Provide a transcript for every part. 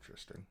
interesting.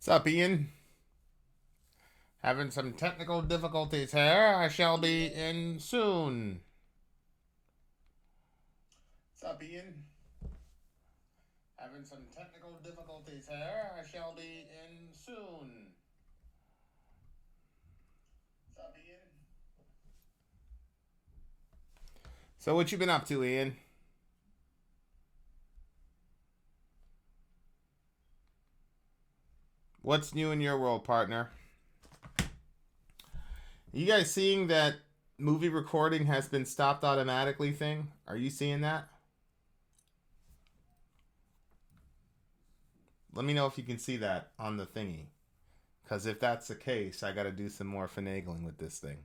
What's up, Ian? Having some technical difficulties here. I shall be in soon. What's up, Ian? Having some technical difficulties here. I shall be in soon. What's up, Ian? So, what you been up to, Ian? What's new in your world, partner? You guys seeing that movie recording has been stopped automatically thing? Are you seeing that? Let me know if you can see that on the thingy. Because if that's the case, I got to do some more finagling with this thing.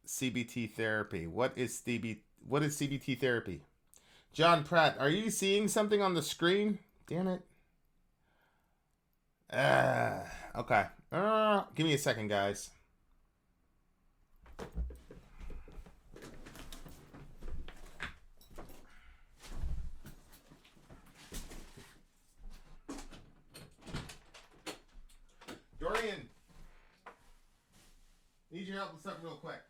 CBT therapy. What is CBT therapy? John Pratt, are you seeing something on the screen? Damn it. Okay. Give me a second, guys. Dorian, need your help with something real quick.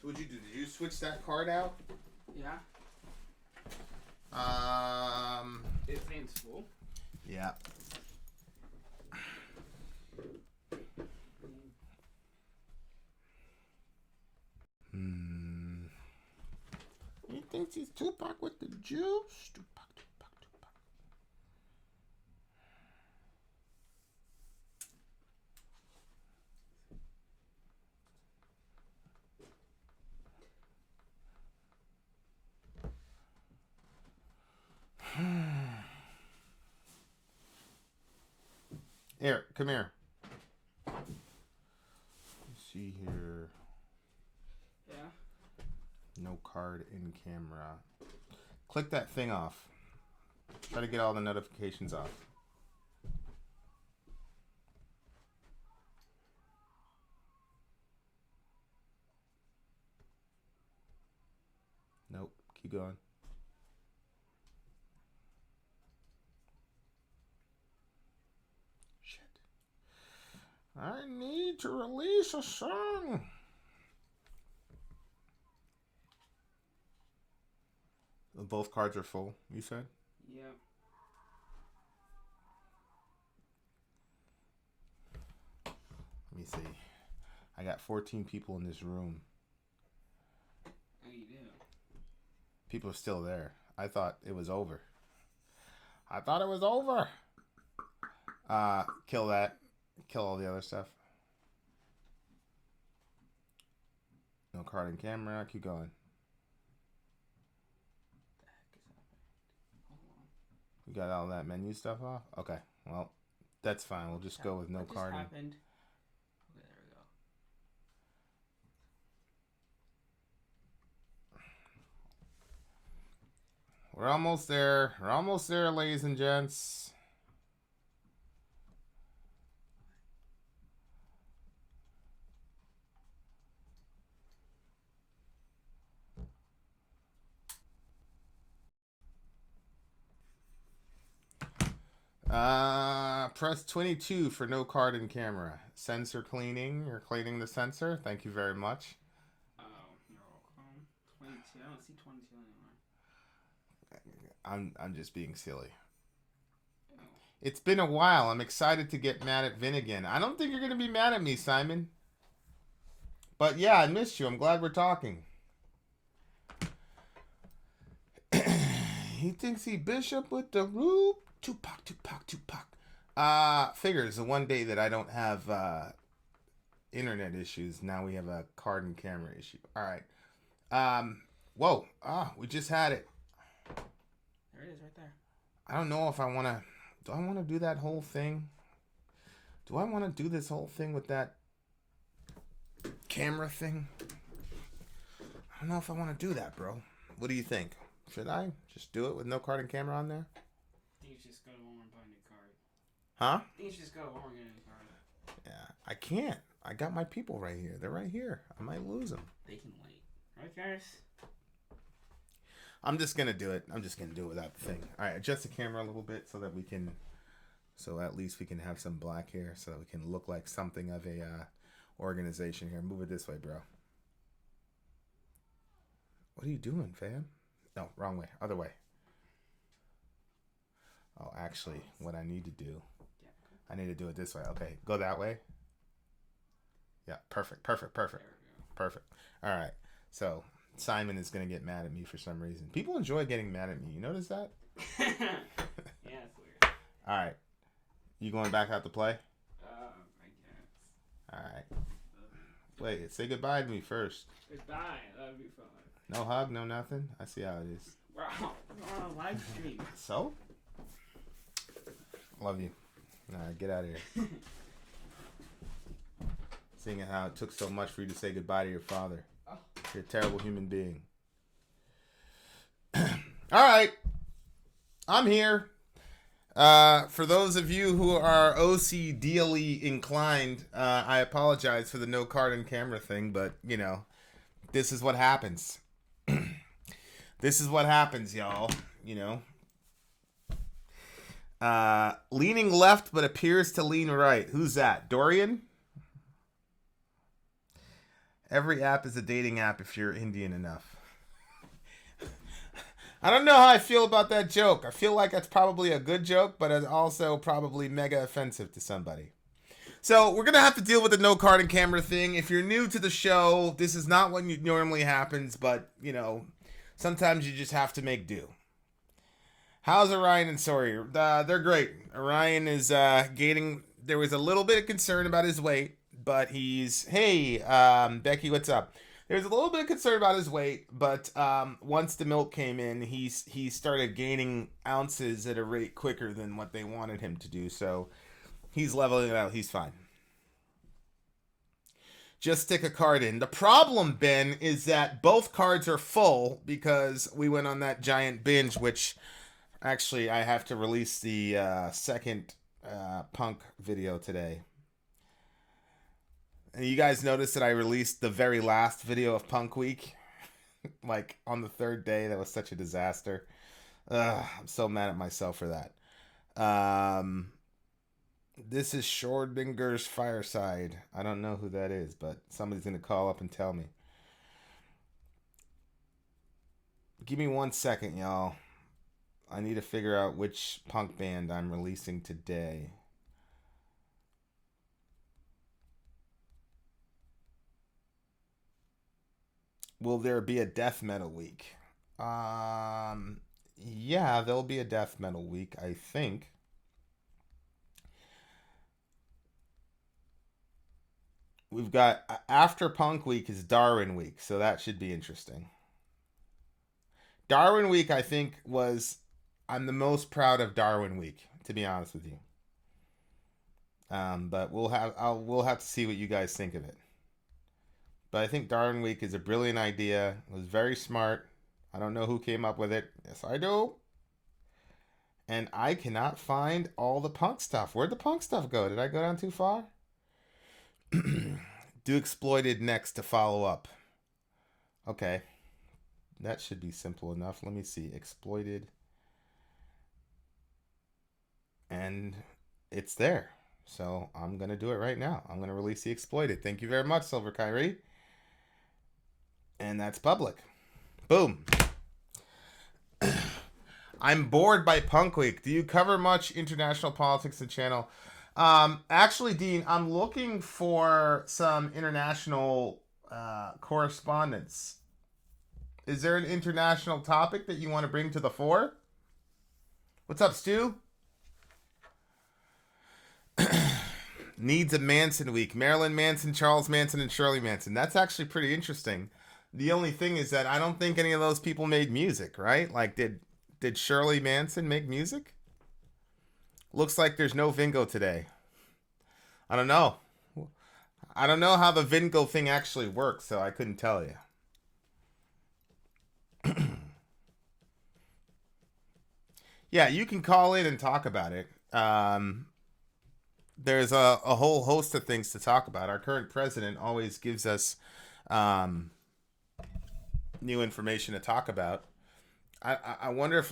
So what'd you do? Did you switch that card out? Yeah. It's in school. Yeah. He thinks he's Tupac with the juice. Tupac. Here, come here. Let's see here. Yeah. No card in camera. Click that thing off. Try to get all the notifications off. Nope. Keep going. Shit. I need to release a song. Both cards are full, you said? Yeah. Let me see. I got 14 people in this room. Oh, you do? People are still there. I thought it was over. Kill that. Kill all the other stuff. No card in camera. Keep going. We got all that menu stuff off? Okay. Well, that's fine. We'll just go with no card. What just happened? Okay, there we go. We're almost there. We're almost there, ladies and gents. Press 22 for no card in camera. Sensor cleaning. You're cleaning the sensor. Thank you very much. Oh, you're welcome. 22. I don't see 22 anymore. I'm just being silly. Oh. It's been a while. I'm excited to get mad at Vin again. I don't think you're going to be mad at me, Simon. But yeah, I missed you. I'm glad we're talking. He thinks he Bishop with the root. Tupac. Figures the one day that I don't have internet issues. Now we have a card and camera issue. All right. Whoa. We just had it. There it is right there. I don't know if I want to. Do I want to do that whole thing? Do I want to do this whole thing with that camera thing? I don't know if I want to do that, bro. What do you think? Should I just do it with no card and camera on there? I think you should just go to Walmart and buy a new card. Huh? I think you should just go to Walmart and get a new card. Yeah, I can't. I got my people right here. They're right here. I might lose them. They can wait. Right, guys? I'm just going to do it. I'm just going to do it without the thing. All right, adjust the camera a little bit so that we can... So at least we can have some black hair so that we can look like something of a organization here. Move it this way, bro. What are you doing, fam? No, wrong way. Other way. Oh, actually, what I need to do... I need to do it this way. Okay, go that way. Yeah, perfect. Perfect. All right. So Simon is going to get mad at me for some reason. People enjoy getting mad at me. You notice that? Yeah, it's weird. All right. You going back out to play? I guess. All right. Wait, say goodbye to me first. Goodbye. That'd be fun. No hug, no nothing? I see how it is. Wow. We're on a live stream. So? Love you. All right, get out of here. Seeing how it took so much for you to say goodbye to your father. Oh. You're a terrible human being. All right. I'm here. For those of you who are OCD-ly inclined, I apologize for the no card and camera thing, but, you know, this is what happens. This is what happens, y'all. You know. Leaning left, but appears to lean right. Who's that? Dorian? Every app is a dating app if you're Indian enough. I don't know how I feel about that joke. I feel like that's probably a good joke, but it's also probably mega offensive to somebody. So we're going to have to deal with the no card and camera thing. If you're new to the show, this is not what normally happens, but, you know, sometimes you just have to make do. How's Orion and Sori? They're great. Orion is gaining. There was a little bit of concern about his weight, but he's, hey, Becky, what's up? There's a little bit of concern about his weight, but once the milk came in, he started gaining ounces at a rate quicker than what they wanted him to do. So he's leveling it out. He's fine. Just stick a card in. The problem, Ben, is that both cards are full because we went on that giant binge, which actually I have to release the second Punk video today. And you guys noticed that I released the very last video of Punk Week? Like, on the third day. That was such a disaster. I'm so mad at myself for that. This is Schrodinger's Fireside. I don't know who that is, but somebody's going to call up and tell me. Give me 1 second, y'all. I need to figure out which punk band I'm releasing today. Will there be a death metal week? Yeah, there'll be a death metal week, I think. We've got, after Punk Week is Darwin Week, so that should be interesting. Darwin Week, I think, I'm the most proud of Darwin Week, to be honest with you. But we'll have to see what you guys think of it. But I think Darwin Week is a brilliant idea. It was very smart. I don't know who came up with it. Yes, I do. And I cannot find all the punk stuff. Where'd the punk stuff go? Did I go down too far? Do Exploited next to follow up. Okay. That should be simple enough. Let me see. Exploited. And it's there. So I'm going to do it right now. I'm going to release the Exploited. Thank you very much, Silver Kyrie. And that's public. Boom. I'm bored by Punk Week. Do you cover much international politics and channel? Actually, Dean, I'm looking for some international correspondence. Is there an international topic that you want to bring to the fore? What's up, Stu? Needs a Manson week. Marilyn Manson, Charles Manson, and Shirley Manson. That's actually pretty interesting. The only thing is that I don't think any of those people made music, right? Like, did Shirley Manson make music? Looks like there's no Vingo today. I don't know. I don't know how the Vingo thing actually works, so I couldn't tell you. Yeah, you can call in and talk about it. There's a whole host of things to talk about. Our current president always gives us new information to talk about. I wonder if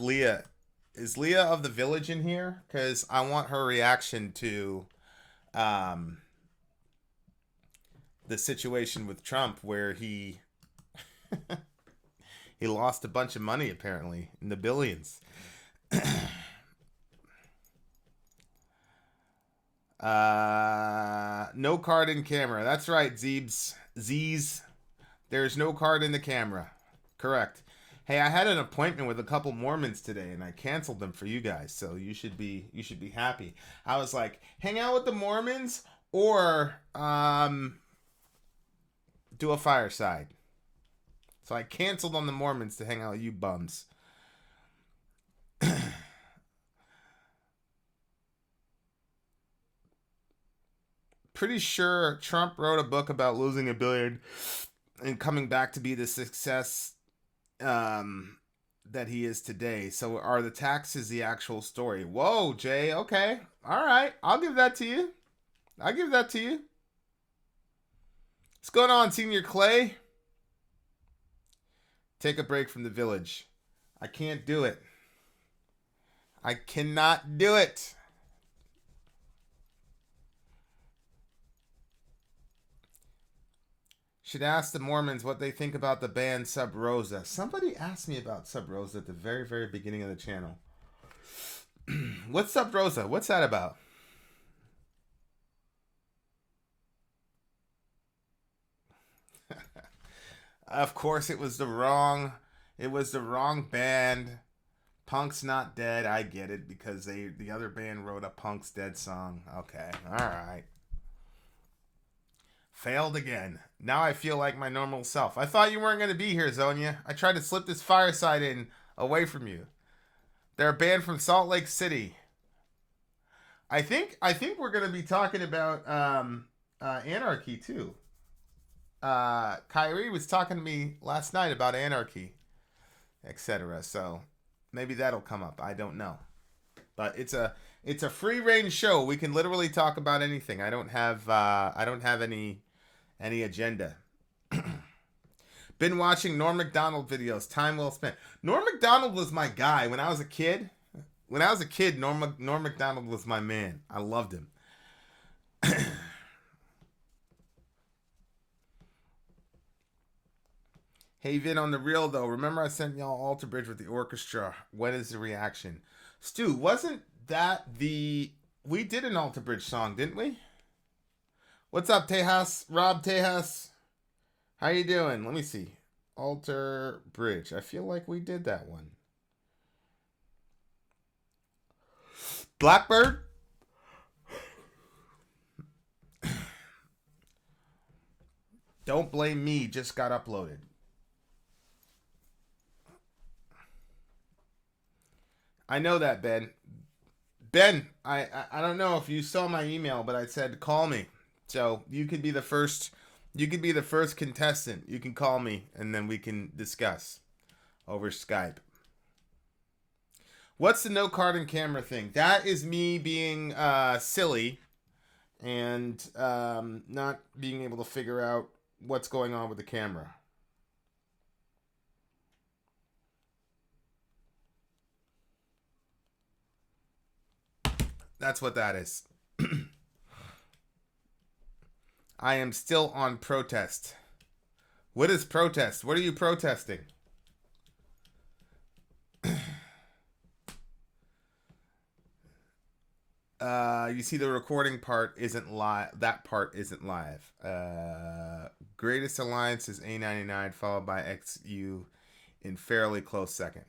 is Leah of the Village in here? Because I want her reaction to the situation with Trump where he he lost a bunch of money, apparently, in the billions. No card in camera. That's right, Zeebs. Z's. There's no card in the camera. Correct. Hey, I had an appointment with a couple Mormons today, and I canceled them for you guys. So you should be happy. I was like, hang out with the Mormons or do a fireside. So I canceled on the Mormons to hang out with you bums. Pretty sure Trump wrote a book about losing $1 billion and coming back to be the success that he is today. So are the taxes the actual story? Whoa, Jay. Okay. All right. I'll give that to you. I'll give that to you. What's going on, Senior Clay? Take a break from the village. I can't do it. I cannot do it. Should ask the Mormons what they think about the band Sub Rosa. Somebody asked me about Sub Rosa at the very, very beginning of the channel. What's Sub Rosa? What's that about? Of course, it was the wrong band. Punk's not dead. I get it because the other band wrote a Punk's dead song. Okay, all right. Failed again. Now I feel like my normal self. I thought you weren't going to be here, Zonia. I tried to slip this fireside in away from you. They're a band from Salt Lake City. I think we're going to be talking about Anarchy too. Kyrie was talking to me last night about Anarchy, etc. So maybe that'll come up. I don't know. But it's a free range show. We can literally talk about anything. I don't have any agenda. Been watching Norm Macdonald videos. Time well spent. Norm Macdonald was my guy when I was a kid. Norm Macdonald was my man. I loved him. Hey Vin, on the real though, remember I sent y'all Alter Bridge with the orchestra. When is the reaction? Stu, wasn't that we did an Alter Bridge song, didn't we? What's up, Tejas? Rob Tejas? How you doing? Let me see. Alter Bridge. I feel like we did that one. Blackbird? Don't blame me, just got uploaded. I know that, Ben. Ben, I don't know if you saw my email, but I said call me. So you could be the first contestant. You can call me and then we can discuss over Skype. What's the no card and camera thing? That is me being silly and not being able to figure out what's going on with the camera. That's what that is. I am still on protest. What is protest? What are you protesting? You see the recording part isn't live. That part isn't live. Greatest Alliance is A99 followed by XU in fairly close second.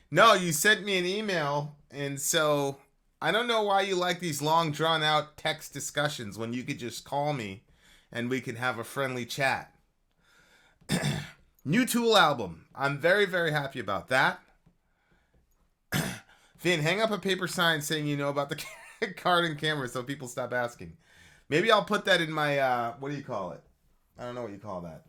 No, you sent me an email, and so I don't know why you like these long, drawn-out text discussions when you could just call me and we can have a friendly chat. New Tool album. I'm very, very happy about that. Finn, hang up a paper sign saying you know about the card and camera so people stop asking. Maybe I'll put that in my, what do you call it? I don't know what you call that.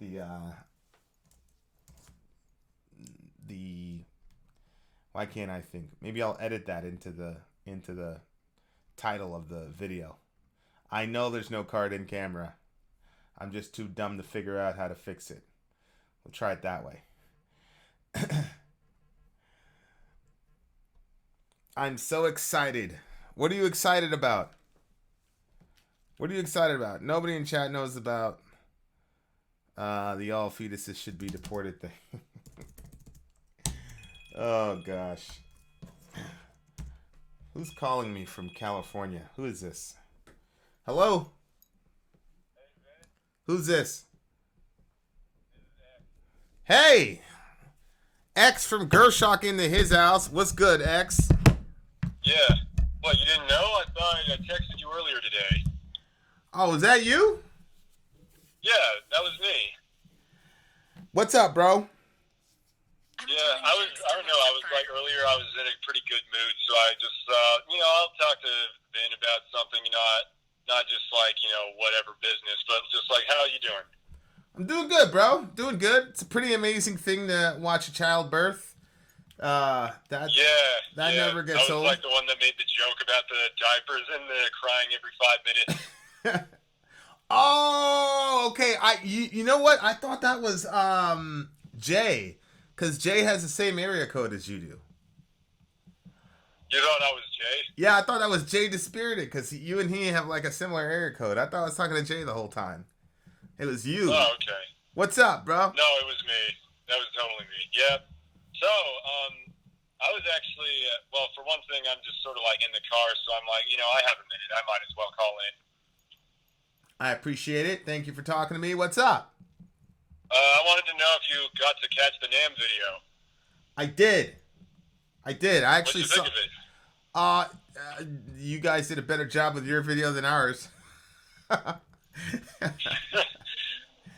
Why can't I think? Maybe I'll edit that into the title of the video. I know there's no card in camera. I'm just too dumb to figure out how to fix it. We'll try it that way. I'm so excited. What are you excited about? What are you excited about? Nobody in chat knows about the all fetuses should be deported thing. Oh, gosh. Who's calling me from California? Who is this? Hello? Who's this? Hey, X from Gershok into his house. What's good, X? Yeah. What, you didn't know? I thought I texted you earlier today. Oh, is that you? Yeah, that was me. What's up, bro? Yeah, I don't know, I was like earlier, I was in a pretty good mood, so I just, I'll talk to Vin about something, not just like, whatever business, but just like, how are you doing? I'm doing good, bro. Doing good. It's a pretty amazing thing to watch a child birth. That Yeah, that yeah. never I gets was old. like the one that made the joke about the diapers and the crying every 5 minutes. Oh, okay. You know what? I thought that was Jay, because Jay has the same area code as you do. You thought I was Jay? Yeah, I thought that was Jay Dispirited, because you and he have like a similar area code. I thought I was talking to Jay the whole time. It was you. Oh, okay. What's up, bro? No, it was me. That was totally me. Yeah. So, I was actually, well, for one thing, I'm just sort of like in the car, so I'm like, I have a minute. I might as well call in. I appreciate it. Thank you for talking to me. What's up? I wanted to know if you got to catch the Nam video. I did. I What'd actually you saw. think of it? Uh, you guys did a better job with your video than ours.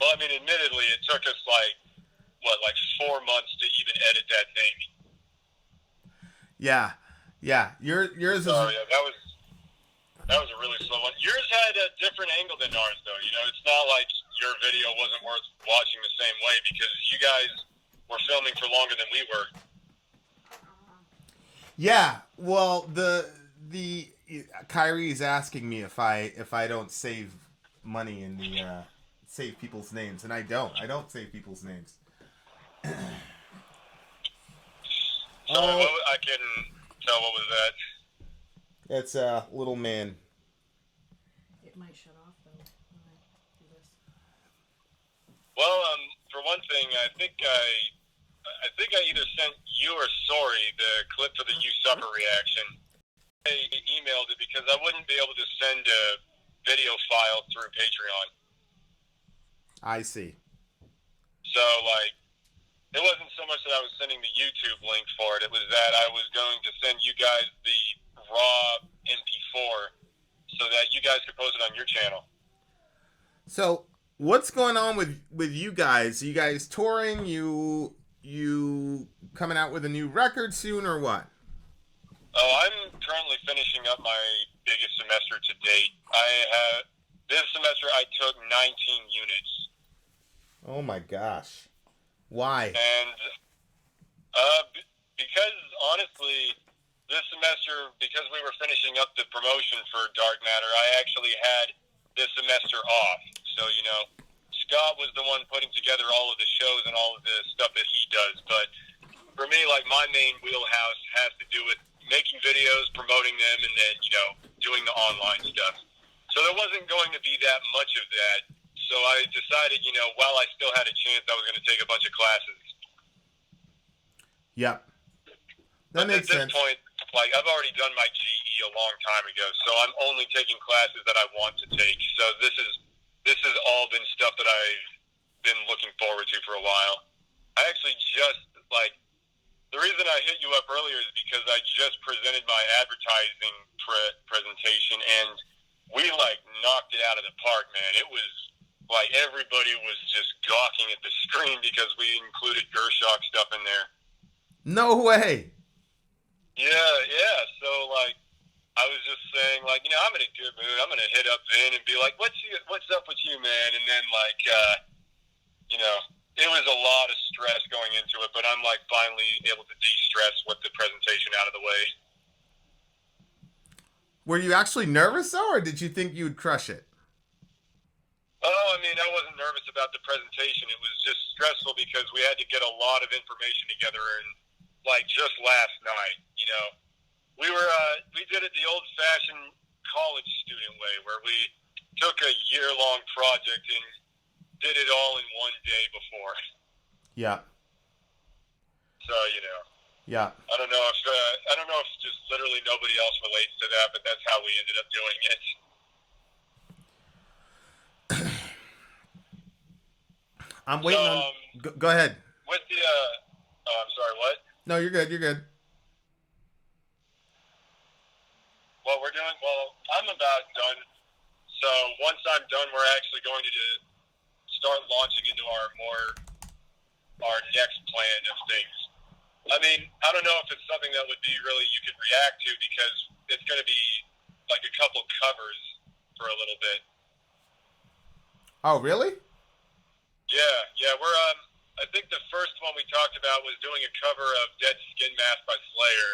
Well, I mean, admittedly, it took us like 4 months to even edit that thing. Yeah. Yours is. So yeah, that was a really slow one. Yours had a different angle than ours, though. It's not like your video wasn't worth watching the same way because you guys were filming for longer than we were. Yeah. Well, the Kyrie's asking me if I don't save money in the save people's names, and I don't. I don't save people's names. So I can tell what was that. That's little man. It might shut off though when I do this. Well, for one thing, I think I either sent you or Sori the clip for the You Suffer reaction. I emailed it because I wouldn't be able to send a video file through Patreon. I see. So, it wasn't so much that I was sending the YouTube link for it. It was that I was going to send you guys the raw MP4 so that you guys could post it on your channel. So, what's going on with you guys? Are you guys touring? You coming out with a new record soon or what? Oh, I'm currently finishing up my biggest semester to date. This semester I took 19 units. Oh my gosh. Why? And because honestly, this semester, because we were finishing up the promotion for Dark Matter, I actually had this semester off. So, Scott was the one putting together all of the shows and all of the stuff that he does. But for me, like, my main wheelhouse has to do with making videos, promoting them, and then, doing the online stuff. So there wasn't going to be that much of that. So I decided, while I still had a chance, I was going to take a bunch of classes. Yep. That makes sense. At this point, I've already done my GE a long time ago, so I'm only taking classes that I want to take. So this has all been stuff that I've been looking forward to for a while. I actually just, the reason I hit you up earlier is because I just presented my advertising presentation, and we, knocked it out of the park, man. It was, everybody was just gawking at the screen because we included Gershok stuff in there. No way. Yeah. So, I was just saying, I'm in a good mood. I'm going to hit up Vin and be like, what's up with you, man? And then, it was a lot of stress going into it, but I'm, finally able to de-stress with the presentation out of the way. Were you actually nervous, though, or did you think you would crush it? Oh, I mean, I wasn't nervous about the presentation. It was just stressful because we had to get a lot of information together, and, just last night, we did it the old-fashioned college student way, where we took a year-long project and did it all in one day before. Yeah. So, Yeah. I don't know if just literally nobody else relates to that, but that's how we ended up doing it. I'm waiting on. Go ahead. with the oh, I'm sorry, what? No, you're good. You're good. What we're doing? Well, I'm about done. So once I'm done, we're actually going to start launching into our next plan of things. I mean, I don't know if it's something that would be really you could react to because it's going to be like a couple covers for a little bit. Oh, really? Yeah. We're I think the first one we talked about was doing a cover of Dead Skin Mask by Slayer.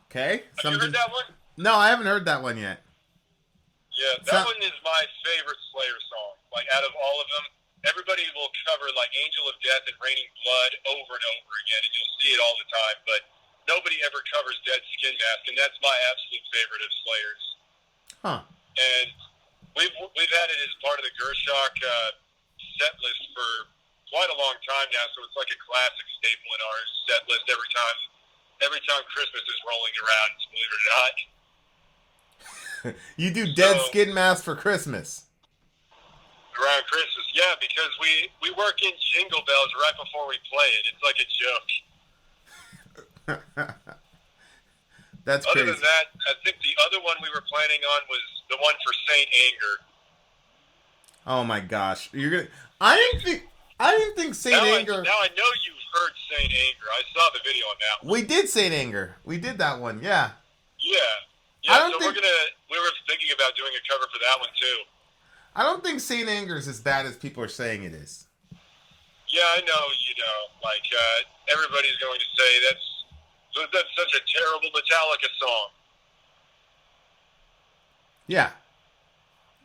Okay. Have you heard that one? No, I haven't heard that one yet. Yeah, that one is my favorite Slayer song. Like, out of all of them, everybody will cover, like, Angel of Death and Raining Blood over and over again, and you'll see it all the time, but nobody ever covers Dead Skin Mask, and that's my absolute favorite of Slayer's. Huh. And we've had it as part of the Gershok set list for quite a long time now, so it's like a classic staple in our set list every time Christmas is rolling around, believe it or not. You do Dead Skin Mask for Christmas. Around Christmas, yeah, because we work in Jingle Bells right before we play it. It's like a joke. That's Other crazy. than that, I think the other one we were planning on was the one for Saint Anger. Oh my gosh, you're gonna. I didn't think Saint Anger. Now I know you've heard Saint Anger. I saw the video on that one. We did Saint Anger. We did that one. Yeah. Yeah. We were thinking about doing a cover for that one too. I don't think Saint Anger is as bad as people are saying it is. Yeah, I know. Like everybody's going to say that's such a terrible Metallica song. Yeah.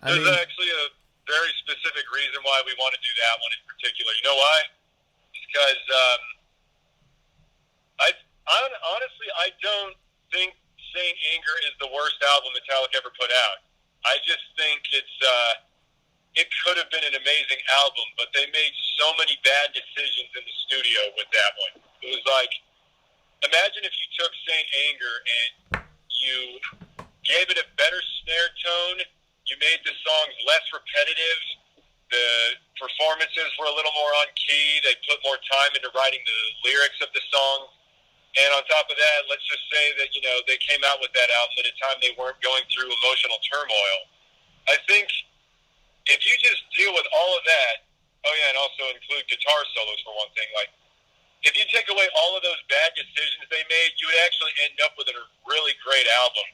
There's actually a very specific reason why we want to do that one in particular. You know why? Because honestly, I don't think Saint Anger is the worst album Metallica ever put out. I just think it could have been an amazing album, but they made so many bad decisions in the studio with that one. It was like, imagine if you took Saint Anger and you gave it a better snare tone, you made the songs less repetitive, the performances were a little more on key, they put more time into writing the lyrics of the songs, and on top of that, let's just say that, they came out with that album at a time they weren't going through emotional turmoil. I think if you just deal with all of that, and also include guitar solos for one thing, like, if you take away all of those bad decisions they made, you would actually end up with a really great album.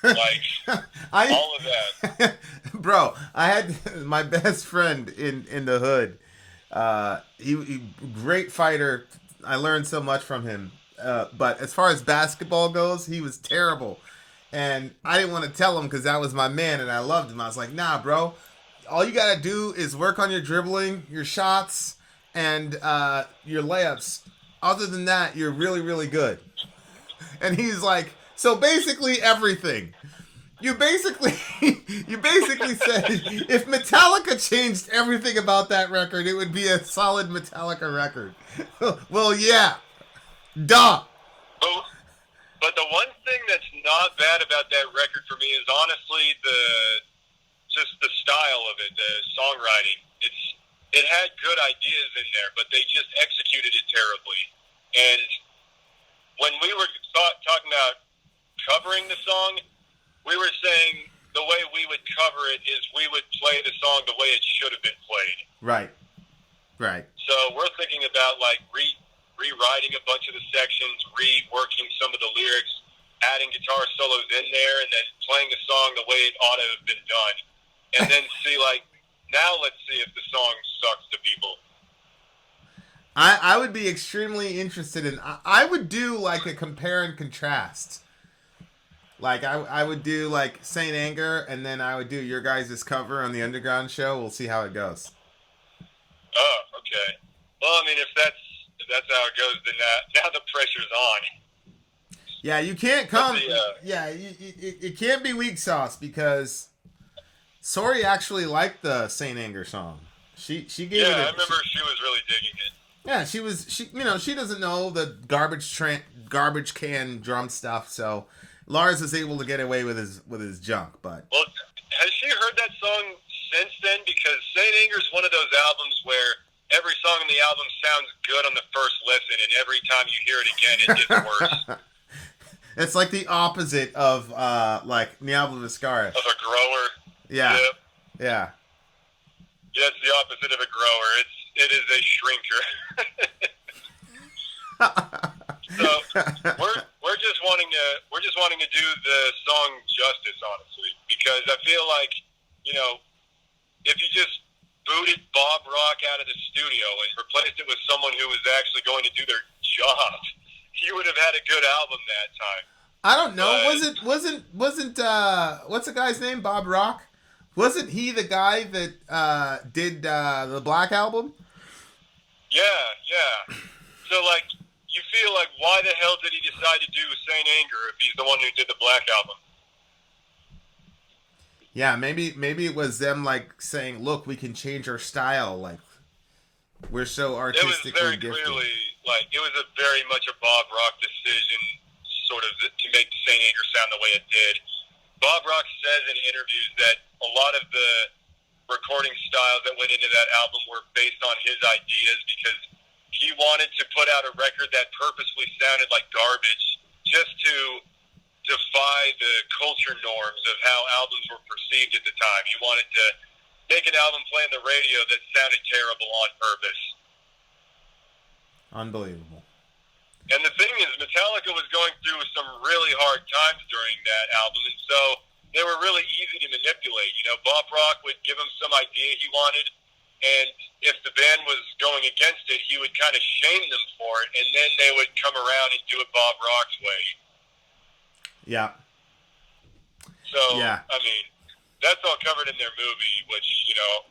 Like, all of that. Bro, I had my best friend in the hood. He great fighter. I learned so much from him. But as far as basketball goes, he was terrible. And I didn't want to tell him because that was my man and I loved him. I was like, nah, bro. All you got to do is work on your dribbling, your shots, and your layups. Other than that, you're really, really good. And he's like, so basically everything. You basically said if Metallica changed everything about that record, it would be a solid Metallica record. Well, yeah. Duh. But the one thing that's not bad about that record for me is honestly just the style of it, the songwriting. It had good ideas in there, but they just executed it terribly. And when we were talking about covering the song, we were saying the way we would cover it is we would play the song the way it should have been played. Right. So we're thinking about like rewriting a bunch of the sections, reworking some of the lyrics, adding guitar solos in there, and then playing the song the way it ought to have been done. And then now let's see if the song sucks to people. I would be extremely interested in. I would do like a compare and contrast. Like I would do like Saint Anger, and then I would do your guys' cover on the Underground show. We'll see how it goes. Oh, okay. Well, I mean, if that's how it goes, then now the pressure's on. Yeah, you can't come. It can't be weak sauce because Sori actually liked the Saint Anger song. She gave it. Yeah, I remember she was really digging it. Yeah, she doesn't know the garbage can drum stuff, so Lars is able to get away with his junk. But well, has she heard that song since then because Saint Anger is one of those albums where every song in the album sounds good on the first listen, and every time you hear it again, it gets worse. It's like the opposite of like Niabla Viscaris. Of a grower. Yeah. Yep. Yeah. Yeah, it's the opposite of a grower. It is a shrinker. So we're just wanting to do the song justice, honestly, because I feel like, you know, if you just booted Bob Rock out of the studio and replaced it with someone who was actually going to do their job, you would have had a good album that time. I don't know. Wasn't what's the guy's name? Bob Rock? Wasn't he the guy that did the Black Album? Yeah. So like, you feel like, why the hell did he decide to do Saint Anger if he's the one who did the Black Album? Yeah, maybe it was them like saying, "Look, we can change our style. Like, we're so artistically It was very gifted." clearly, like, it was a very much a Bob Rock decision, sort of, to make Saint Anger sound the way it did. Bob Rock says in interviews that a lot of the recording styles that went into that album were based on his ideas because he wanted to put out a record that purposely sounded like garbage just to defy the culture norms of how albums were perceived at the time. He wanted to make an album play on the radio that sounded terrible on purpose. Unbelievable. And the thing is, Metallica was going through some really hard times during that album, and so they were really easy to manipulate. You know, Bob Rock would give him some idea he wanted, and if the band was going against it, he would kind of shame them for it, and then they would come around and do it Bob Rock's way. Yeah. So, yeah. I mean, that's all covered in their movie, which, you know,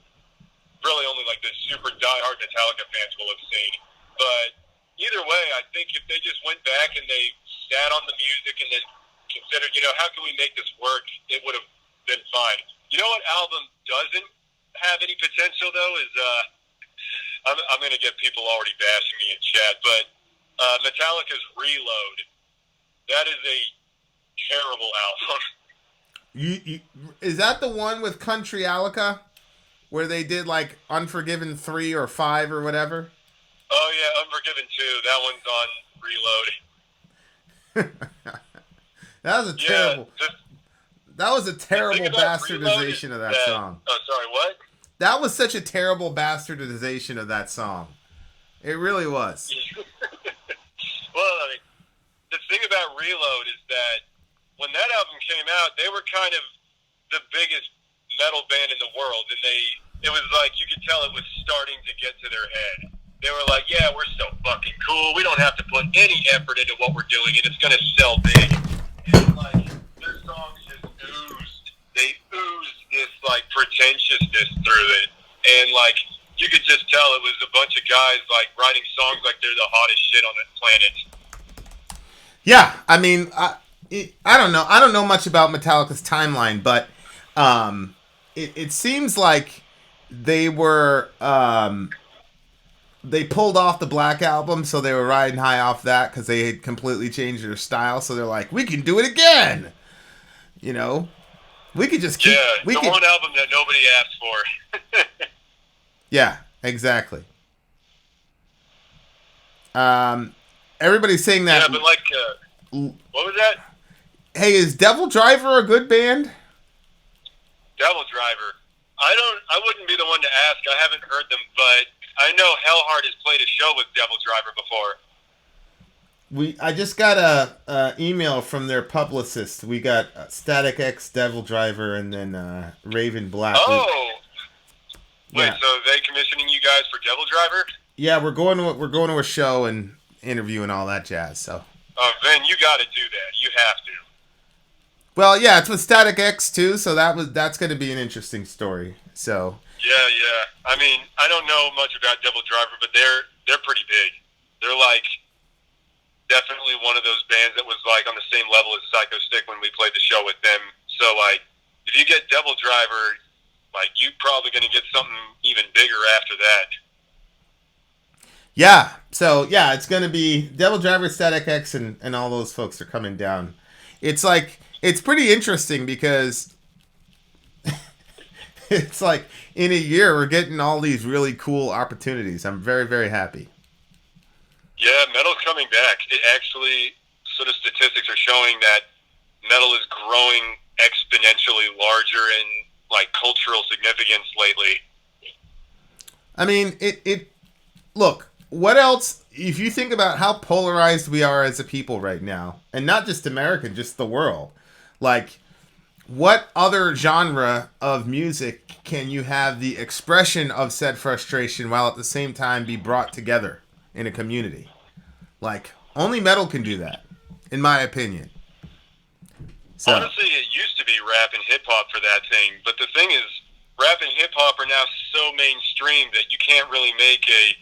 really only like the super diehard Metallica fans will have seen. But either way, I think if they just went back and they sat on the music and then considered, you know, how can we make this work, it would have been fine. You know what album doesn't have any potential, though, is, I'm going to get people already bashing me in chat, but Metallica's Reload. That is a terrible album. Is that the one with Country Alica, where they did like Unforgiven 3 or 5 or whatever? Oh yeah, Unforgiven 2. That one's on Reload. That was a terrible. That was a terrible bastardization of that song. Oh, sorry, what? That was such a terrible bastardization of that song. It really was. Well, I mean, the thing about Reload is that when that album came out, they were kind of the biggest metal band in the world, and it was like you could tell it was starting to get to their head. They were like, yeah, we're so fucking cool. We don't have to put any effort into what we're doing, and it's going to sell big. And, like, their songs just oozed. They oozed this, like, pretentiousness through it. And, like, you could just tell it was a bunch of guys, like, writing songs like they're the hottest shit on the planet. Yeah, I mean, I don't know. I don't know much about Metallica's timeline, but it seems like they were... they pulled off the Black Album, so they were riding high off that because they had completely changed their style. So they're like, we can do it again. You know, we could just keep... one album that nobody asked for. Yeah, exactly. Everybody's saying that... Yeah, but like... what was that? Hey, is Devil Driver a good band? Devil Driver. I wouldn't be the one to ask. I haven't heard them, but I know Hellheart has played a show with Devil Driver before. I just got a email from their publicist. We got Static X, Devil Driver, and then Raven Black. Oh, wait, yeah. So are they commissioning you guys for Devil Driver? Yeah, we're going to a show and interview and all that jazz. So. Oh, then you got to do that. You have to. Well, yeah, it's with Static X too, so that's going to be an interesting story. So. Yeah. I mean, I don't know much about Devil Driver, but they're pretty big. They're like definitely one of those bands that was like on the same level as Psycho Stick when we played the show with them. So like, if you get Devil Driver, like you're probably going to get something even bigger after that. Yeah. So yeah, it's going to be Devil Driver, Static X, and all those folks are coming down. It's like it's pretty interesting because it's like in a year we're getting all these really cool opportunities. I'm very, very happy. Yeah, metal's coming back. It actually, sort of statistics are showing that metal is growing exponentially larger in like cultural significance lately. I mean, it look, what else, if you think about how polarized we are as a people right now, and not just American, just the world, like, what other genre of music can you have the expression of said frustration while at the same time be brought together in a community? Like, only metal can do that, in my opinion. So, Honestly, it used to be rap and hip-hop for that thing, but the thing is, rap and hip-hop are now so mainstream that you can't really make a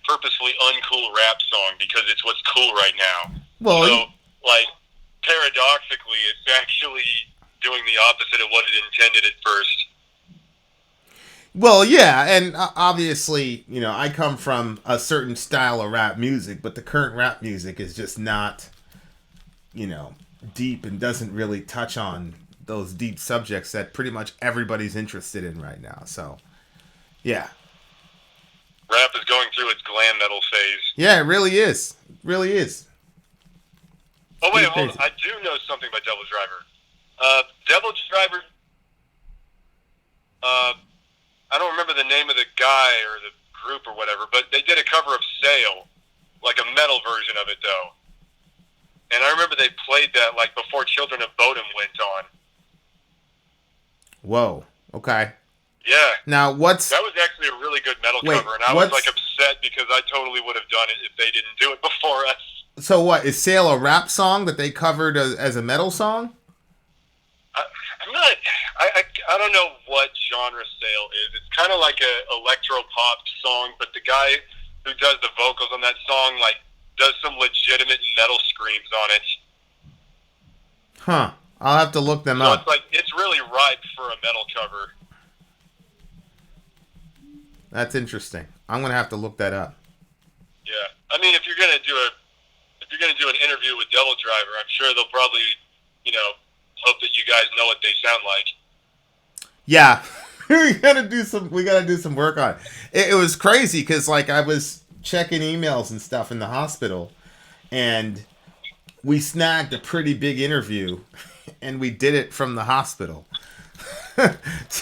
purposefully uncool rap song because it's what's cool right now. well, So, like, paradoxically, it's actually doing the opposite of what it intended at first. Well, yeah, and obviously, you know, I come from a certain style of rap music, but the current rap music is just not, you know, deep and doesn't really touch on those deep subjects that pretty much everybody's interested in right now. So, yeah. Rap is going through its glam metal phase. Yeah, it really is. It really is. Oh, wait, Pretty hold on. crazy. I do know something about Devil Driver. Devil Driver, I don't remember the name of the guy or the group or whatever, but they did a cover of Sail, like a metal version of it, though. And I remember they played that, like, before Children of Bodom went on. Whoa. Okay. Yeah. Now, what's... That was actually a really good metal Wait, cover, and I was, what's- like, upset because I totally would have done it if they didn't do it before us. So what, is Sail a rap song that they covered as a metal song? I'm not... I don't know what genre Sail is. It's kind of like a electro-pop song, but the guy who does the vocals on that song, like, does some legitimate metal screams on it. Huh. I'll have to look them So up. it's like, it's really ripe for a metal cover. That's interesting. I'm going to have to look that up. Yeah. I mean, if you're gonna do an interview with Devil Driver, I'm sure they'll probably, you know, hope that you guys know what they sound like. Yeah. we gotta do some work on it. It was crazy because, like, I was checking emails and stuff in the hospital, and we snagged a pretty big interview, and we did it from the hospital. In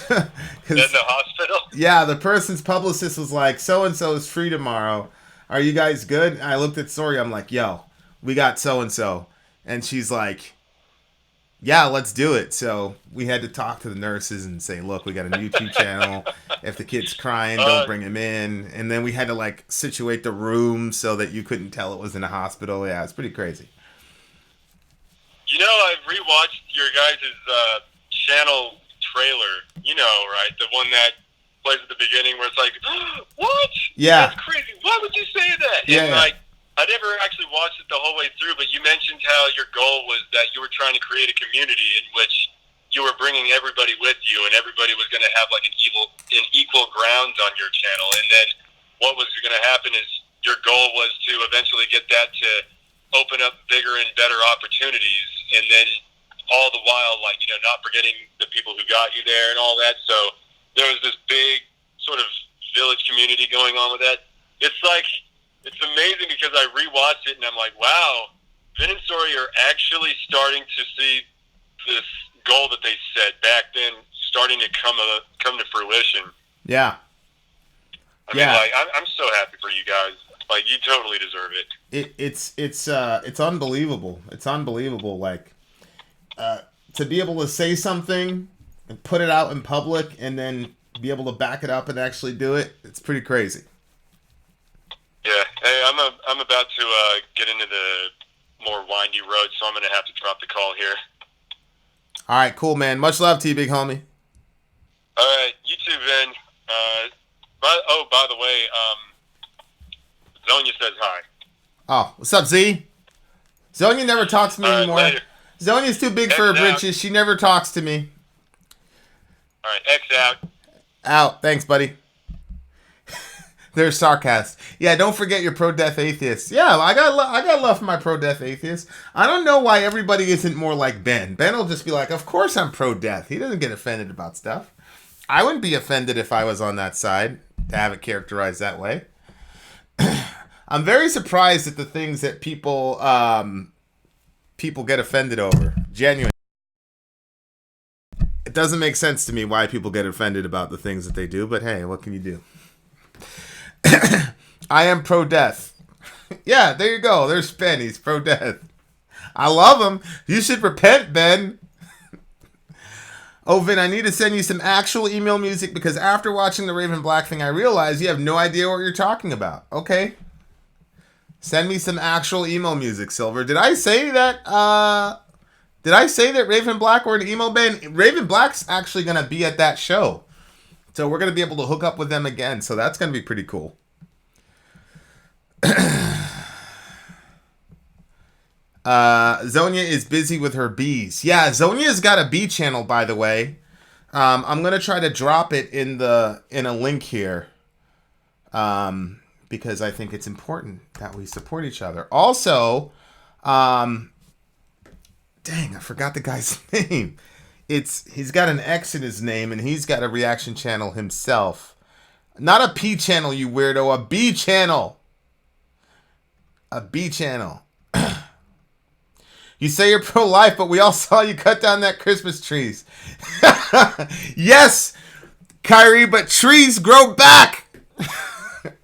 the hospital? Yeah, the person's publicist was like, so-and-so is free tomorrow. Are you guys good? And I looked at Sori. I'm like, yo, we got so-and-so. And she's like, yeah, let's do it. So we had to talk to the nurses and say, look, we got a YouTube channel. If the kid's crying, don't bring him in. And then we had to, like, situate the room so that you couldn't tell it was in a hospital. Yeah, it's pretty crazy. You know, I've rewatched your guys' channel trailer. You know, right? The one that plays at the beginning where it's like, what? Yeah. That's crazy. Why would you say that? Yeah. And, like, I never actually watched it the whole way through, but you mentioned how your goal was that you were trying to create a community in which you were bringing everybody with you, and everybody was going to have like an equal ground on your channel. And then what was going to happen is your goal was to eventually get that to open up bigger and better opportunities, and then all the while, like, you know, not forgetting the people who got you there and all that. So there was this big sort of village community going on with that. It's like, it's amazing because I rewatched it and I'm like, wow, Vin and Sori are actually starting to see this goal that they set back then starting to come to fruition. Yeah. I mean, like, I'm so happy for you guys. Like, you totally deserve it. It's unbelievable. It's unbelievable. Like, to be able to say something and put it out in public and then be able to back it up and actually do it, it's pretty crazy. Yeah. Hey, I'm about to get into the more windy road, so I'm going to have to drop the call here. All right, cool, man. Much love to you, big homie. All right. You too, Vin. By the way, Zonia says hi. Oh, what's up, Z? Zonia never talks to me anymore. Later. Zonia's too big for her X out. britches. She never talks to me. All right. X out. Out. Thanks, buddy. There's sarcasm. Yeah, don't forget your pro-death atheists. Yeah, I got love for my pro-death atheists. I don't know why everybody isn't more like Ben. Ben will just be like, of course I'm pro-death. He doesn't get offended about stuff. I wouldn't be offended if I was on that side to have it characterized that way. I'm very surprised at the things that people people get offended over. Genuine. It doesn't make sense to me why people get offended about the things that they do, but hey, what can you do? I am pro-death. Yeah, there you go. There's Ben. He's pro-death. I love him. You should repent, Ben. Oh, Vin, I need to send you some actual email music because after watching the Raven Black thing, I realized you have no idea what you're talking about. Okay. Send me some actual emo music, Silver. Did I say that? Did I say that Raven Black were an emo band? Raven Black's actually gonna be at that show, so we're gonna be able to hook up with them again. So that's gonna be pretty cool. Zonia is busy with her bees. Yeah, Zonia's got a bee channel, by the way. I'm gonna try to drop it in a link here. Because I think it's important that we support each other. Also, dang, I forgot the guy's name. He's got an X in his name, and he's got a reaction channel himself. Not a P channel, you weirdo. A B channel. A B channel. You say you're pro-life, but we all saw you cut down that Christmas trees. Yes, Kyrie, but trees grow back.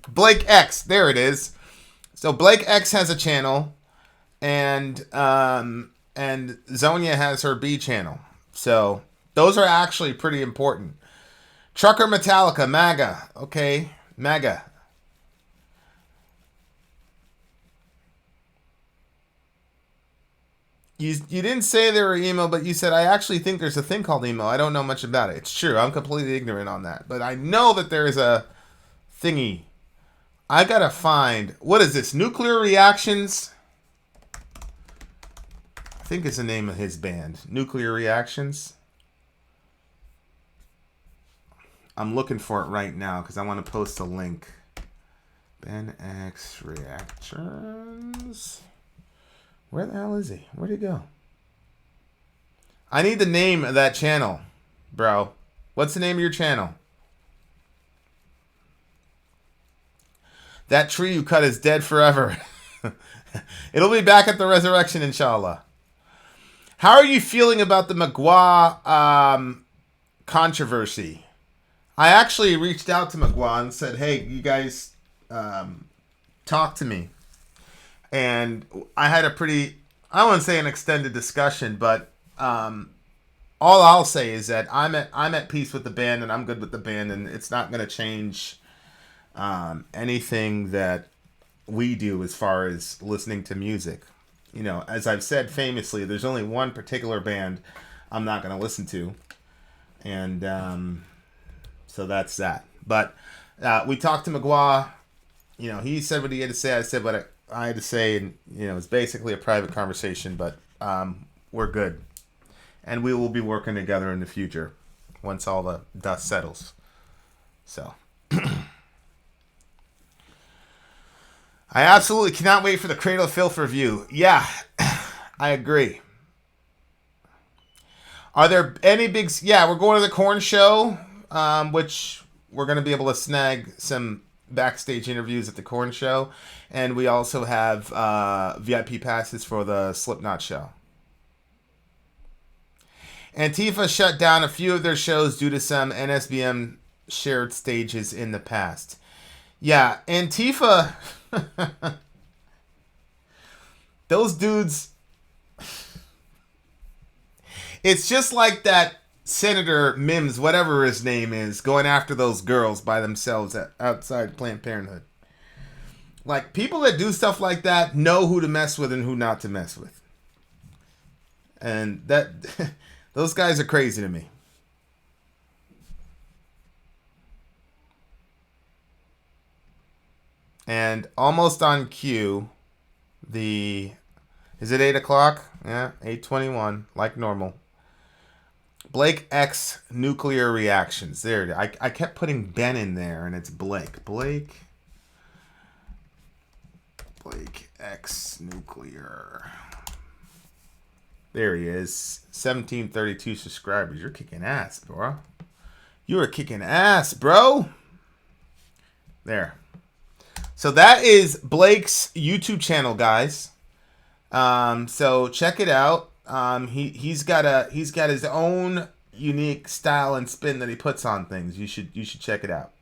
Blake X, there it is. So Blake X has a channel, and Zonia has her B channel. So those are actually pretty important. Trucker Metallica, MAGA, okay, MAGA. You didn't say they were emo, but you said I actually think there's a thing called emo. I don't know much about it. It's true. I'm completely ignorant on that, but I know that there is a thingy. I gotta find, what is this? Nuclear Reactions? I think it's the name of his band. Nuclear Reactions. I'm looking for it right now because I want to post a link. Ben X Reactions. Where the hell is he? Where'd he go? I need the name of that channel, bro. What's the name of your channel? That tree you cut is dead forever. It'll be back at the resurrection, inshallah. How are you feeling about the Magua controversy? I actually reached out to Magua and said, hey, you guys talk to me. And I had a pretty, I wouldn't say an extended discussion, but all I'll say is that I'm at peace with the band and I'm good with the band, and it's not going to change anything that we do as far as listening to music. You know, as I've said famously, there's only one particular band I'm not going to listen to, and so that's that. But we talked to Magua. You know, he said what he had to say. I said what I had to say, and you know, it's basically a private conversation. But we're good, and we will be working together in the future once all the dust settles. So. I absolutely cannot wait for the Cradle of Filth review. Yeah, I agree. Are there any big... Yeah, we're going to the Korn show, which we're going to be able to snag some backstage interviews at the Korn show. And we also have VIP passes for the Slipknot show. Antifa shut down a few of their shows due to some NSBM shared stages in the past. Yeah, Antifa... Those dudes, it's just like that Senator Mims, whatever his name is, going after those girls by themselves outside Planned Parenthood. Like, people that do stuff like that know who to mess with and who not to mess with. And that those guys are crazy to me. And almost on cue, is it 8 o'clock? Yeah, 8:21, like normal. Blake X Nuclear Reactions. There it is. I kept putting Ben in there, and it's Blake. Blake X Nuclear. There he is. 1732 subscribers. You're kicking ass, bro. You are kicking ass, bro. There. So that is Blake's YouTube channel, guys. So check it out. He's got his own unique style and spin that he puts on things. You should check it out.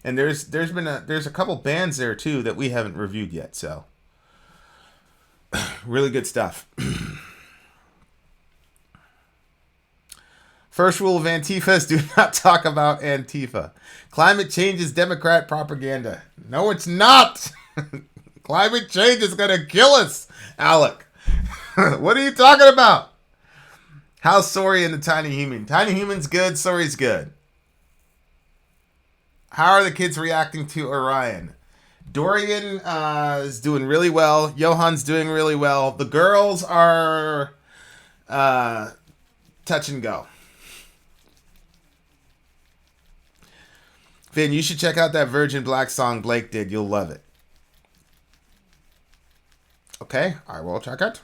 And there's a couple bands there too that we haven't reviewed yet. So really good stuff. First rule of Antifa is do not talk about Antifa. Climate change is Democrat propaganda. No, it's not. Climate change is going to kill us, Alec. What are you talking about? How's Sori and the Tiny Human? Tiny Human's good. Sori's good. How are the kids reacting to Orion? Dorian is doing really well. Johan's doing really well. The girls are touch and go. Finn, you should check out that Virgin Black song Blake did. You'll love it. Okay, I will check it.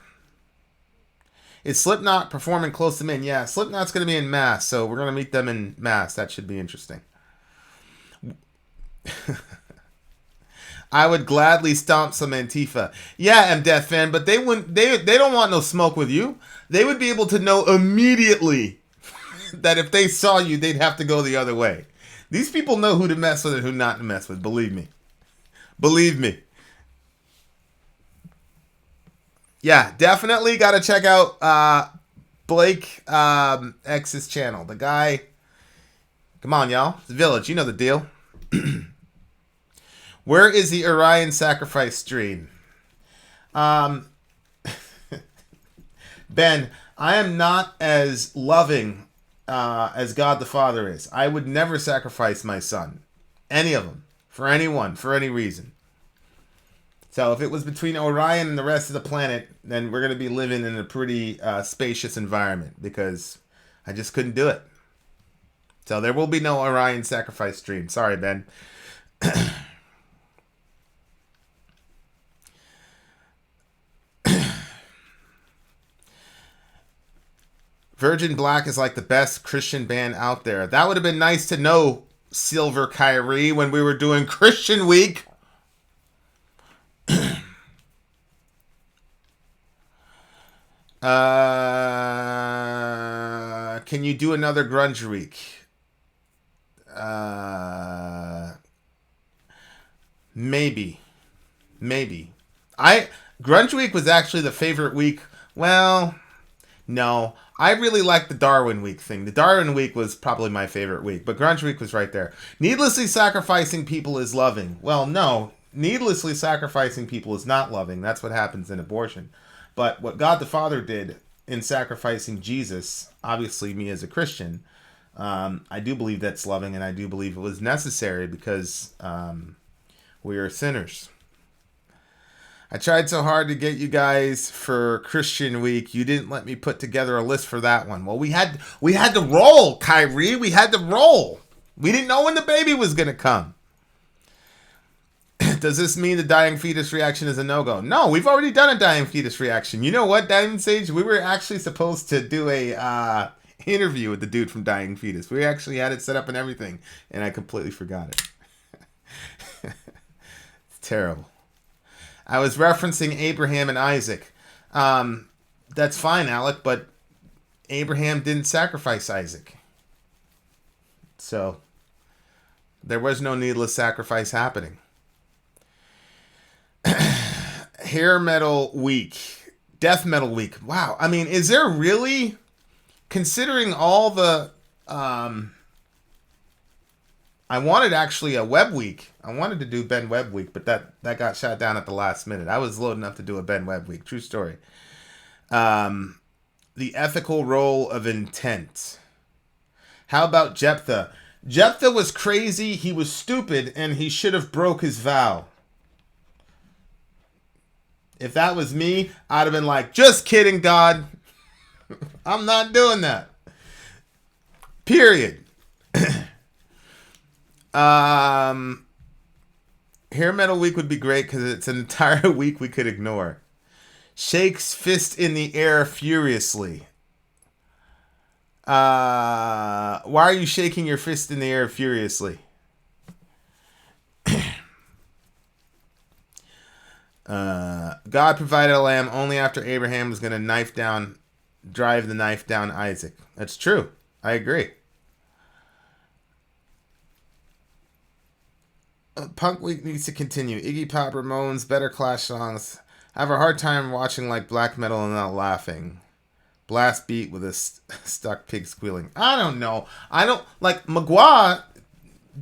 Is Slipknot performing close to Min? Yeah, Slipknot's going to be in Mass, so we're going to meet them in Mass. That should be interesting. I would gladly stomp some Antifa. Yeah, MDeath fan, but they wouldn't. They don't want no smoke with you. They would be able to know immediately that if they saw you, they'd have to go the other way. These people know who to mess with and who not to mess with. Believe me. Believe me. Yeah, definitely got to check out Blake X's channel. The guy. Come on, y'all. It's the Village. You know the deal. Where is the Orion sacrifice stream? Ben, I am not as loving as God the Father is. I would never sacrifice my son. Any of them. For anyone. For any reason. So if it was between Orion and the rest of the planet, then we're going to be living in a pretty spacious environment. Because I just couldn't do it. So there will be no Orion sacrifice stream. Sorry, Ben. Virgin Black is like the best Christian band out there. That would have been nice to know, Silver Kyrie, when we were doing Christian Week. Can you do another Grunge Week? Maybe. Grunge Week was actually the favorite week. Well, no. I really like the Darwin Week thing. The Darwin Week was probably my favorite week, but Grunge Week was right there. Needlessly sacrificing people is loving. Well, no. Needlessly sacrificing people is not loving. That's what happens in abortion. But what God the Father did in sacrificing Jesus, obviously me as a Christian, I do believe that's loving, and I do believe it was necessary because we are sinners. I tried so hard to get you guys for Christian Week. You didn't let me put together a list for that one. Well, we had to roll, Kyrie. We had to roll. We didn't know when the baby was going to come. Does this mean the dying fetus reaction is a no-go? No, we've already done a dying fetus reaction. You know what, Diamond Sage? We were actually supposed to do a interview with the dude from Dying Fetus. We actually had it set up and everything, and I completely forgot it. It's terrible. I was referencing Abraham and Isaac. That's fine, Alec, but Abraham didn't sacrifice Isaac. So, there was no needless sacrifice happening. Hair Metal Week. Death Metal Week. Wow. I mean, is there really, considering all the... I wanted actually a Web Week. I wanted to do Ben Webb Week, but that got shot down at the last minute. I was loading up to do a Ben Webb Week. True story. The ethical role of intent. How about Jephthah? Jephthah was crazy, he was stupid, and he should have broke his vow. If that was me, I'd have been like, just kidding, God. I'm not doing that. Period. Hair Metal Week would be great because it's an entire week we could ignore. Shakes fist in the air furiously. Why are you shaking your fist in the air furiously? God provided a lamb only after Abraham was going to drive the knife down Isaac. That's true. I agree. Punk Week needs to continue. Iggy Pop, Ramones, better Clash songs. I have a hard time watching like black metal and not laughing. Blast beat with a stuck pig squealing. I don't know. I don't like Magua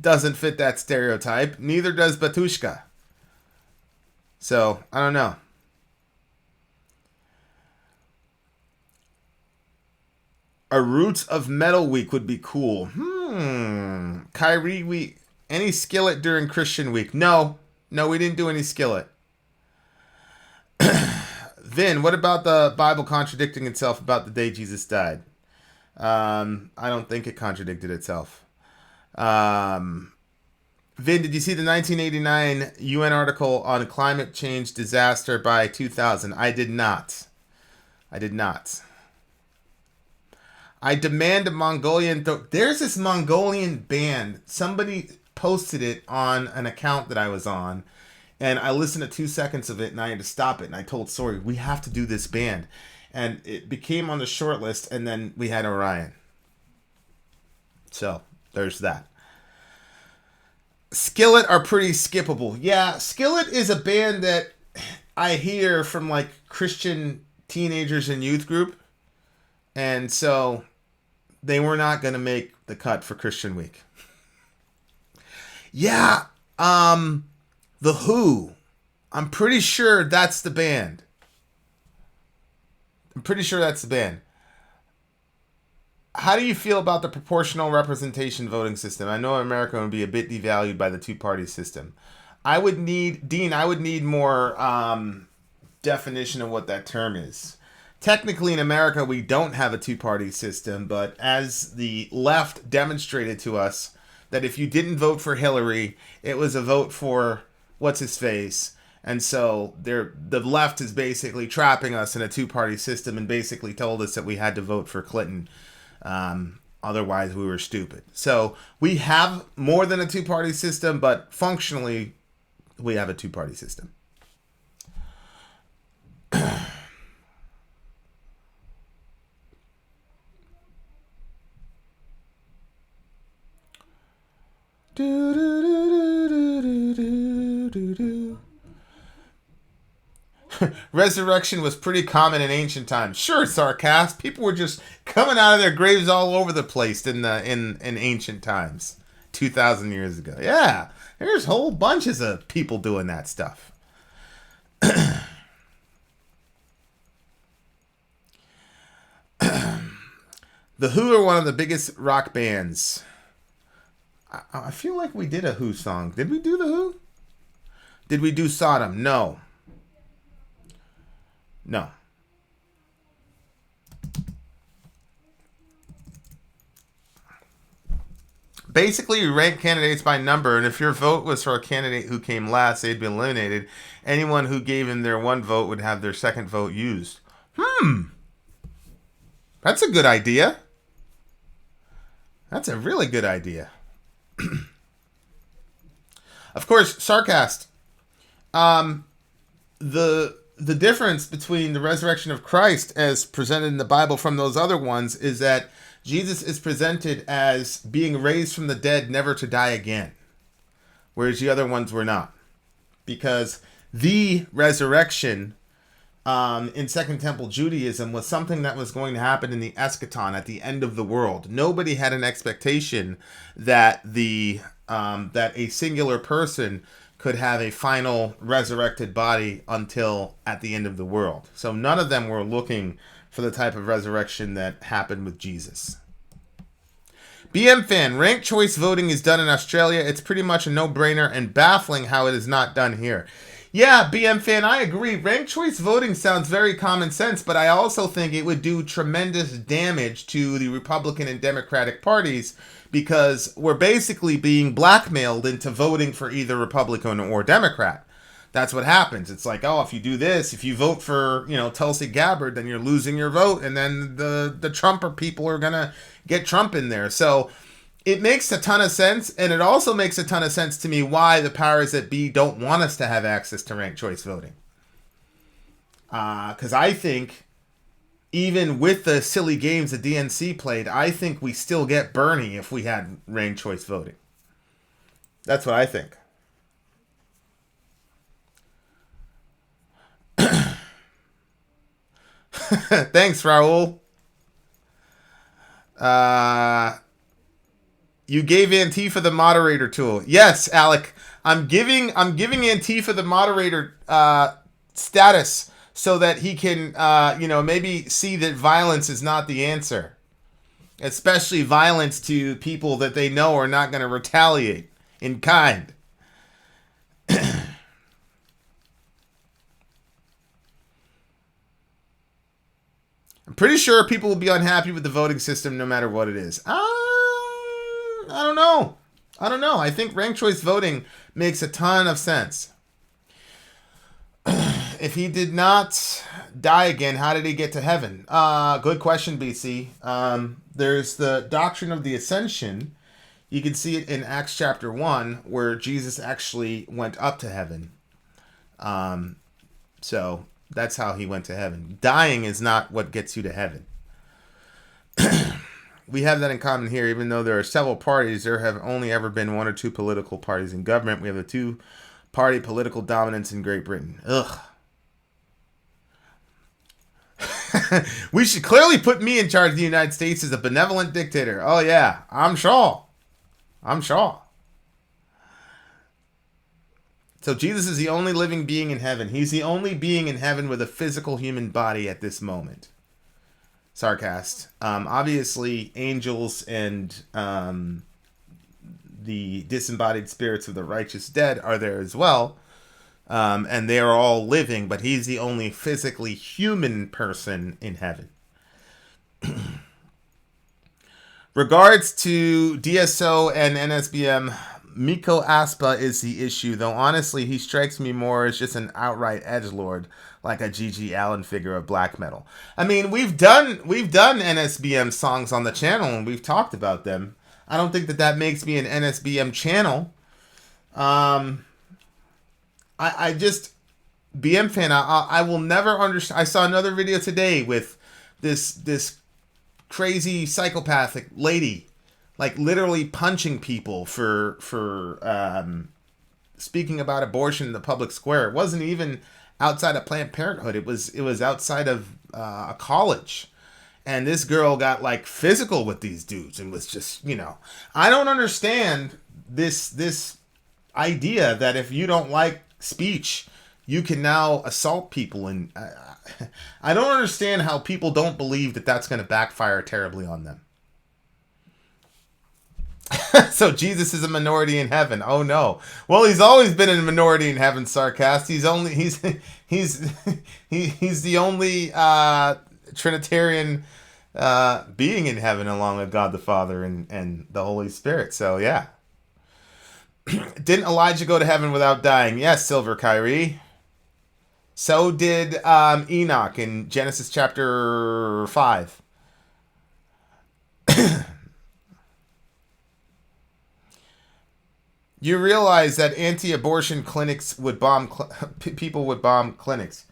doesn't fit that stereotype. Neither does Batushka. So I don't know. A Roots of Metal week would be cool. Kyrie week. Any skillet during Christian week? No, we didn't do any skillet. Vin, what about the Bible contradicting itself about the day Jesus died? I don't think it contradicted itself. Vin, did you see the 1989 UN article on climate change disaster by 2000? I did not. I demand a Mongolian... There's this Mongolian band. Somebody posted it on an account that I was on, and I listened to 2 seconds of it, and I had to stop it, and I told Sori, we have to do this band. And it became on the short list, and then we had Orion. So, there's that. Skillet are pretty skippable. Yeah, Skillet is a band that I hear from, like, Christian teenagers and youth group, and so they were not going to make the cut for Christian Week. Yeah, The Who. I'm pretty sure that's the band. How do you feel about the proportional representation voting system? I know America would be a bit devalued by the two-party system. I would need more definition of what that term is. Technically, in America, we don't have a two-party system, but as the left demonstrated to us, that if you didn't vote for Hillary, it was a vote for what's-his-face. And so the left is basically trapping us in a two-party system and basically told us that we had to vote for Clinton. Otherwise, we were stupid. So we have more than a two-party system, but functionally, we have a two-party system. Resurrection was pretty common in ancient times. Sure, Sarcast. People were just coming out of their graves all over the place in ancient times, 2,000 years ago. Yeah, there's whole bunches of people doing that stuff. The Who are one of the biggest rock bands. I feel like we did a Who song. Did we do The Who? Did we do Sodom? No. Basically, you rank candidates by number, and if your vote was for a candidate who came last, they'd be eliminated. Anyone who gave him their one vote would have their second vote used. That's a good idea. That's a really good idea. Of course, Sarcast. The difference between the resurrection of Christ as presented in the Bible from those other ones is that Jesus is presented as being raised from the dead, never to die again, whereas the other ones were not. Because the resurrection in Second Temple Judaism was something that was going to happen in the eschaton at the end of the world. Nobody had an expectation that that a singular person could have a final resurrected body until at the end of the world. So none of them were looking for the type of resurrection that happened with Jesus. BM fan, ranked choice voting is done in Australia. It's pretty much a no-brainer and baffling how it is not done here. Yeah, BM fan, I agree. Ranked choice voting sounds very common sense, but I also think it would do tremendous damage to the Republican and Democratic parties because we're basically being blackmailed into voting for either Republican or Democrat. That's what happens. It's like, oh, if you do this, if you vote for, Tulsi Gabbard, then you're losing your vote, and then the Trumper people are gonna get Trump in there. So it makes a ton of sense, and it also makes a ton of sense to me why the powers that be don't want us to have access to ranked choice voting. Because I think even with the silly games the DNC played, I think we still get Bernie if we had ranked choice voting. That's what I think. Thanks, Raul. You gave Antifa the moderator tool. Yes, Alec. I'm giving Antifa the moderator status so that he can maybe see that violence is not the answer. Especially violence to people that they know are not going to retaliate in kind. I'm pretty sure people will be unhappy with the voting system no matter what it is. I don't know. I think ranked choice voting makes a ton of sense. If he did not die again, how did he get to heaven? Good question, BC. There's the doctrine of the ascension. You can see it in Acts chapter 1, where Jesus actually went up to heaven. So that's how he went to heaven. Dying is not what gets you to heaven. We have that in common here. Even though there are several parties, there have only ever been one or two political parties in government. We have a two-party political dominance in Great Britain. Ugh. We should clearly put me in charge of the United States as a benevolent dictator. Oh, yeah. I'm sure. So Jesus is the only living being in heaven. He's the only being in heaven with a physical human body at this moment. Sarcast. Obviously, angels and the disembodied spirits of the righteous dead are there as well. And they are all living, but he's the only physically human person in heaven. Regards to DSO and NSBM, Miko Aspa is the issue, though honestly he strikes me more as just an outright edgelord, like a G.G. Allen figure of black metal. I mean, we've done NSBM songs on the channel and we've talked about them. I don't think that makes me an NSBM channel. I just BM fan. I will never understand. I saw another video today with this crazy psychopathic lady, like literally punching people for speaking about abortion in the public square. It wasn't even outside of Planned Parenthood. It was outside of a college, and this girl got like physical with these dudes and was just I don't understand this idea that if you don't like speech, you can now assault people, and I don't understand how people don't believe that that's going to backfire terribly on them. So Jesus is a minority in heaven. Oh no. Well, he's always been a minority in heaven, Sarcast. He's the only Trinitarian being in heaven along with God the Father and the Holy Spirit. So yeah. Didn't Elijah go to heaven without dying? Yes, Silver Kyrie. So did Enoch in Genesis chapter 5. You realize that anti-abortion clinics would bomb people would bomb clinics.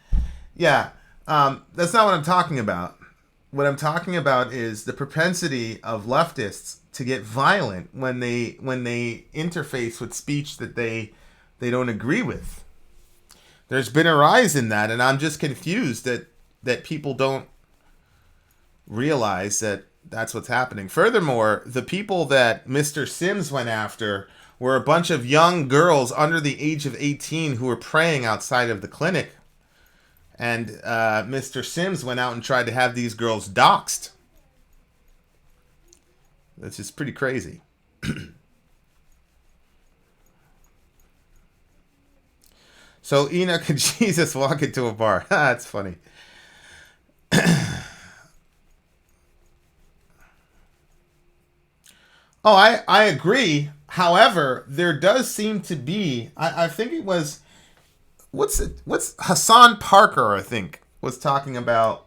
Yeah, that's not what I'm talking about. What I'm talking about is the propensity of leftists to get violent when they interface with speech that they don't agree with. There's been a rise in that, and I'm just confused that people don't realize that that's what's happening. Furthermore, the people that Mr. Sims went after were a bunch of young girls under the age of 18 who were praying outside of the clinic. And Mr. Sims went out and tried to have these girls doxxed. That's just pretty crazy. So Enoch and Jesus walk into a bar. That's funny. Oh, I agree. However, there does seem to be, I think it was what's Hassan Parker, I think, was talking about.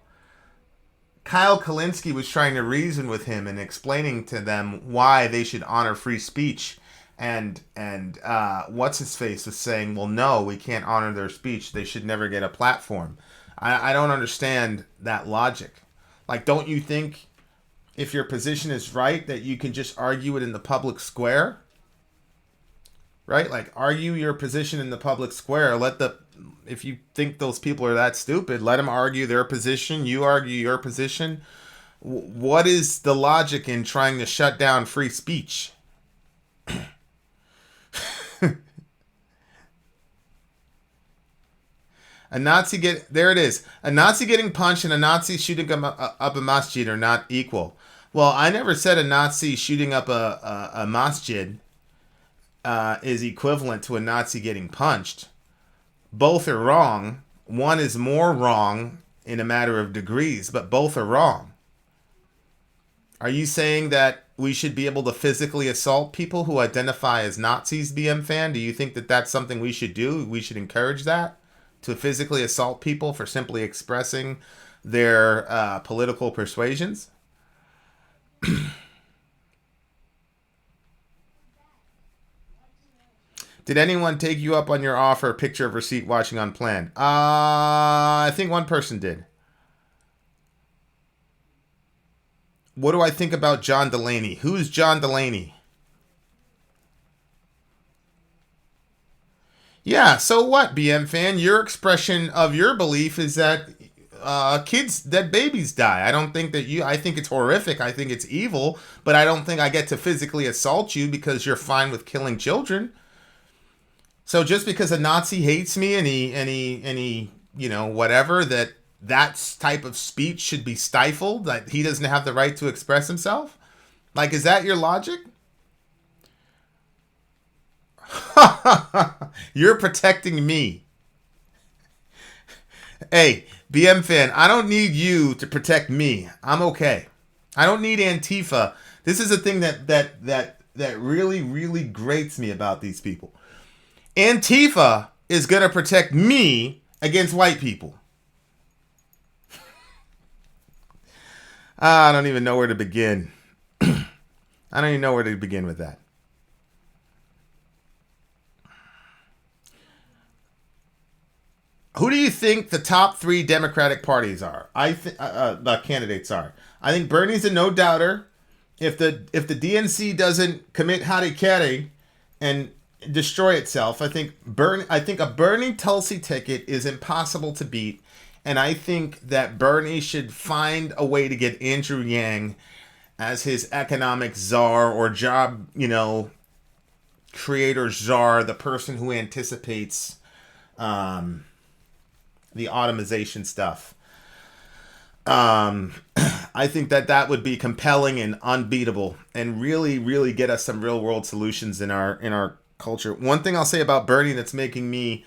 Kyle Kalinske was trying to reason with him and explaining to them why they should honor free speech. And what's his face was saying, well, no, we can't honor their speech. They should never get a platform. I don't understand that logic. Like, don't you think if your position is right that you can just argue it in the public square? Right? Like, argue your position in the public square. If you think those people are that stupid, let them argue their position. You argue your position. What is the logic in trying to shut down free speech? A Nazi getting punched and a Nazi shooting up a masjid are not equal. Well, I never said a Nazi shooting up a masjid is equivalent to a Nazi getting punched. Both are wrong. One is more wrong in a matter of degrees, but both are wrong. Are you saying that we should be able to physically assault people who identify as Nazis, BM fan? Do you think that that's something we should do? We should encourage that? To physically assault people for simply expressing their political persuasions? Did anyone take you up on your offer, picture of receipt watching on plan? I think one person did. What do I think about John Delaney? Who's John Delaney? Yeah, so what, BM fan? Your expression of your belief is that that babies die. I think it's horrific. I think it's evil, but I don't think I get to physically assault you because you're fine with killing children. So just because a Nazi hates me and he whatever, that type of speech should be stifled, that he doesn't have the right to express himself? Like, is that your logic? You're protecting me. Hey, BM fan, I don't need you to protect me. I'm okay. I don't need Antifa. This is a thing that really, really grates me about these people. Antifa is going to protect me against white people. I don't even know where to begin. I don't even know where to begin with that. Who do you think the top 3 Democratic parties are? Candidates are. I think Bernie's a no doubter. If the DNC doesn't commit harikari and destroy itself, I think a Bernie Tulsi ticket is impossible to beat, and I think that Bernie should find a way to get Andrew Yang as his economic czar or job, creator czar, the person who anticipates the automation stuff. I think that would be compelling and unbeatable and really, really get us some real world solutions in our culture. One thing I'll say about Bernie that's making me,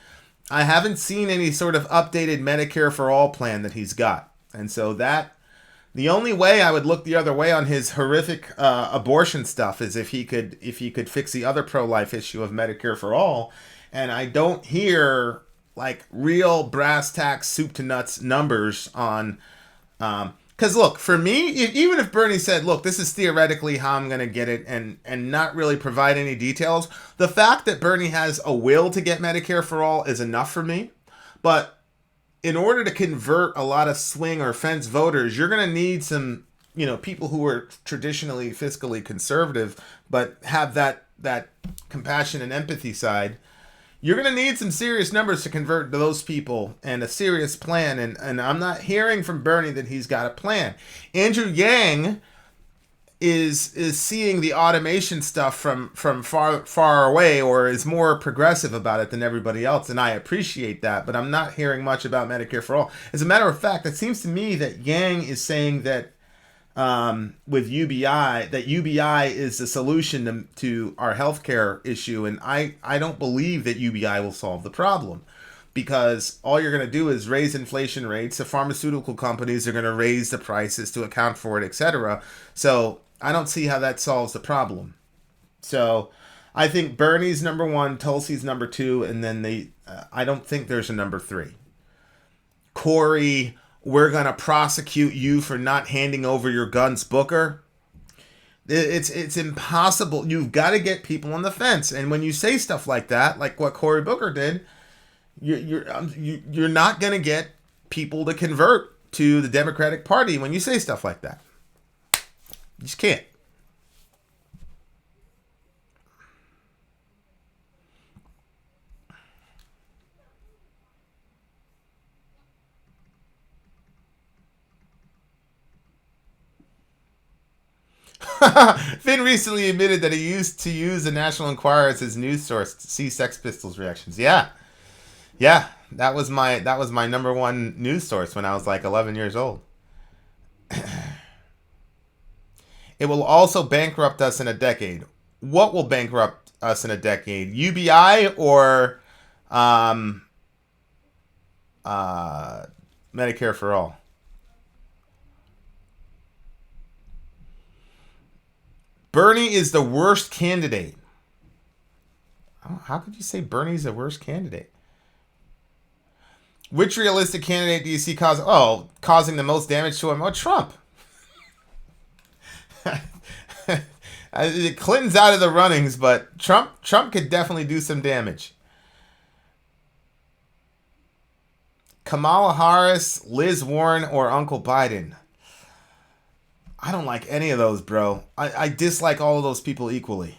I haven't seen any sort of updated Medicare for All plan that he's got. And so the only way I would look the other way on his horrific abortion stuff is if he could fix the other pro-life issue of Medicare for All. And I don't hear like real brass tacks, soup to nuts numbers on, because look, for me, even if Bernie said, look, this is theoretically how I'm going to get it and not really provide any details, the fact that Bernie has a will to get Medicare for All is enough for me. But in order to convert a lot of swing or fence voters, you're going to need some, people who are traditionally fiscally conservative, but have that compassion and empathy side. You're going to need some serious numbers to convert to those people and a serious plan. And I'm not hearing from Bernie that he's got a plan. Andrew Yang is seeing the automation stuff from far away, or is more progressive about it than everybody else. And I appreciate that, but I'm not hearing much about Medicare for All. As a matter of fact, it seems to me that Yang is saying that with UBI, that UBI is the solution to our healthcare issue. And I don't believe that UBI will solve the problem, because all you're going to do is raise inflation rates. The pharmaceutical companies are going to raise the prices to account for it, etc. So I don't see how that solves the problem. So I think Bernie's number one, Tulsi's number two, and then I don't think there's a number three. Corey, we're gonna prosecute you for not handing over your guns, Booker. It's impossible. You've got to get people on the fence, and when you say stuff like that, like what Cory Booker did, you're not gonna get people to convert to the Democratic Party when you say stuff like that. You just can't. Finn recently admitted that he used to use the National Enquirer as his news source to see Sex Pistols reactions. Yeah, that was my number one news source when I was like 11 years old. It will also bankrupt us in a decade. What will bankrupt us in a decade? UBI or Medicare for all? Bernie is the worst candidate. How could you say Bernie's the worst candidate? Which realistic candidate do you see causing the most damage to him? Oh, Trump. Clinton's out of the runnings, but Trump could definitely do some damage. Kamala Harris, Liz Warren, or Uncle Biden? I don't like any of those, bro. I dislike all of those people equally.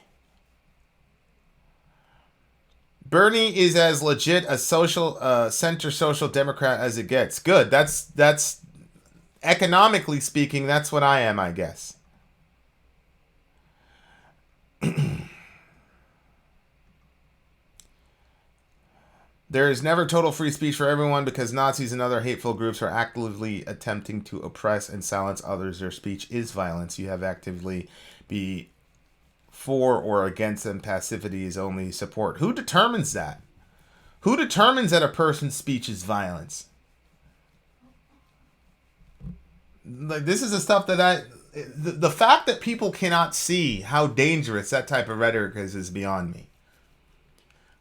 Bernie is as legit a center social democrat as it gets. Good. That's economically speaking, that's what I am, I guess. There is never total free speech for everyone because Nazis and other hateful groups are actively attempting to oppress and silence others. Their speech is violence. You have actively be for or against them. Passivity is only support. Who determines that? Who determines that a person's speech is violence? Like, this is the stuff that the fact that people cannot see how dangerous that type of rhetoric is beyond me.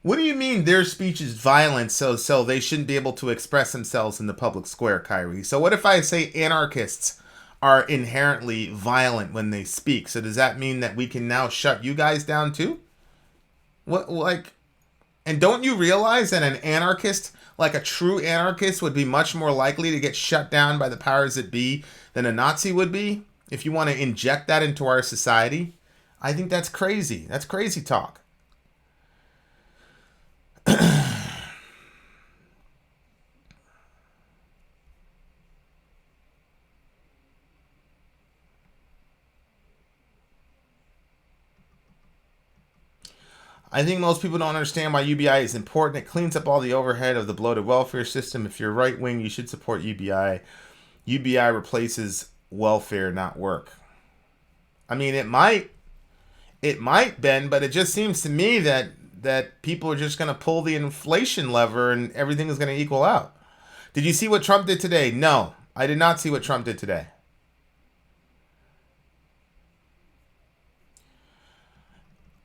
What do you mean their speech is violent, so they shouldn't be able to express themselves in the public square, Kyrie? So what if I say anarchists are inherently violent when they speak? So does that mean that we can now shut you guys down too? What, like, and don't you realize that an anarchist, like a true anarchist, would be much more likely to get shut down by the powers that be than a Nazi would be? If you want to inject that into our society, I think that's crazy. That's crazy talk. I think most people don't understand why UBI is important. It cleans up all the overhead of the bloated welfare system. If you're right wing, you should support UBI. UBI replaces welfare, not work. I mean, it might, Ben, but it just seems to me that people are just going to pull the inflation lever and everything is going to equal out. Did you see what Trump did today? No, I did not see what Trump did today.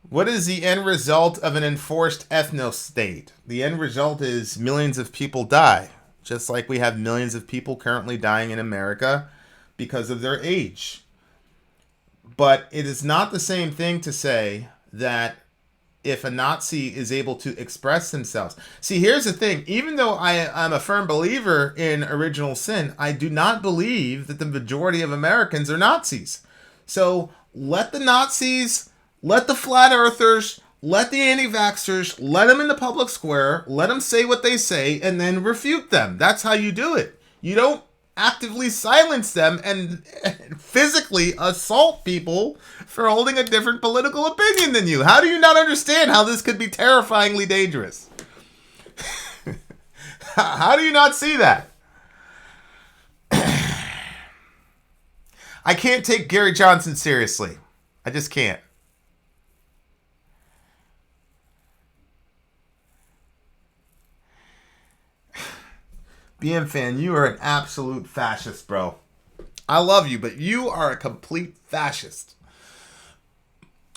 What is the end result of an enforced ethno-state? The end result is millions of people die, just like we have millions of people currently dying in America because of their age. But it is not the same thing to say that if a Nazi is able to express themselves. See, here's the thing. Even though I'm a firm believer in original sin, I do not believe that the majority of Americans are Nazis. So let the Nazis, let the flat earthers, let the anti-vaxxers, let them in the public square, let them say what they say, and then refute them. That's how you do it. You don't actively silence them and physically assault people for holding a different political opinion than you. How do you not understand how this could be terrifyingly dangerous? How do you not see that? I can't take Gary Johnson seriously. I just can't. BM fan, you are an absolute fascist, bro. I love you, but you are a complete fascist.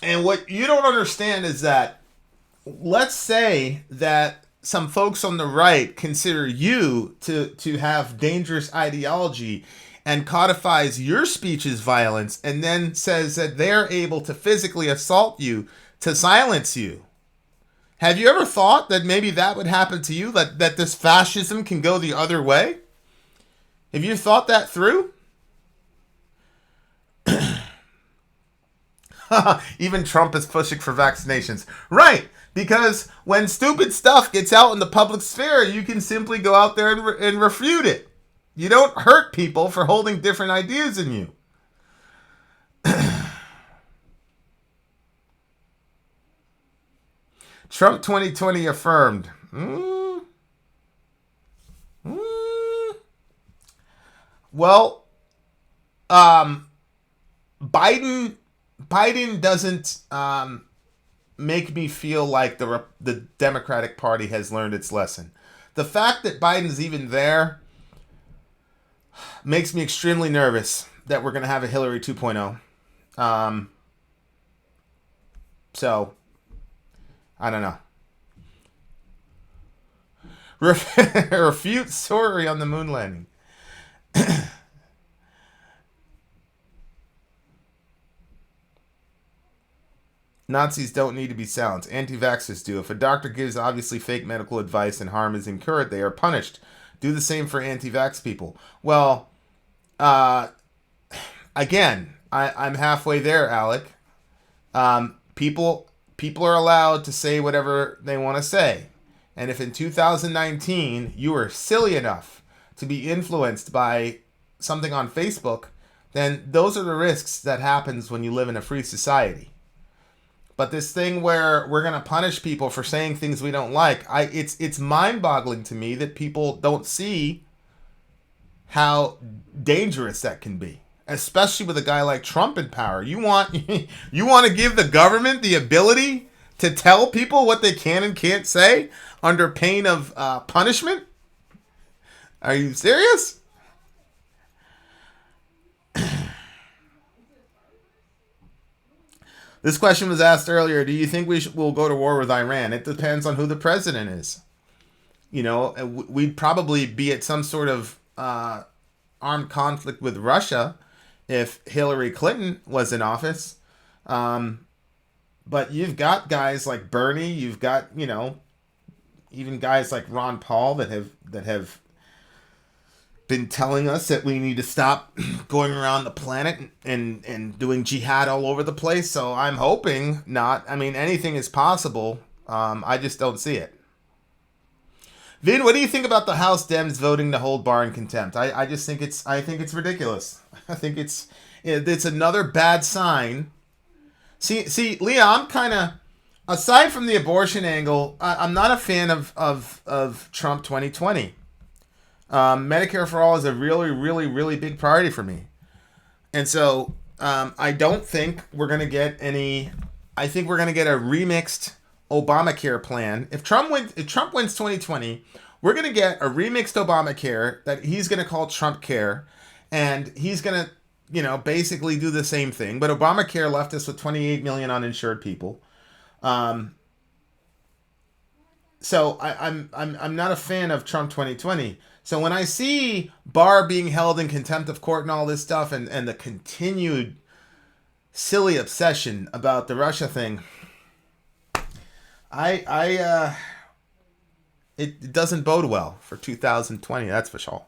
And what you don't understand is that, let's say that some folks on the right consider you to have dangerous ideology and codifies your speech as violence, and then says that they're able to physically assault you to silence you. Have you ever thought that maybe that would happen to you? That this fascism can go the other way? Have you thought that through? Even Trump is pushing for vaccinations. Right, because when stupid stuff gets out in the public sphere, you can simply go out there and refute it. You don't hurt people for holding different ideas than you. Trump 2020 affirmed. Well, Biden doesn't make me feel like the Democratic Party has learned its lesson. The fact that Biden's even there makes me extremely nervous that we're going to have a Hillary 2.0. So, I don't know. Refute Sori on the moon landing. Nazis don't need to be silenced. Anti-vaxxers do. If a doctor gives obviously fake medical advice and harm is incurred, they are punished. Do the same for anti-vax people. Well, again, I'm halfway there, Alec. People are allowed to say whatever they want to say. And if in 2019 you were silly enough to be influenced by something on Facebook, then those are the risks that happens when you live in a free society. But this thing where we're going to punish people for saying things we don't like, it's mind-boggling to me that people don't see how dangerous that can be, especially with a guy like Trump in power. You want to give the government the ability to tell people what they can and can't say under pain of punishment? Are you serious? This question was asked earlier. Do you think we'll go to war with Iran? It depends on who the president is. You know, we'd probably be at some sort of armed conflict with Russia if Hillary Clinton was in office. But you've got guys like Bernie. You've got, even guys like Ron Paul that have been telling us that we need to stop going around the planet and doing jihad all over the place. So I'm hoping not. I mean, anything is possible. I just don't see it. Vin, what do you think about the House Dems voting to hold Barr in contempt? I think it's ridiculous. I think it's another bad sign. See, Leah, I'm kind of, aside from the abortion angle, I'm not a fan of Trump 2020. Medicare for all is a really, really, really big priority for me. And so I don't think we're going to get any. I think we're going to get a remixed Obamacare plan. If Trump wins 2020, we're going to get a remixed Obamacare that he's going to call Trump Care. And he's going to, basically do the same thing. But Obamacare left us with 28 million uninsured people. So I'm not a fan of Trump 2020. So when I see Barr being held in contempt of court and all this stuff, and the continued silly obsession about the Russia thing, it doesn't bode well for 2020. That's for sure.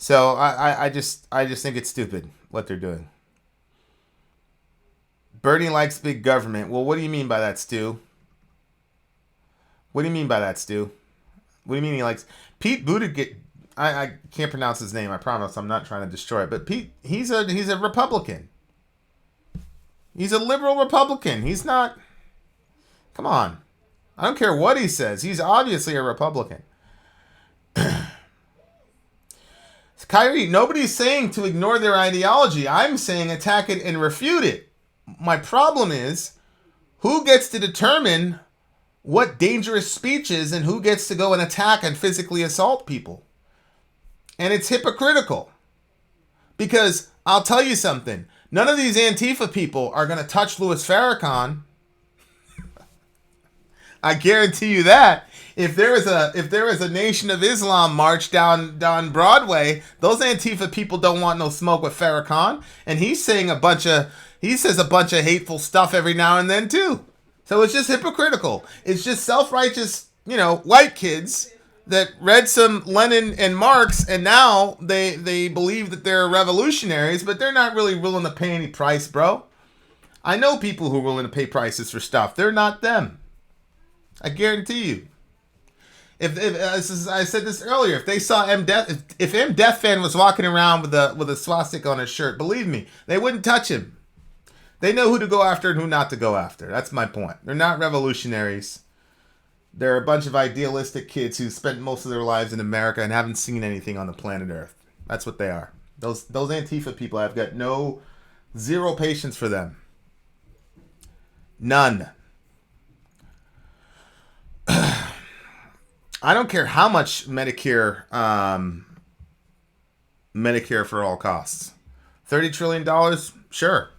So I just think it's stupid what they're doing. Bernie likes big government. Well, what do you mean by that, Stu? What do you mean by that, Stu? What do you mean he likes Pete Buttigieg? I can't pronounce his name. I promise I'm not trying to destroy it. But Pete, he's a Republican. He's a liberal Republican. He's not. Come on. I don't care what he says. He's obviously a Republican. Kyrie, nobody's saying to ignore their ideology. I'm saying attack it and refute it. My problem is, who gets to determine what dangerous speech is and who gets to go and attack and physically assault people? And it's hypocritical. Because I'll tell you something. None of these Antifa people are going to touch Louis Farrakhan. I guarantee you that. If there was a Nation of Islam march down Broadway, those Antifa people don't want no smoke with Farrakhan, and he says a bunch of hateful stuff every now and then too. So it's just hypocritical. It's just self-righteous, white kids that read some Lenin and Marx, and now they believe that they're revolutionaries, but they're not really willing to pay any price, bro. I know people who are willing to pay prices for stuff. They're not them. I guarantee you. If I said this earlier, if they saw if M. Death Fan was walking around with a swastika on his shirt, believe me, they wouldn't touch him. They know who to go after and who not to go after. That's my point. They're not revolutionaries. They're a bunch of idealistic kids who spent most of their lives in America and haven't seen anything on the planet Earth. That's what they are. Those Antifa people, I've got zero patience for them. None. I don't care how much Medicare for all costs. $30 trillion? Sure.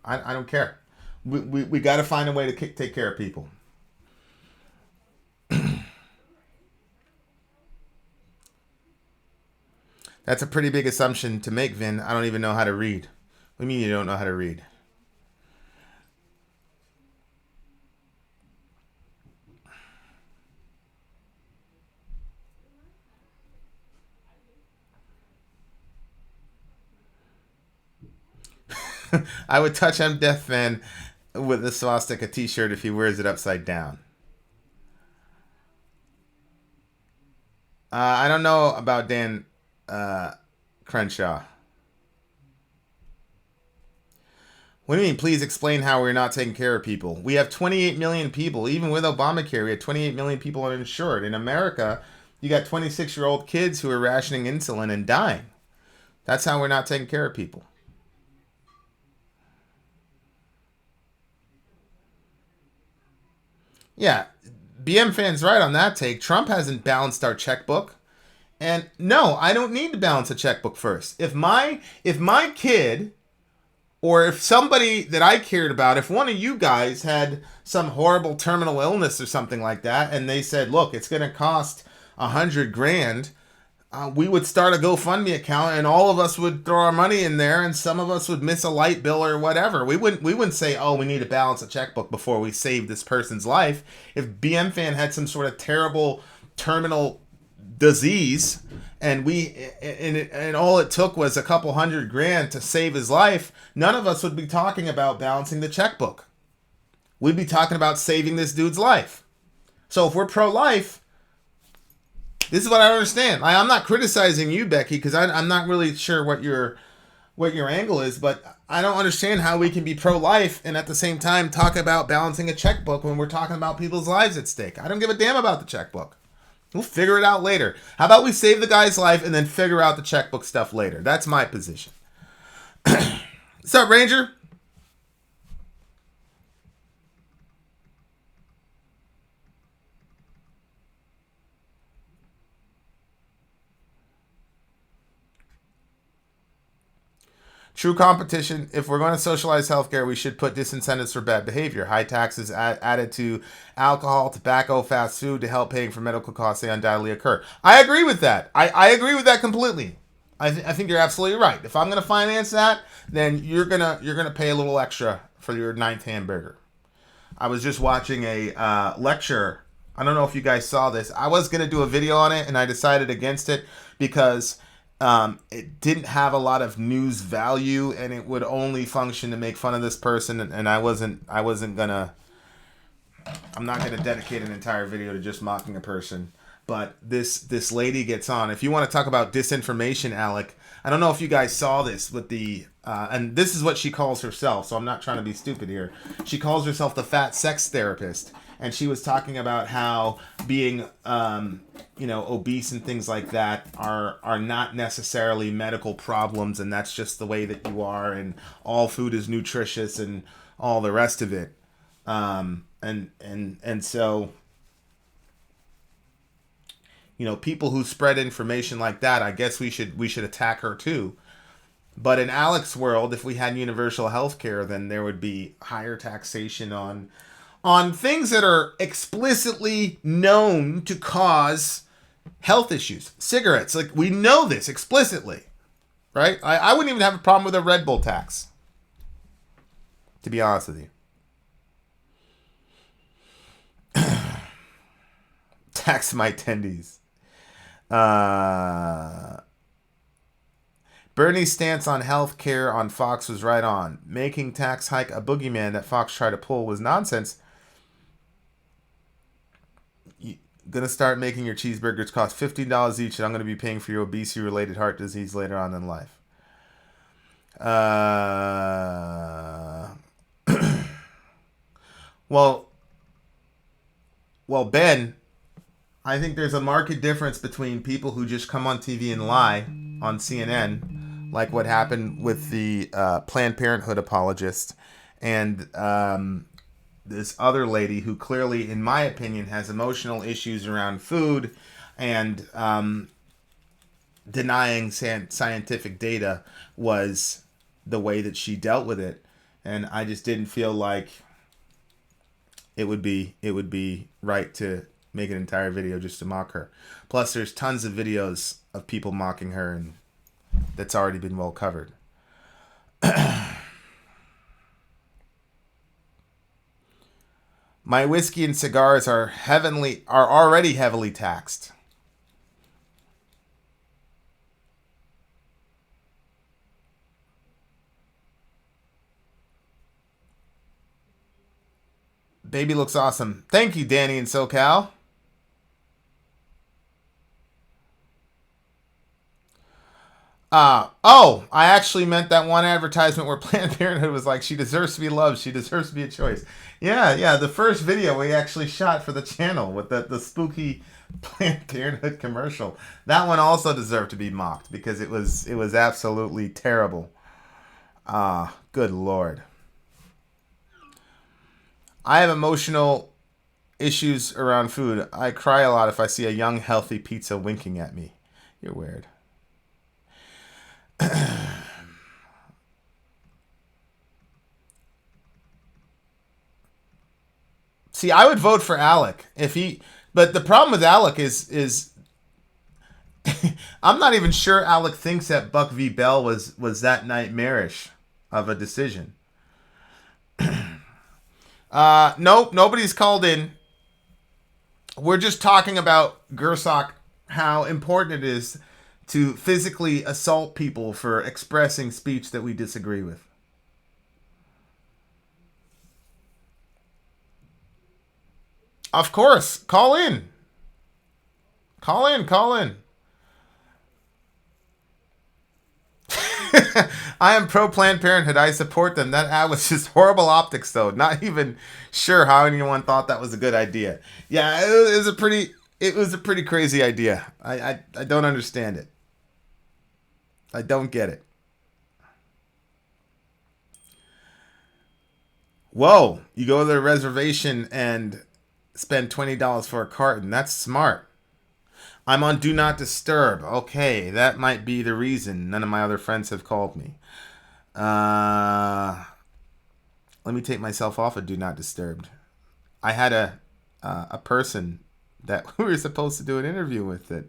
I don't care. We got to find a way to take care of people. That's a pretty big assumption to make, Vin. I don't even know how to read. What do you mean you don't know how to read? I would touch M. Death Fan with a swastika t-shirt if he wears it upside down. I don't know about Dan Crenshaw. What do you mean? Please explain how we're not taking care of people. We have 28 million people. Even with Obamacare, we had 28 million people uninsured. In America, you got 26-year-old kids who are rationing insulin and dying. That's how we're not taking care of people. Yeah, BM Fan's right on that take. Trump hasn't balanced our checkbook. And no, I don't need to balance a checkbook first. If my kid, or if somebody that I cared about, if one of you guys had some horrible terminal illness or something like that, and they said, look, it's going to cost $100,000, we would start a GoFundMe account, and all of us would throw our money in there, and some of us would miss a light bill or whatever. We wouldn't say, oh, we need to balance a checkbook before we save this person's life. If BM Fan had some sort of terrible terminal disease, and all it took was a couple $100,000 to save his life, none of us would be talking about balancing the checkbook. We'd be talking about saving this dude's life. So if we're pro-life, this is what I don't understand. I'm not criticizing you, Becky, because I'm not really sure what your angle is, but I don't understand how we can be pro-life and at the same time talk about balancing a checkbook when we're talking about people's lives at stake. I don't give a damn about the checkbook. We'll figure it out later. How about we save the guy's life and then figure out the checkbook stuff later? That's my position. What's up, Ranger? True competition. If we're going to socialize healthcare, we should put disincentives for bad behavior. High taxes added to alcohol, tobacco, fast food to help paying for medical costs. They undoubtedly occur. I agree with that. I agree with that completely. I think you're absolutely right. If I'm going to finance that, then you're gonna pay a little extra for your 9th hamburger. I was just watching a lecture. I don't know if you guys saw this. I was going to do a video on it, and I decided against it because it didn't have a lot of news value, and it would only function to make fun of this person, and I'm not gonna dedicate an entire video to just mocking a person. But this lady gets on. If you want to talk about disinformation, Alec, I don't know if you guys saw this with the and this is what she calls herself, so I'm not trying to be stupid here. She calls herself the fat sex therapist, and she was talking about how being obese and things like that are not necessarily medical problems, and that's just the way that you are, and all food is nutritious and all the rest of it. And so, people who spread information like that, I guess we should attack her too. But in Alex's world, if we had universal health care, then there would be higher taxation on things that are explicitly known to cause health issues. Cigarettes, like, we know this explicitly, right? I wouldn't even have a problem with a Red Bull tax, to be honest with you. Tax my attendees. Bernie's stance on health care on Fox was right on. Making tax hike a boogeyman that Fox tried to pull was nonsense. You're going to start making your cheeseburgers cost $15 each, and I'm going to be paying for your obesity-related heart disease later on in life. Well, Ben, I think there's a marked difference between people who just come on TV and lie on CNN, like what happened with the Planned Parenthood apologist, and this other lady who clearly, in my opinion, has emotional issues around food, and denying scientific data was the way that she dealt with it. And I just didn't feel like it would be right to make an entire video just to mock her. Plus, there's tons of videos of people mocking her, and that's already been well covered. My whiskey and cigars are already heavily taxed. Baby looks awesome. Thank you, Danny in SoCal. I actually meant that one advertisement where Planned Parenthood was like, she deserves to be loved, she deserves to be a choice. Yeah, the first video we actually shot for the channel with the spooky Planned Parenthood commercial. That one also deserved to be mocked because it was absolutely terrible. Good Lord. I have emotional issues around food. I cry a lot if I see a young, healthy pizza winking at me. You're weird. See, I would vote for Alec but the problem with Alec is I'm not even sure Alec thinks that Buck v. Bell was that nightmarish of a decision. Nope, nobody's called in. We're just talking about Gersock, how important it is to physically assault people for expressing speech that we disagree with. Of course, call in. Call in. I am pro Planned Parenthood. I support them. That ad was just horrible optics, though. Not even sure how anyone thought that was a good idea. Yeah, it was a pretty crazy idea. I don't understand it. I don't get it. Whoa, you go to the reservation and spend $20 for a carton. That's smart. I'm on Do Not Disturb. Okay, that might be the reason none of my other friends have called me. Let me take myself off of Do Not Disturb. I had a person that we were supposed to do an interview with that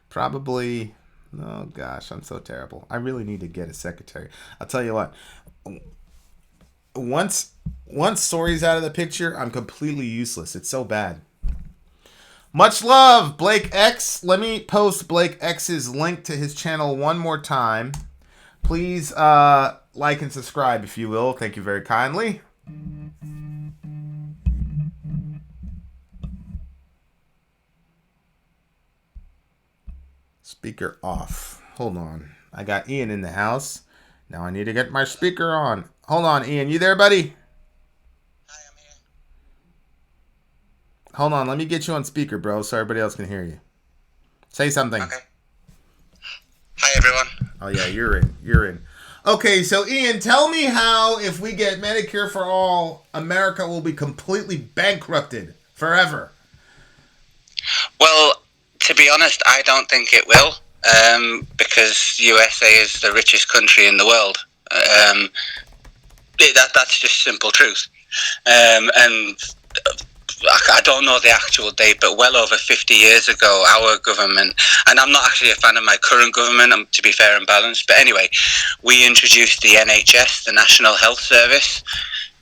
probably... Oh, gosh, I'm so terrible. I really need to get a secretary. I'll tell you what. Once Sori's out of the picture, I'm completely useless. It's so bad. Much love, Blake X. Let me post Blake X's link to his channel one more time. Please like and subscribe, if you will. Thank you very kindly. Speaker off. Hold on. I got Ian in the house. Now I need to get my speaker on. Hold on, Ian. You there, buddy? Hi, I'm here. Hold on, let me get you on speaker, bro, so everybody else can hear you. Say something. Okay. Hi, everyone. Oh yeah, you're in. You're in. Okay, so Ian, tell me how if we get Medicare for all, America will be completely bankrupted forever. Well, to be honest, I don't think it will, because USA is the richest country in the world. That's just simple truth. And I don't know the actual date, but well over 50 years ago, our government, and I'm not actually a fan of my current government, to be fair and balanced, but anyway, we introduced the NHS, the National Health Service,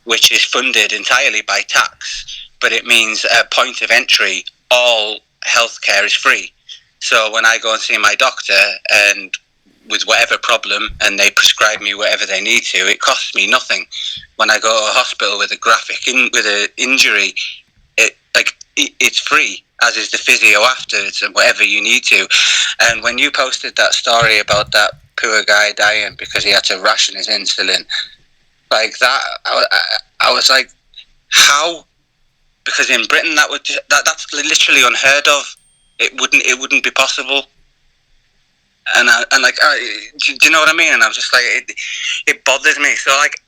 which is funded entirely by tax, but it means at point of entry, all healthcare is free. So when I go and see my doctor and with whatever problem and they prescribe me whatever they need to, it costs me nothing. When I go to a hospital with with an injury, it's free, as is the physio afterwards and whatever you need to. And when you posted that story about that poor guy dying because he had to ration his insulin, like that, I was like, how? Because in Britain that's literally unheard of. It wouldn't be possible. And do you know what I mean? And I was just like, it bothers me. So like,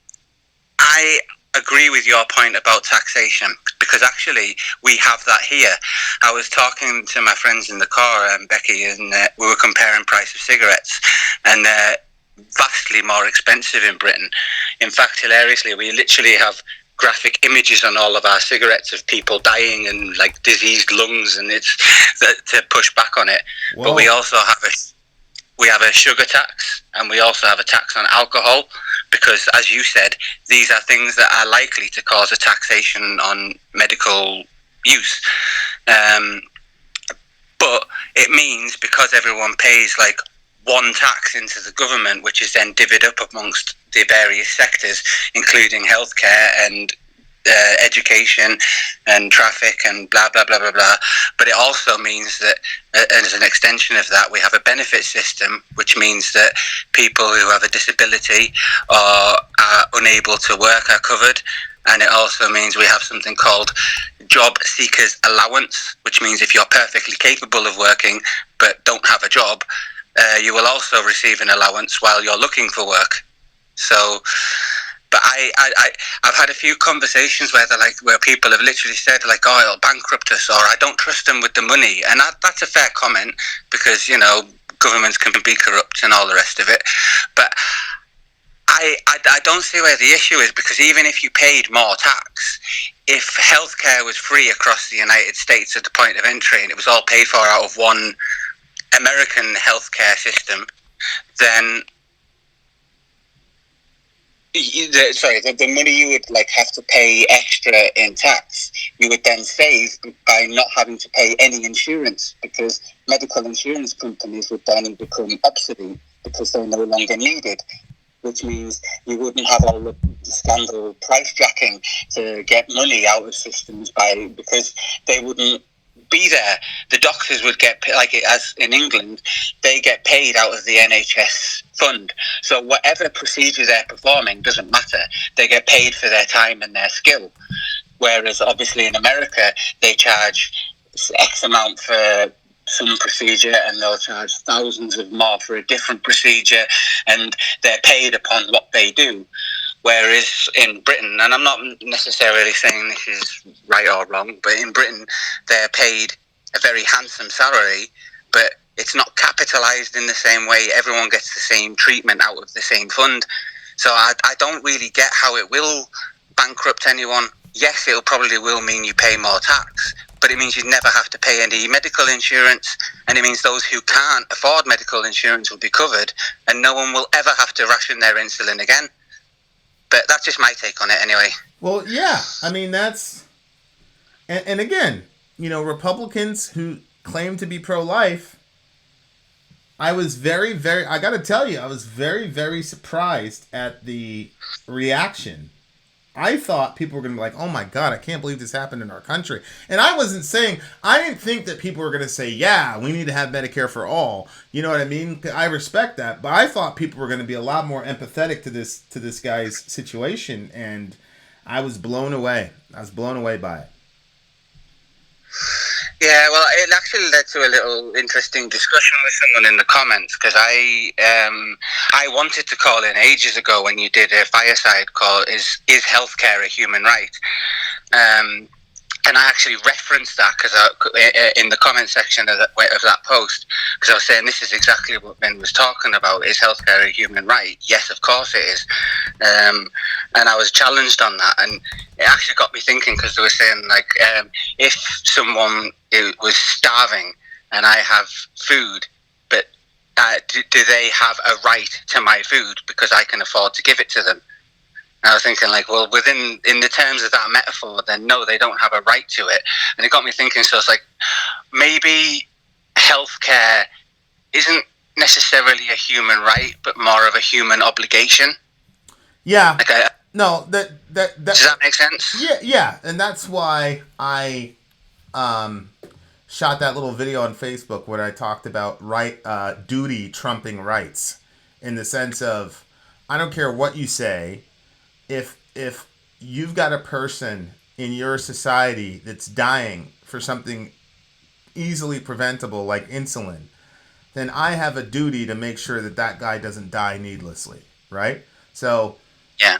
I agree with your point about taxation, because actually we have that here. I was talking to my friends in the car, Becky, and we were comparing price of cigarettes, and they're vastly more expensive in Britain. In fact, hilariously, we literally have graphic images on all of our cigarettes of people dying and like diseased lungs, and it's to push back on it. Whoa. But we also have a sugar tax, and we also have a tax on alcohol, because, as you said, these are things that are likely to cause a taxation on medical use. But it means, because everyone pays like one tax into the government, which is then divvied up amongst the various sectors, including healthcare and education and traffic and blah, blah, blah, blah, blah. But it also means that, as an extension of that, we have a benefit system, which means that people who have a disability or are unable to work are covered. And it also means we have something called job seekers allowance, which means if you're perfectly capable of working but don't have a job, you will also receive an allowance while you're looking for work. So, but I've had a few conversations where people have literally said like, oh, it'll bankrupt us, or I don't trust them with the money. And that's a fair comment, because, you know, governments can be corrupt and all the rest of it. But I don't see where the issue is, because even if you paid more tax, if healthcare was free across the United States at the point of entry and it was all paid for out of one American healthcare system, then the money you would like have to pay extra in tax, you would then save by not having to pay any insurance, because medical insurance companies would then become obsolete because they're no longer needed. Which means you wouldn't have all the scandal price jacking to get money out of systems because they wouldn't be there. The doctors would get, like as in England, they get paid out of the NHS fund. So whatever procedure they're performing doesn't matter. They get paid for their time and their skill. Whereas obviously in America, they charge X amount for some procedure and they'll charge thousands of more for a different procedure, and they're paid upon what they do. Whereas in Britain, and I'm not necessarily saying this is right or wrong, but in Britain they're paid a very handsome salary, but it's not capitalised in the same way. Everyone gets the same treatment out of the same fund. So I don't really get how it will bankrupt anyone. Yes, it probably will mean you pay more tax, but it means you never have to pay any medical insurance, and it means those who can't afford medical insurance will be covered, and no one will ever have to ration their insulin again. But that's just my take on it anyway. Well, yeah, I mean, that's... And again, you know, Republicans who claim to be pro-life, I was very, very... I gotta tell you, I was very, very surprised at the reaction. I thought people were going to be like, oh my God, I can't believe this happened in our country. And I didn't think that people were going to say, yeah, we need to have Medicare for all. You know what I mean? I respect that. But I thought people were going to be a lot more empathetic to this guy's situation. And I was blown away. I was blown away by it. Yeah, well, it actually led to a little interesting discussion with someone in the comments because I wanted to call in ages ago when you did a fireside call. Is healthcare a human right? Um, and I actually referenced that because in the comment section of that post, because I was saying this is exactly what Ben was talking about. Is healthcare a human right? Yes, of course it is. And I was challenged on that, and it actually got me thinking because they were saying like, if someone was starving and I have food, but do they have a right to my food because I can afford to give it to them? And I was thinking, like, well, in the terms of that metaphor, then no, they don't have a right to it. And it got me thinking. So it's like maybe healthcare isn't necessarily a human right, but more of a human obligation. Yeah. Like, No, does that make sense? Yeah, and that's why I shot that little video on Facebook where I talked about duty trumping rights, in the sense of I don't care what you say, if you've got a person in your society that's dying for something easily preventable like insulin, then I have a duty to make sure that that guy doesn't die needlessly, right? So yeah,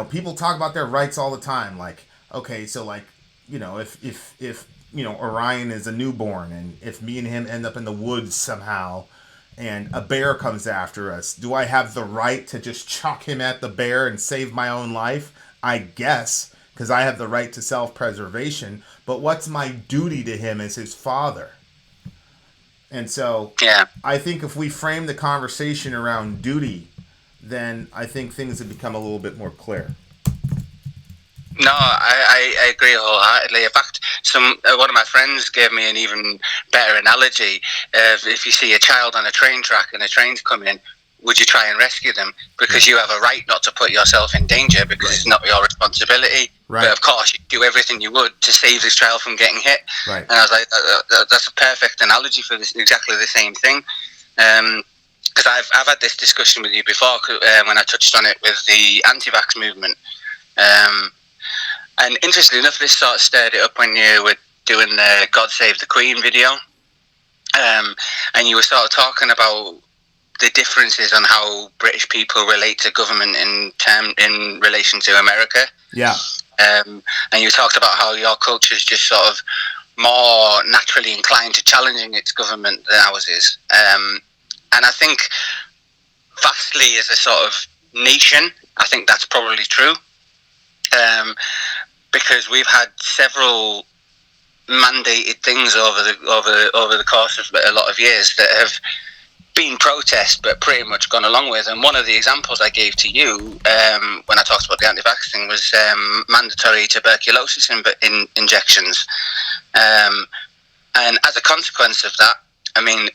people talk about their rights all the time. Like, okay, so like, if Orion is a newborn, and if me and him end up in the woods somehow, and a bear comes after us, do I have the right to just chuck him at the bear and save my own life? I guess, because I have the right to self-preservation. But what's my duty to him as his father? And so, yeah, I think if we frame the conversation around duty, then I think things have become a little bit more clear. No, I agree wholeheartedly. In fact, one of my friends gave me an even better analogy. If you see a child on a train track and a train's coming, would you try and rescue them? Because you have a right not to put yourself in danger because it's not your responsibility. Right. But of course, you do everything you would to save this child from getting hit. Right. And I was like, that's a perfect analogy for this, exactly the same thing. Because I've had this discussion with you before when I touched on it with the anti-vax movement. And interestingly enough, this sort of stirred it up when you were doing the God Save the Queen video. And you were sort of talking about the differences on how British people relate to government in relation to America. Yeah. And you talked about how your culture is just sort of more naturally inclined to challenging its government than ours is. And I think vastly as a sort of nation, I think that's probably true. Because we've had several mandated things over the course of a lot of years that have been protests, but pretty much gone along with. And one of the examples I gave to you when I talked about the anti-vax thing was mandatory tuberculosis injections. And as a consequence of that, I mean,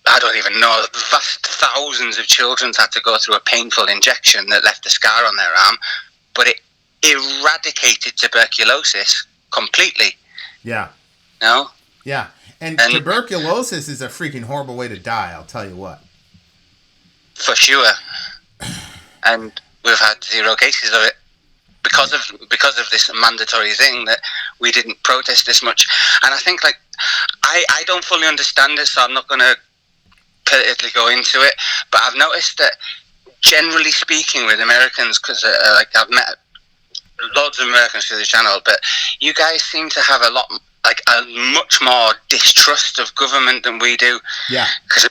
I don't even know, vast thousands of children had to go through a painful injection that left a scar on their arm, but it eradicated tuberculosis completely. Yeah. No? Yeah. And tuberculosis is a freaking horrible way to die, I'll tell you what. For sure. And we've had 0 cases of it because of this mandatory thing that we didn't protest this much. And I think, like, I don't fully understand it, so I'm not going to politically go into it, but I've noticed that generally speaking with Americans, because like I've met loads of Americans through the channel, but you guys seem to have a much more distrust of government than we do. Yeah. Because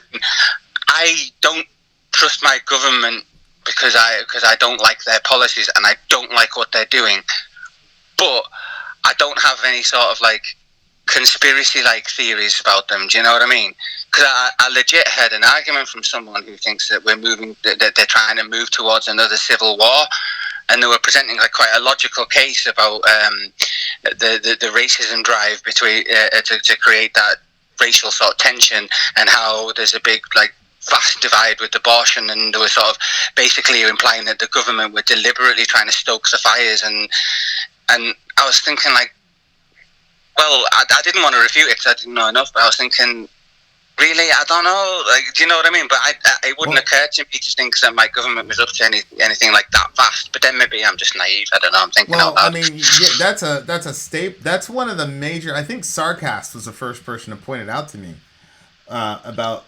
I don't trust my government because I don't like their policies and I don't like what they're doing. But I don't have any sort of like conspiracy-like theories about them. Do you know what I mean? Because I legit heard an argument from someone who thinks that that they're trying to move towards another civil war. And they were presenting like quite a logical case about the racism drive between to create that racial sort of tension, and how there's a big like vast divide with abortion, and they were sort of basically implying that the government were deliberately trying to stoke the fires, and I was thinking like, well, I didn't want to refute it because I didn't know enough, but I was thinking, Really, I don't know. Like, do you know what I mean? But it wouldn't occur to me to think that my government was up to anything like that vast. But then maybe I'm just naive. I don't know. I'm thinking out Well, I loud. mean, yeah, that's one of the major. I think Sarcast was the first person to point it out to me about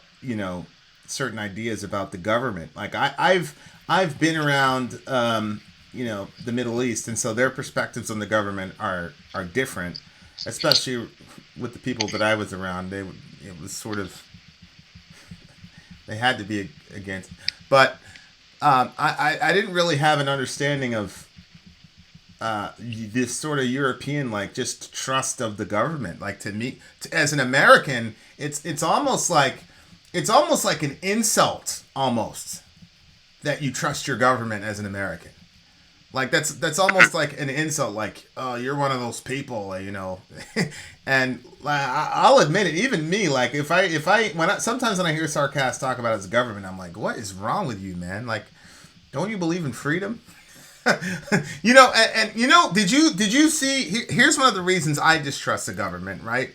certain ideas about the government. Like I've been around the Middle East, and so their perspectives on the government are different, especially with the people that I was around. It was sort of, they had to be against, but I didn't really have an understanding of this sort of European, like, just trust of the government. Like, to me, as an American, it's almost like an insult almost that you trust your government as an American. Like, that's almost like an insult. Like, oh, you're one of those people, and I'll admit it. Even me, like, sometimes when I hear Sarcast talk about his government, I'm like, what is wrong with you, man? Like, don't you believe in freedom? Did you see? Here's one of the reasons I distrust the government. Right?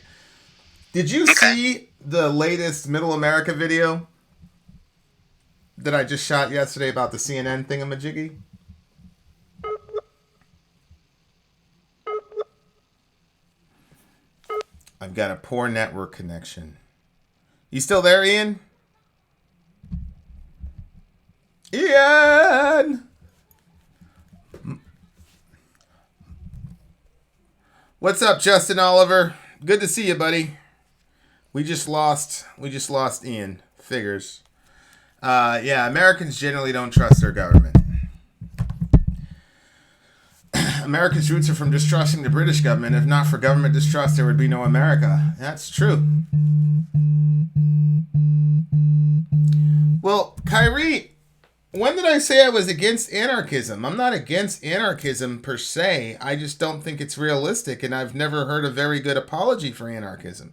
Did you see the latest Middle America video that I just shot yesterday about the CNN thingamajiggy? I've got a poor network connection. You still there, Ian? Ian! What's up, Justin Oliver? Good to see you, buddy. We just lost Ian. Figures. Yeah, Americans generally don't trust their government. Americans' roots are from distrusting the British government. If not for government distrust, there would be no America. That's true. Well, Kyrie, when did I say I was against anarchism? I'm not against anarchism per se. I just don't think it's realistic, and I've never heard a very good apology for anarchism.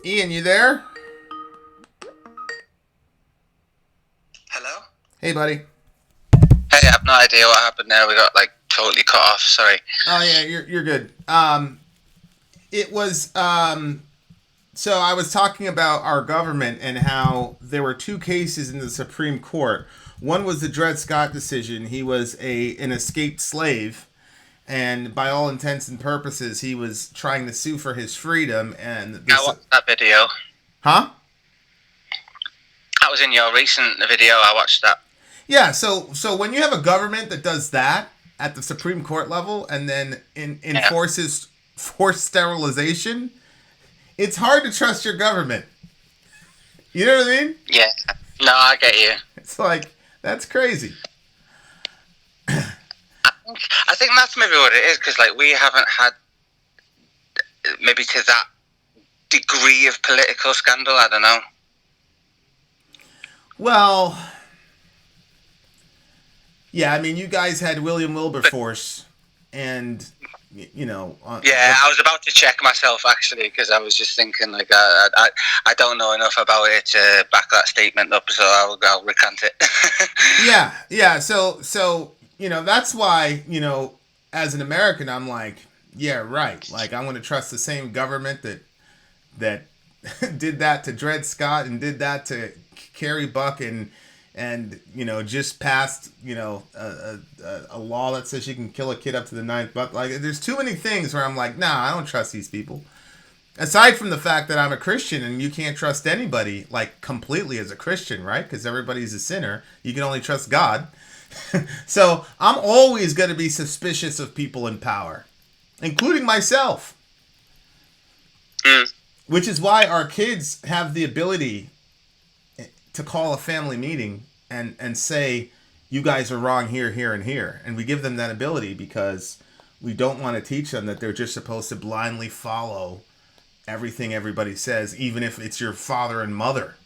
Ian, you there? Hello? Hey, buddy. Hey, I have no idea what happened there. We got, like, totally cut off. Sorry. Oh, yeah, you're good. It was, so I was talking about our government and how there were two cases in the Supreme Court. One was the Dred Scott decision. He was an escaped slave, and by all intents and purposes, he was trying to sue for his freedom. And I watched that video. Huh? That was in your recent video. I watched that. Yeah, so when you have a government that does that at the Supreme Court level and then enforces forced sterilization, it's hard to trust your government. You know what I mean? Yeah. No, I get you. It's like, that's crazy. I think that's maybe what it is, because, like, we haven't had maybe to that degree of political scandal. I don't know. Well, yeah, I mean, you guys had William Wilberforce, and yeah, I was about to check myself, actually, because I was just thinking, like, I don't know enough about it to back that statement up, so I'll recant it. yeah. So that's why, as an American, I'm like, yeah, right. Like, I'm going to trust the same government that did that to Dred Scott and did that to Carrie Buck and just passed, a law that says you can kill a kid up to the 9th. But, like, there's too many things where I'm like, nah, I don't trust these people. Aside from the fact that I'm a Christian and you can't trust anybody, like, completely as a Christian, right? Because everybody's a sinner. You can only trust God. So I'm always going to be suspicious of people in power, including myself. Which is why our kids have the ability to call a family meeting and say, you guys are wrong here, here, and here. And we give them that ability because we don't want to teach them that they're just supposed to blindly follow everything everybody says, even if it's your father and mother.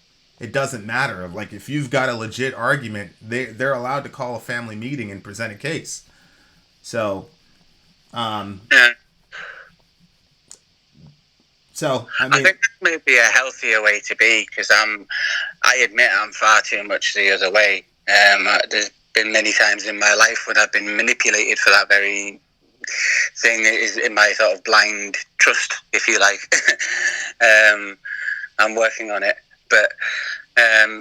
It doesn't matter. Like, if you've got a legit argument, they're allowed to call a family meeting and present a case. So, I think that may be a healthier way to be, because I admit I'm far too much the other way. There's been many times in my life when I've been manipulated for that very thing is in my sort of blind trust, if you like. I'm working on it, but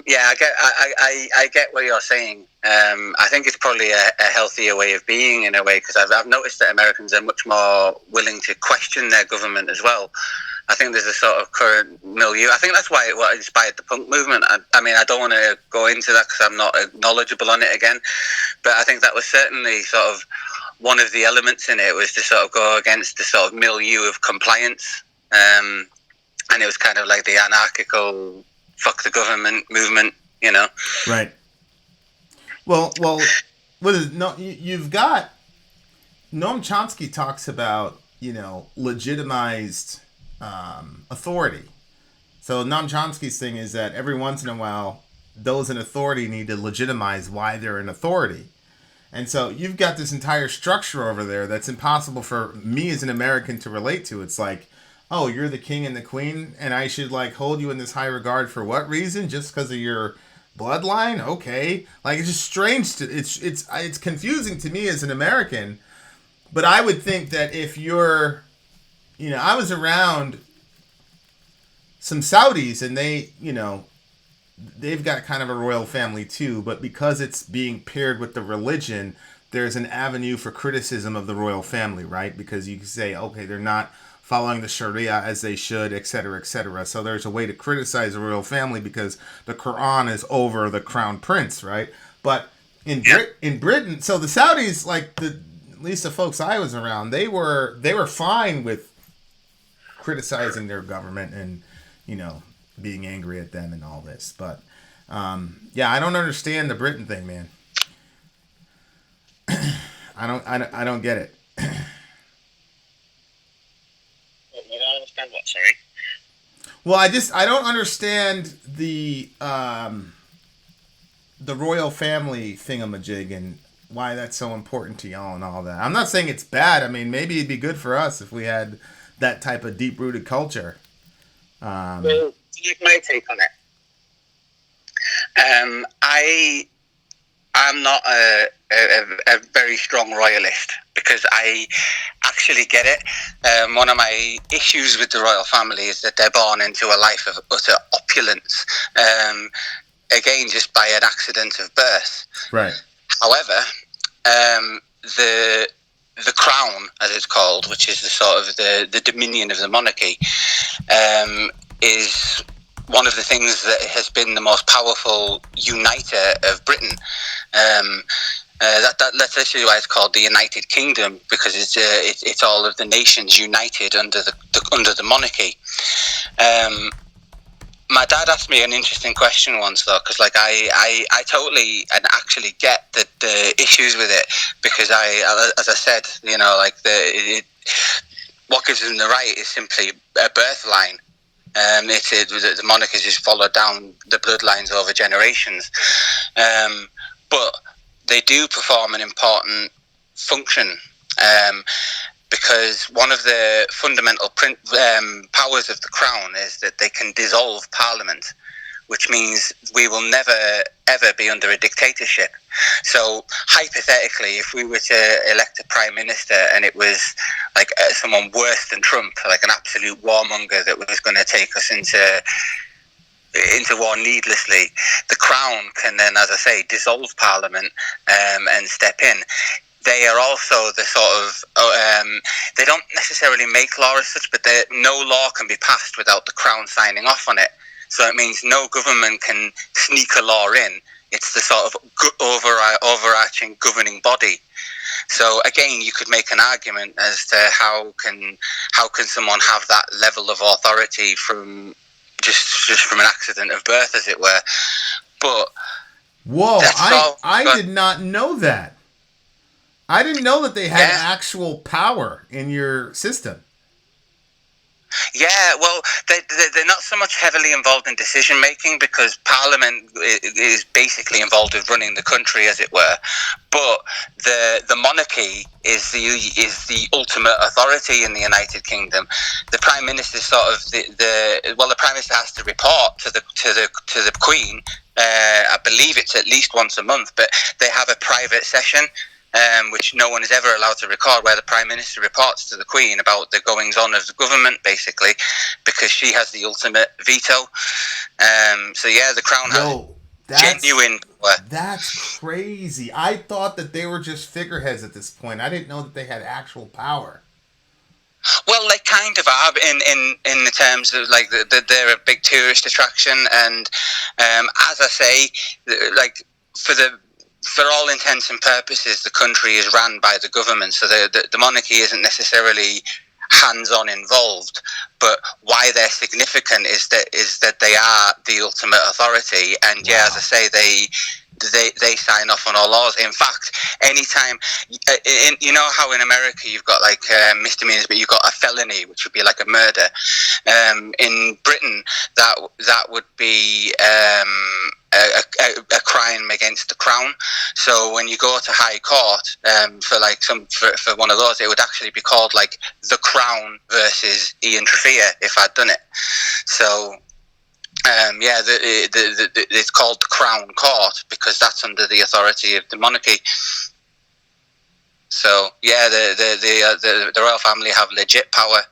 yeah, I get what you're saying. I think it's probably a healthier way of being in a way, because I've noticed that Americans are much more willing to question their government as well. I think there's a sort of current milieu. I think that's what inspired the punk movement. I mean, I don't want to go into that because I'm not knowledgeable on it again, but I think that was certainly sort of one of the elements in it, was to sort of go against the sort of milieu of compliance. And it was kind of like the anarchical fuck the government movement, you know? Right. Well, what is it? No, you've got Noam Chomsky talks about, legitimized authority. So Noam Chomsky's thing is that every once in a while, those in authority need to legitimize why they're in authority. And so you've got this entire structure over there that's impossible for me as an American to relate to. It's like, oh, you're the king and the queen, and I should hold you in this high regard for what reason? Just because of your bloodline? Okay, it's just strange it's confusing to me as an American. But I would think that if you're, I was around some Saudis, and they've got kind of a royal family too, but because it's being paired with the religion, there's an avenue for criticism of the royal family, right? Because you can say, okay, they're not following the Sharia as they should, etc., etc. So there's a way to criticize the royal family because the Quran is over the crown prince, right? But in Britain, so the Saudis, at least the folks I was around, they were fine with criticizing their government and being angry at them and all this. But yeah, I don't understand the Britain thing, man. I don't get it. You don't understand what, sorry? Well, I don't understand the royal family thingamajig and why that's so important to y'all and all that. I'm not saying it's bad. I mean, maybe it'd be good for us if we had that type of deep-rooted culture. Well, here's my take on it. I'm not a very strong royalist because I actually get it. One of my issues with the royal family is that they're born into a life of utter opulence, again, just by an accident of birth. Right. However, the crown, as it's called, which is the sort of the dominion of the monarchy, is one of the things that has been the most powerful uniter of Britain. That's actually why it's called the United Kingdom, because it's all of the nations united under the monarchy. My dad asked me an interesting question once, though, because I totally and actually get the issues with it, because as I said, what gives them the right is simply a birth line. The monarch is just followed down the bloodlines over generations, but they do perform an important function, because one of the fundamental powers of the crown is that they can dissolve parliament, which means we will never ever be under a dictatorship. So hypothetically, if we were to elect a prime minister and it was someone worse than Trump, like an absolute warmonger that was going to take us into war needlessly, the crown can then, as I say, dissolve parliament and step in. They are also the sort of, they don't necessarily make law as such, but no law can be passed without the crown signing off on it. So it means no government can sneak a law in. It's the sort of overarching governing body. So again, you could make an argument as to how can someone have that level of authority from just from an accident of birth, as it were. But whoa, I did not know that. I didn't know that they had actual power in your system. Yeah, well, they're not so much heavily involved in decision making, because Parliament is basically involved with running the country, as it were. But the monarchy is the ultimate authority in the United Kingdom. The Prime Minister the Prime Minister has to report to the Queen. I believe it's at least once a month, but they have a private session which no one is ever allowed to record, where the Prime Minister reports to the Queen about the goings-on of the government, basically, because she has the ultimate veto. So yeah, the Crown has genuine power. That's crazy. I thought that they were just figureheads at this point. I didn't know that they had actual power. Well, they kind of are in the terms of like they're a big tourist attraction, and as I say, like for all intents and purposes, the country is run by the government, so the monarchy isn't necessarily hands-on involved. But why they're significant is that they are the ultimate authority, and yeah, as I say, they sign off on all laws. In fact, anytime, you know how in America you've got like misdemeanors, but you've got a felony, which would be like a murder. In Britain, that would be a crime against the crown. So when you go to High Court for one of those, it would actually be called like the Crown versus Ian Trafia if I'd done it. So. It's called the Crown Court because that's under the authority of the monarchy. So yeah, the royal family have legit power.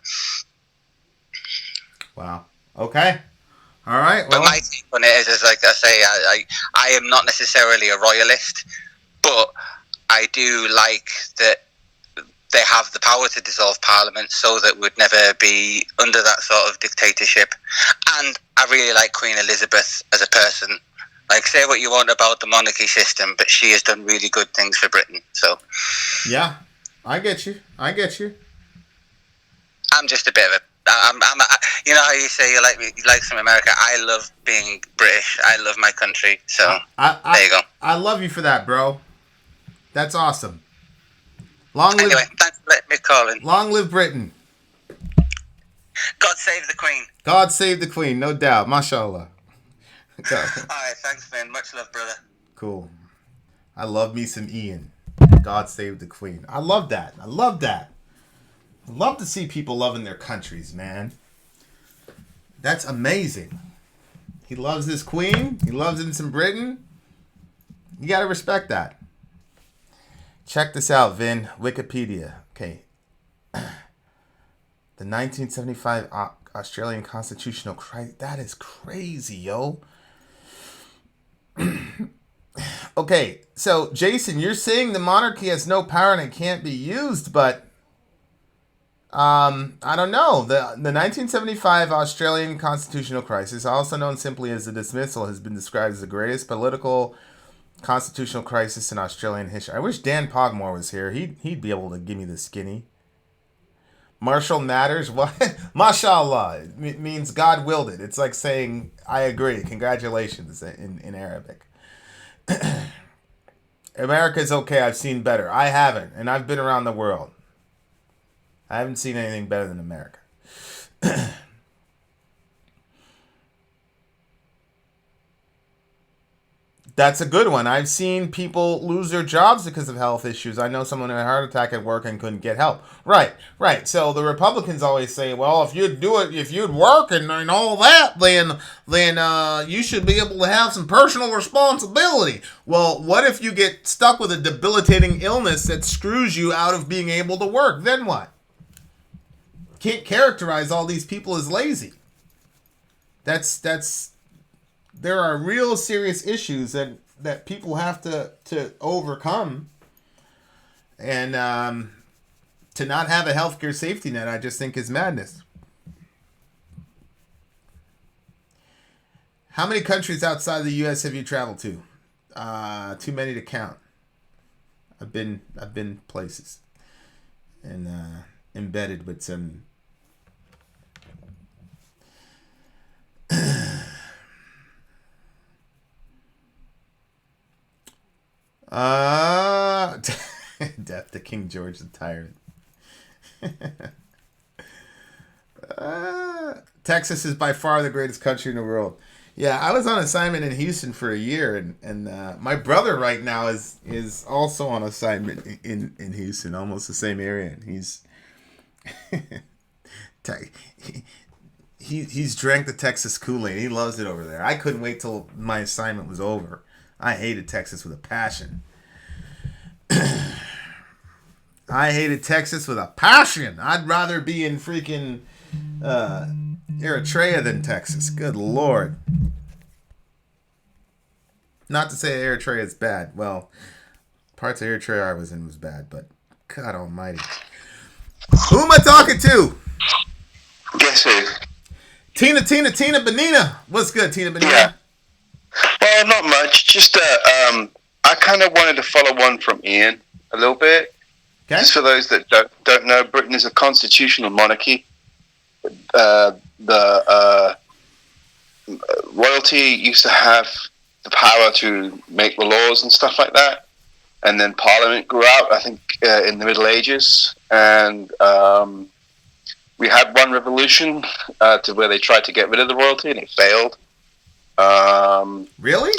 Wow. Okay. All right. Well. But my take on it is like I say, I am not necessarily a royalist, but I do like that they have the power to dissolve Parliament so that we'd never be under that sort of dictatorship. And I really like Queen Elizabeth as a person. Like, say what you want about the monarchy system, but she has done really good things for Britain. So, yeah, I get you. I'm just a bit of you know how you say you like some America. I love being British. I love my country. So there you go. I love you for that, bro. That's awesome. Anyway, thanks for letting me call in. Long live Britain. God save the Queen. God save the Queen, no doubt. Mashallah. Alright, thanks, man. Much love, brother. Cool. I love me some Ian. God save the Queen. I love that. I love to see people loving their countries, man. That's amazing. He loves his queen. He loves him some Britain. You gotta respect that. Check this out, Vin. Wikipedia. Okay. The 1975 Australian constitutional crisis. That is crazy, yo. Okay, so Jason, you're saying the monarchy has no power and it can't be used, but I don't know. The 1975 Australian constitutional crisis, also known simply as the dismissal, has been described as the greatest political constitutional crisis in Australian history. I wish Dan Pogmore was here. He'd be able to give me the skinny. Marshall Matters, what? Mashallah. It means God willed it. It's like saying, I agree. Congratulations in Arabic. America's okay. I've seen better. I haven't. And I've been around the world. I haven't seen anything better than America. That's a good one. I've seen people lose their jobs because of health issues. I know someone had a heart attack at work and couldn't get help. Right. So the Republicans always say, well, if you'd work and all that, then you should be able to have some personal responsibility. Well, what if you get stuck with a debilitating illness that screws you out of being able to work? Then what? Can't characterize all these people as lazy. There are real serious issues that people have to overcome. And to not have a healthcare safety net, I just think is madness. How many countries outside the U.S. have you traveled to? Too many to count. I've been places. And embedded with some... Death to King George the Tyrant. Texas is by far the greatest country in the world. Yeah, I was on assignment in Houston for a year, and my brother right now is also on assignment in Houston, almost the same area. And he's drank the Texas Kool-Aid. He loves it over there. I couldn't wait till my assignment was over. I hated Texas with a passion. I hated Texas with a passion. I'd rather be in freaking Eritrea than Texas. Good Lord. Not to say Eritrea is bad. Well, parts of Eritrea I was in was bad, but God almighty. Who am I talking to? Guess who? Tina Benina. What's good, Tina Benina? Yeah. Well, not much. Just I kind of wanted to follow one from Ian a little bit. Okay. Just for those that don't know, Britain is a constitutional monarchy. The royalty used to have the power to make the laws and stuff like that, and then Parliament grew out, I think, in the Middle Ages, and we had one revolution to where they tried to get rid of the royalty, and it failed. Really?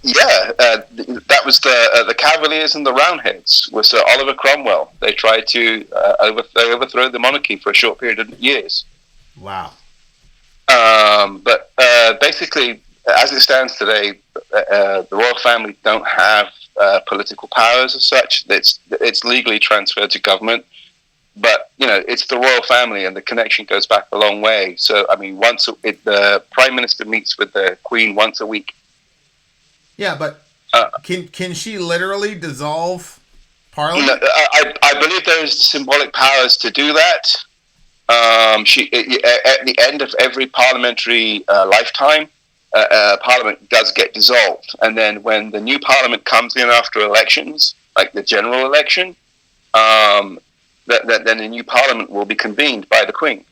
That was the Cavaliers and the Roundheads. Was Sir Oliver Cromwell. They tried to overthrow the monarchy for a short period of years. Wow. But basically, as it stands today, the royal family don't have political powers as such. It's legally transferred to government. But, it's the royal family, and the connection goes back a long way. So, I mean, the Prime Minister meets with the Queen once a week. Yeah, but can she literally dissolve Parliament? I believe there is symbolic powers to do that. She at the end of every parliamentary lifetime, Parliament does get dissolved, and then when the new Parliament comes in after elections, like the general election, then the new Parliament will be convened by the Queen.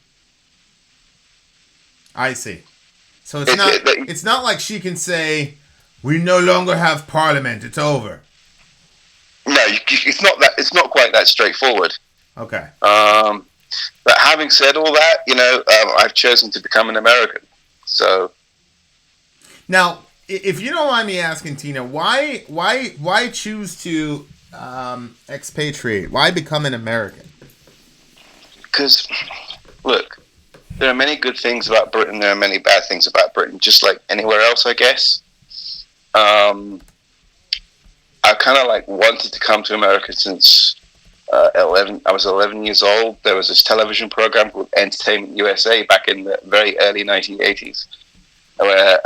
I see. So it's not like she can say, "We no longer have Parliament. It's over." No, it's not that. It's not quite that straightforward. Okay. But having said all that, I've chosen to become an American. So now, if you don't mind me asking, Tina, why choose to expatriate? Why become an American? Because, look, there are many good things about Britain. There are many bad things about Britain, just like anywhere else, I guess. I kind of wanted to come to America since 11. I was 11 years old. There was this television program called Entertainment USA back in the very early 1980s, where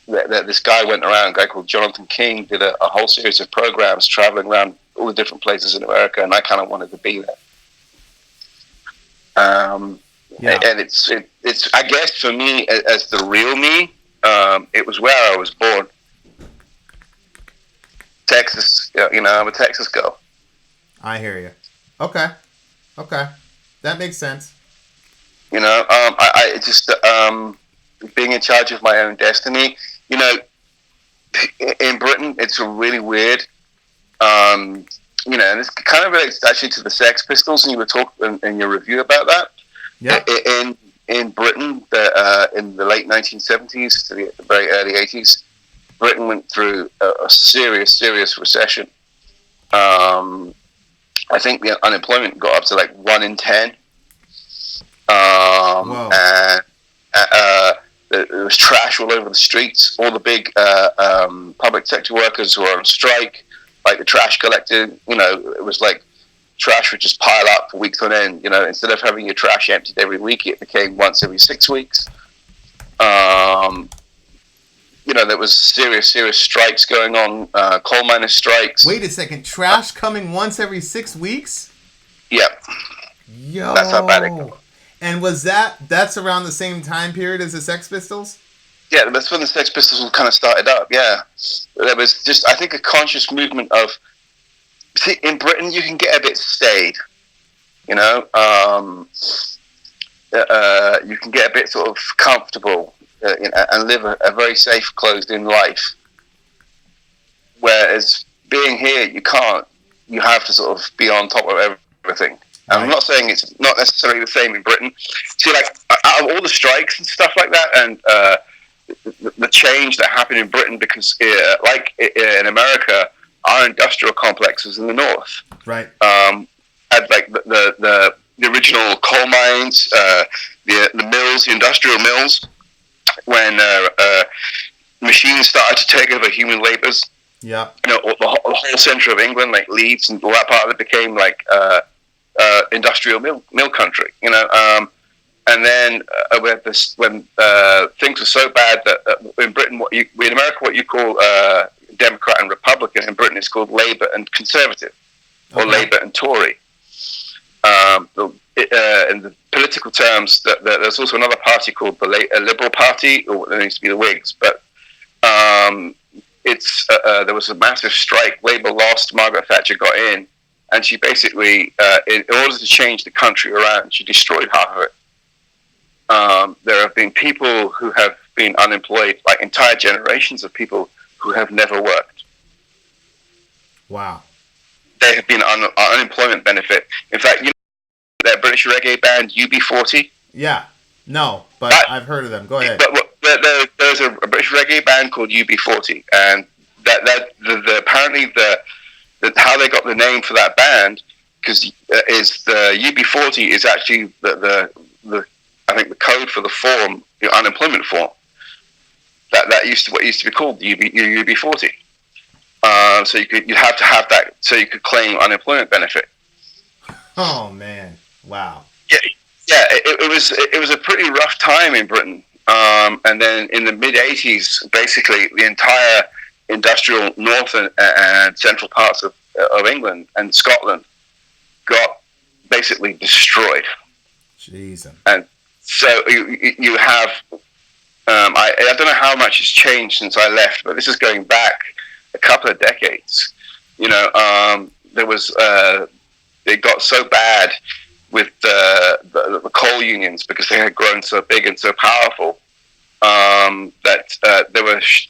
this guy went around. A guy called Jonathan King did a whole series of programs traveling around all the different places in America, and I kind of wanted to be there. And it's I guess for me as the real me, it was where I was born. Texas, I'm a Texas girl. I hear you. Okay, that makes sense. I just being in charge of my own destiny. In Britain, it's really weird. And this kind of relates actually to the Sex Pistols, and you were talking in your review about that. Yeah. In Britain, in the late 1970s to the very early 80s, Britain went through a serious recession. I think the unemployment got up to 1 in 10. And there was trash all over the streets. All the big public sector workers were on strike. The trash collector, it was trash would just pile up for weeks on end. Instead of having your trash emptied every week, it became once every 6 weeks. There was serious strikes going on, coal miner strikes. Wait a second, trash coming once every 6 weeks? Yep. Yo. That's how bad it got. And that's around the same time period as the Sex Pistols? Yeah, that's when the Sex Pistols kind of started up, yeah. There was just, I think, a conscious movement of, see, in Britain, you can get a bit staid, you can get a bit sort of comfortable, and live a very safe, closed-in life. Whereas being here, you can't. You have to sort of be on top of everything. Right. I'm not saying it's not necessarily the same in Britain. See, out of all the strikes and stuff like that, and the change that happened in Britain, because in America, our industrial complex was in the north. Right. Had the original coal mines, the mills, the industrial mills. When machines started to take over human labors, Yeah. The whole centre of England, like Leeds and all that part of it, became like industrial mill country. And then we had this when things were so bad that in Britain, in America, what you call Democrat and Republican, in Britain it's called Labour and Conservative, or Labour and Tory. In the political terms, there's also another party called the Liberal Party, or it needs to be the Whigs. But there was a massive strike. Labour lost. Margaret Thatcher got in, and she basically, in order to change the country around, she destroyed half of it. There have been people who have been unemployed, like entire generations of people who have never worked. Wow. They have been on unemployment benefit. In fact, that British reggae band UB40? Yeah. No, but I've heard of them. Go ahead. But there's a British reggae band called UB40, and apparently how they got the name for that band is the UB40 is actually the I think the code for the form, the unemployment form. That used to be called the UB40. So you'd have to have that so you could claim unemployment benefit. Oh man. Wow. Yeah. It was a pretty rough time in Britain. And then in the mid '80s, basically the entire industrial north and central parts of England and Scotland got basically destroyed. Jesus. And so you have, I don't know how much has changed since I left, but this is going back a couple of decades. There was, it got so bad with the coal unions because they had grown so big and so powerful that there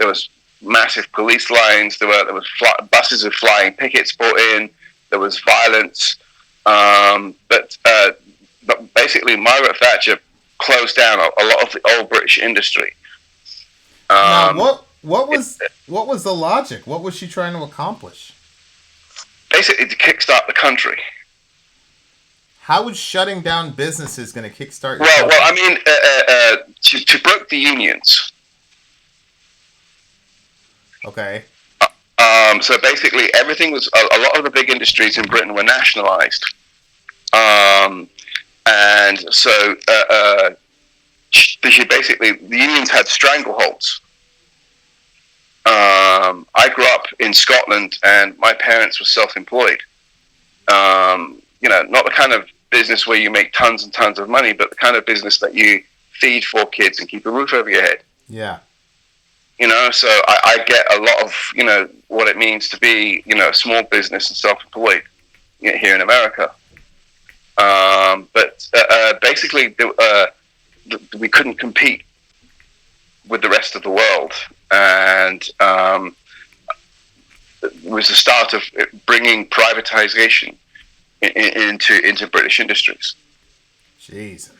was massive police lines. There was buses with flying pickets brought in. There was violence, but basically Margaret Thatcher closed down a lot of the old British industry. Now, what was the logic? What was she trying to accomplish? Basically, to kickstart the country. How is shutting down businesses going to kickstart your country? Well, I mean, to broke the unions. Okay. So basically, everything was a lot of the big industries in Britain were nationalised, and so basically the unions had strangleholds. I grew up in Scotland, and my parents were self-employed. Not the kind of business where you make tons and tons of money, but the kind of business that you feed 4 kids and keep a roof over your head. Yeah. So I get a lot of, what it means to be, a small business and self-employed here in America. But basically, we couldn't compete with the rest of the world. And it was the start of bringing privatization into British industries. Jeez.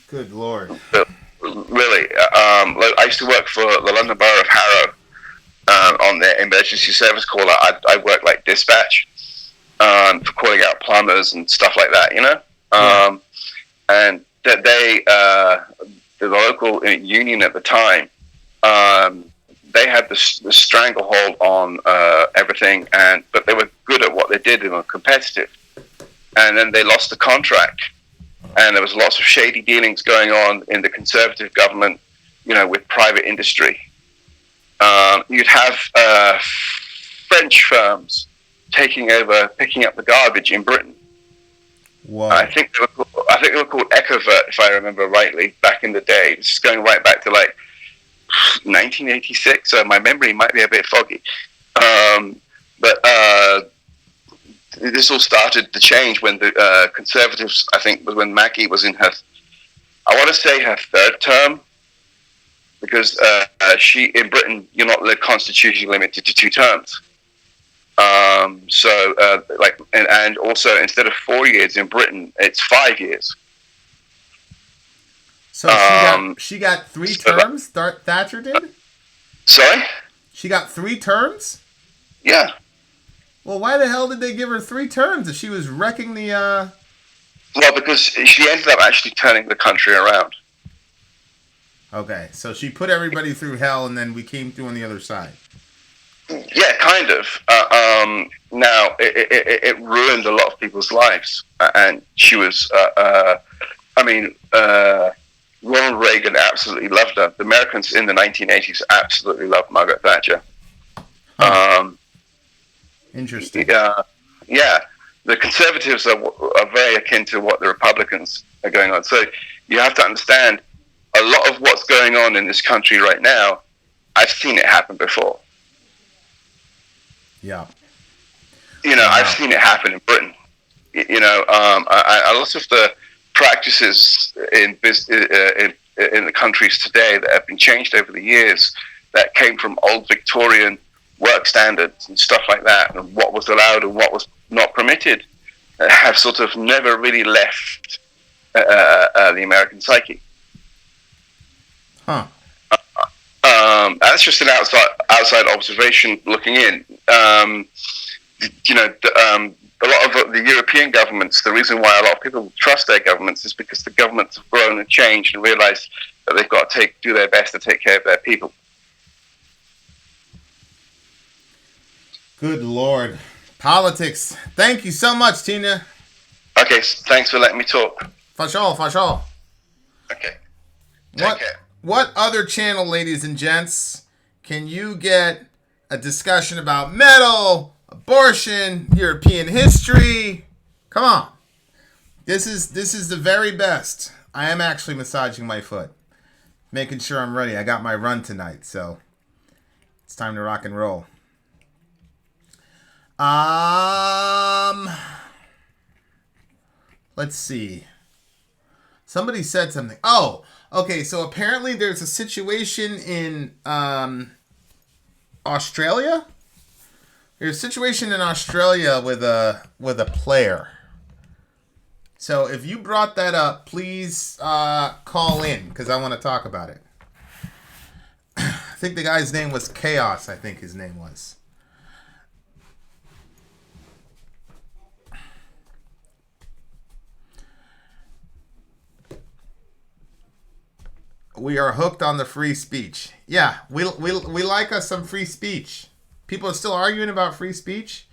Good Lord. But really, I used to work for the London Borough of Harrow on their emergency service caller. I worked like dispatch for calling out plumbers and stuff like that, and that the local union at the time, they had the stranglehold on everything, but they were good at what they did. They were competitive, and then they lost the contract, and there was lots of shady dealings going on in the Conservative government, with private industry. You'd have French firms taking over, picking up the garbage in Britain. Wow. I think they were called Ecovert, if I remember rightly, back in the day. This is going right back to like 1986, so my memory might be a bit foggy. But this all started to change when the Conservatives, I think, was when Maggie was in her, I want to say her 3rd term, because in Britain, you're not constitutionally limited to 2 terms. And also instead of 4 years in Britain, it's 5 years. So she got 3 terms. Thatcher did. Sorry. She got 3 terms. Yeah. Well, why the hell did they give her 3 terms if she was wrecking the? Well, because she ended up actually turning the country around. Okay, so she put everybody through hell, and then we came through on the other side. Yeah, kind of. Now, it ruined a lot of people's lives. And she was, Ronald Reagan absolutely loved her. The Americans in the 1980s absolutely loved Margaret Thatcher. Interesting. Yeah. The conservatives are very akin to what the Republicans are going on. So you have to understand a lot of what's going on in this country right now. I've seen it happen before. Yeah. Wow. I've seen it happen in Britain. A lot of the practices in the countries today that have been changed over the years that came from old Victorian work standards and stuff like that, and what was allowed and what was not permitted, have sort of never really left the American psyche. Huh. That's just an outside observation looking in. A lot of the European governments, the reason why a lot of people trust their governments is because the governments have grown and changed and realized that they've got to do their best to take care of their people. Good Lord. Politics. Thank you so much, Tina. Okay, thanks for letting me talk. For sure. Okay. Take care. What other channel, ladies and gents, can you get a discussion about metal, abortion, European history? Come on. This is the very best. I am actually massaging my foot, making sure I'm ready. I got my run tonight, so it's time to rock and roll. Let's see. Somebody said something. Oh, okay. So apparently there's a situation in Australia. There's a situation in Australia with a player. So if you brought that up, please call in because I want to talk about it. I think the guy's name was Chaos. I think his name was. We are hooked on the free speech. Yeah, we like us some free speech. People are still arguing about free speech.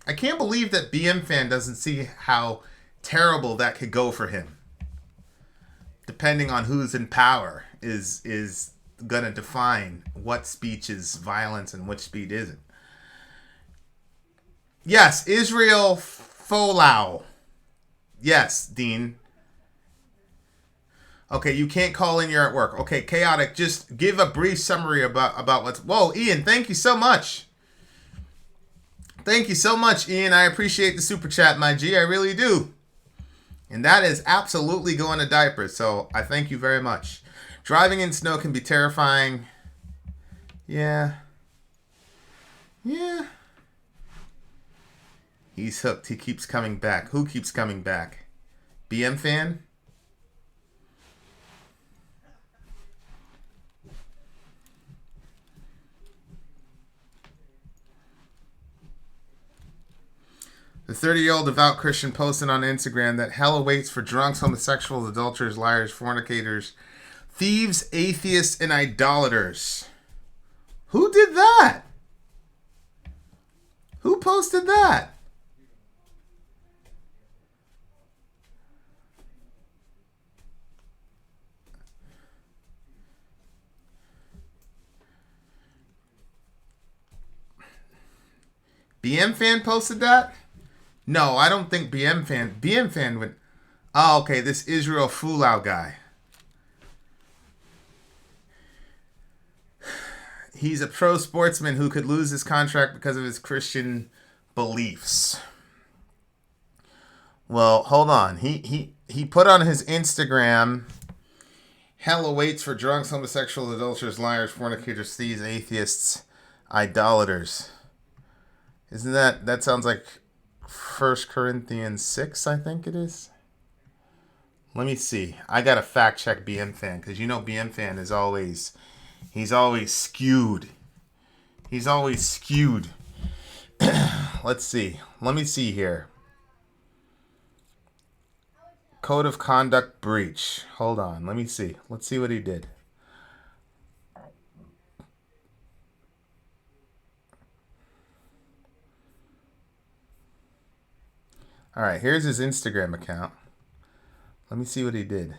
I can't believe that BM Fan doesn't see how terrible that could go for him. Depending on who's in power is going to define what speech is violence and which speech isn't. Yes, Israel Folau. Yes, Dean. Okay, you can't call in, you're at work. Okay, Chaotic, just give a brief summary about what's... Whoa, Ian, thank you so much. Thank you so much, Ian. I appreciate the super chat, my G. I really do. And that is absolutely going to diapers, so I thank you very much. Driving in snow can be terrifying. Yeah. He's hooked. He keeps coming back. Who keeps coming back? BM Fan? The 30-year-old devout Christian posted on Instagram that hell awaits for drunks, homosexuals, adulterers, liars, fornicators, thieves, atheists, and idolaters. Who did that? Who posted that? BM Fan posted that? No, I don't think BM Fan would... Oh, okay, this Israel Folau guy. He's a pro sportsman who could lose his contract because of his Christian beliefs. Well, hold on. He put on his Instagram, hell awaits for drunks, homosexuals, adulterers, liars, fornicators, thieves, atheists, idolaters. Isn't that sounds like 1 Corinthians 6, I think it is. Let me see. I got to fact check BM Fan because BM Fan is always... He's always skewed. Let's see. Let me see here. Code of conduct breach. Hold on. Let me see. Let's see what he did. All right, here's his Instagram account. Let me see what he did.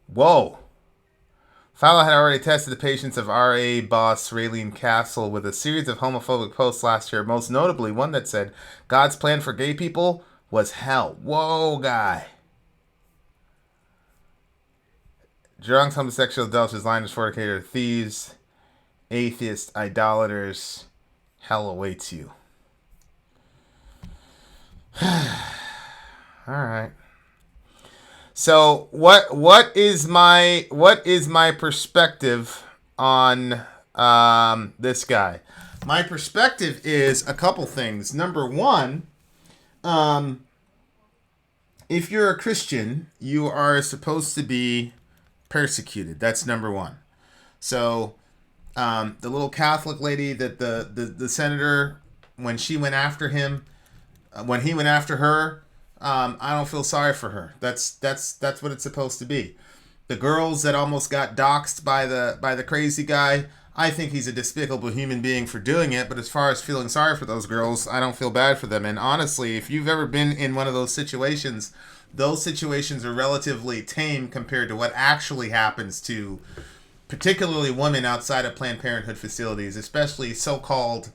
Whoa. Fowler had already tested the patience of RA boss Raylene Castle with a series of homophobic posts last year, most notably one that said, God's plan for gay people was hell. Whoa, guy. Drunks, homosexual adulterers, liars, fornicators, thieves, atheists, idolaters. Hell awaits you. All right. So what is my perspective on this guy? My perspective is a couple things. Number one, if you're a Christian, you are supposed to be persecuted. That's number one. So the little Catholic lady that the senator, when she went after him, when he went after her, I don't feel sorry for her. That's what it's supposed to be. The girls that almost got doxxed by the crazy guy, I think he's a despicable human being for doing it. But as far as feeling sorry for those girls, I don't feel bad for them. And honestly, if you've ever been in one of those situations are relatively tame compared to what actually happens to particularly women outside of Planned Parenthood facilities, especially so-called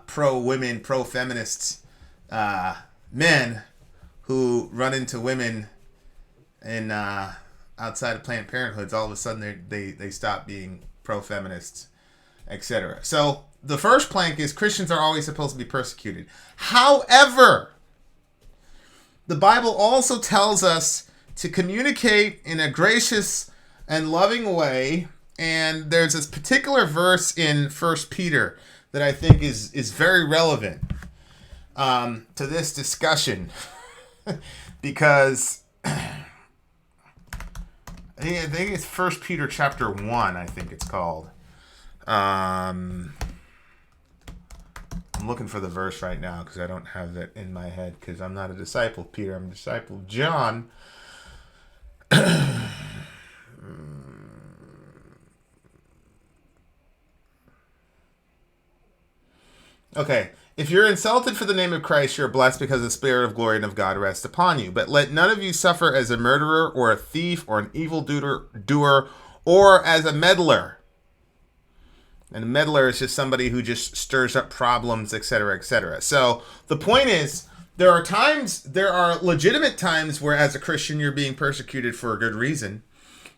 pro-women, pro-feminists men who run into women in outside of Planned Parenthoods. All of a sudden they stop being pro-feminists, etc. So the first plank is Christians are always supposed to be persecuted. However, the Bible also tells us to communicate in a gracious and loving way, and there's this particular verse in 1 Peter that I think is very relevant to this discussion because I think it's 1 Peter chapter 1, I think it's called. I'm looking for the verse right now because I don't have that in my head because I'm not a disciple of Peter. I'm a disciple of John. Okay. If you're insulted for the name of Christ, you're blessed because the Spirit of glory and of God rests upon you. But let none of you suffer as a murderer or a thief or an evildoer or as a meddler. And a meddler is just somebody who just stirs up problems, etc., etc. So the point is, there are legitimate times where as a Christian you're being persecuted for a good reason.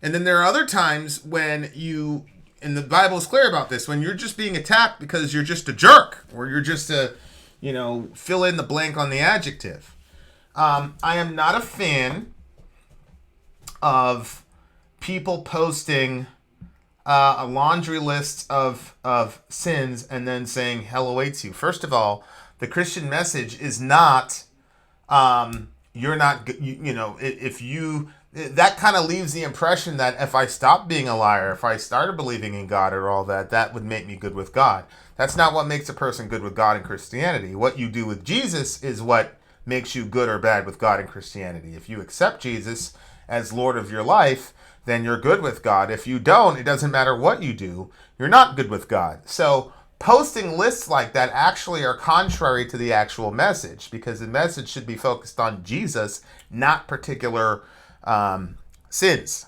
And then there are other times when and the Bible is clear about this, when you're just being attacked because you're just a jerk, or you're just fill in the blank on the adjective. I am not a fan of people posting a laundry list of sins and then saying hell awaits you. First of all, the Christian message is not, you're not, if you, that kind of leaves the impression that if I stopped being a liar, if I started believing in God or all that, that would make me good with God. That's not what makes a person good with God in Christianity. What you do with Jesus is what makes you good or bad with God in Christianity. If you accept Jesus as Lord of your life, then you're good with God. If you don't, it doesn't matter what you do, you're not good with God. So posting lists like that actually are contrary to the actual message, because the message should be focused on Jesus, not particular sins.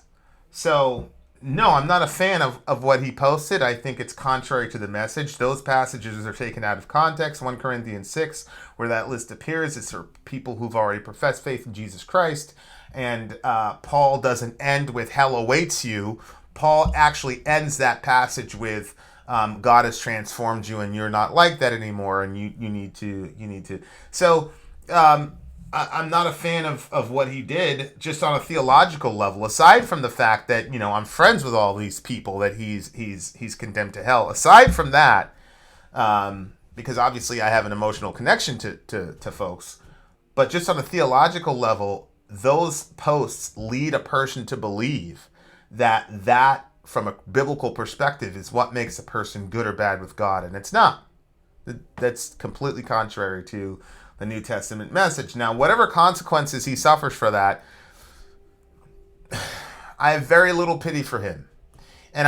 So no, I'm not a fan of what he posted. I think it's contrary to the message. Those passages are taken out of context. 1 Corinthians 6, where that list appears, is for people who've already professed faith in Jesus Christ. And Paul doesn't end with hell awaits you. Paul actually ends that passage with God has transformed you and you're not like that anymore, and you need to. So I'm not a fan of what he did, just on a theological level. Aside from the fact that I'm friends with all these people that he's condemned to hell. Aside from that, because obviously I have an emotional connection to folks, but just on a theological level, those posts lead a person to believe that from a biblical perspective is what makes a person good or bad with God, and it's not. That's completely contrary to the New Testament message. Now, whatever consequences he suffers for that, I have very little pity for him. And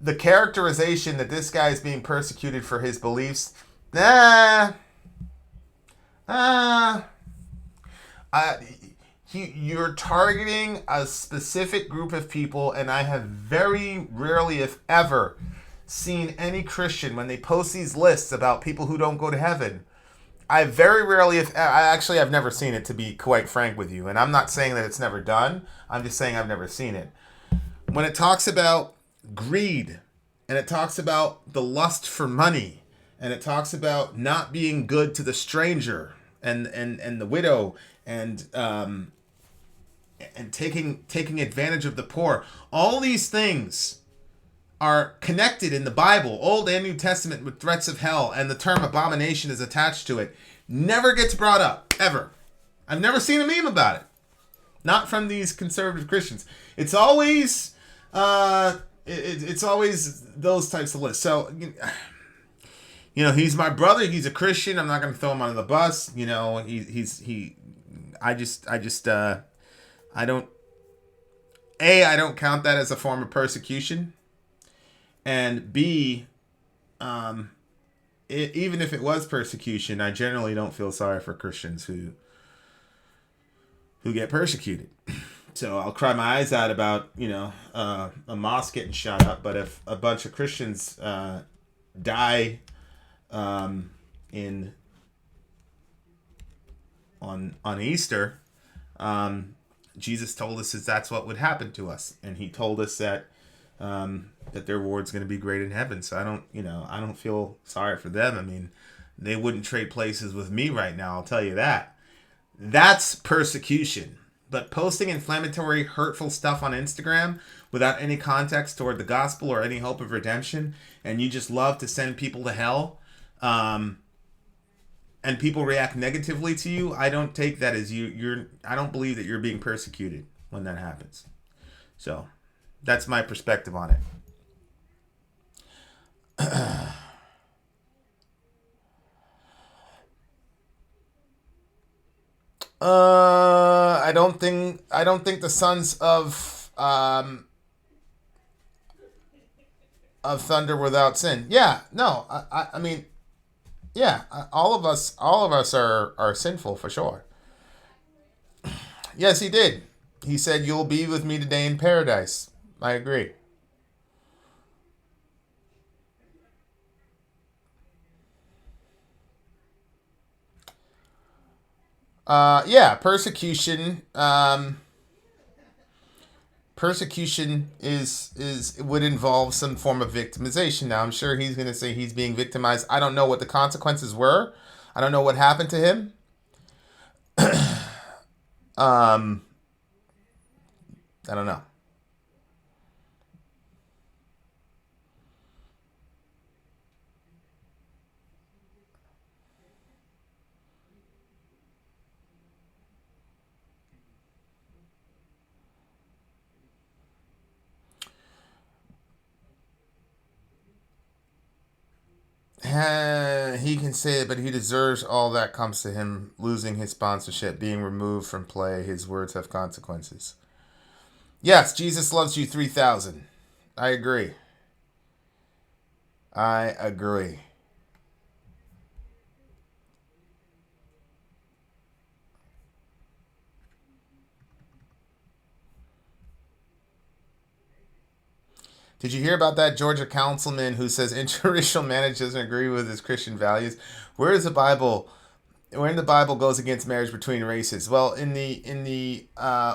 the characterization that this guy is being persecuted for his beliefs, you're targeting a specific group of people, and I have very rarely, if ever, seen any Christian, when they post these lists about people who don't go to heaven, I've never seen it, to be quite frank with you. And I'm not saying that it's never done. I'm just saying I've never seen it. When it talks about greed, and it talks about the lust for money, and it talks about not being good to the stranger and the widow, and taking advantage of the poor, all these things are connected in the Bible, Old and New Testament, with threats of hell, and the term abomination is attached to it. Never gets brought up, ever. I've never seen a meme about it. Not from these conservative Christians. It's always it's always those types of lists. So, he's my brother. He's a Christian. I'm not going to throw him under the bus. I don't count that as a form of persecution. And B, even if it was persecution, I generally don't feel sorry for Christians who get persecuted. So I'll cry my eyes out about, a mosque getting shot up. But if a bunch of Christians die on Easter, Jesus told us that's what would happen to us, and he told us that their reward's going to be great in heaven. So I don't feel sorry for them. I mean, they wouldn't trade places with me right now, I'll tell you that. That's persecution. But posting inflammatory, hurtful stuff on Instagram without any context toward the gospel or any hope of redemption, and you just love to send people to hell, and people react negatively to you, I don't take that as I don't believe that you're being persecuted when that happens. So that's my perspective on it. I don't think the sons of thunder without sin. Yeah, no, I mean, yeah, all of us are sinful for sure. Yes, he did. He said, "You'll be with me today in paradise." I agree. Yeah, persecution. Persecution would involve some form of victimization. Now, I'm sure he's going to say he's being victimized. I don't know what the consequences were. I don't know what happened to him. I don't know. He can say it, but he deserves all that comes to him: losing his sponsorship, being removed from play. His words have consequences. Yes, Jesus loves you 3,000. I agree. I agree. Did you hear about that Georgia councilman who says interracial marriage doesn't agree with his Christian values? Where in the Bible goes against marriage between races? Well, in the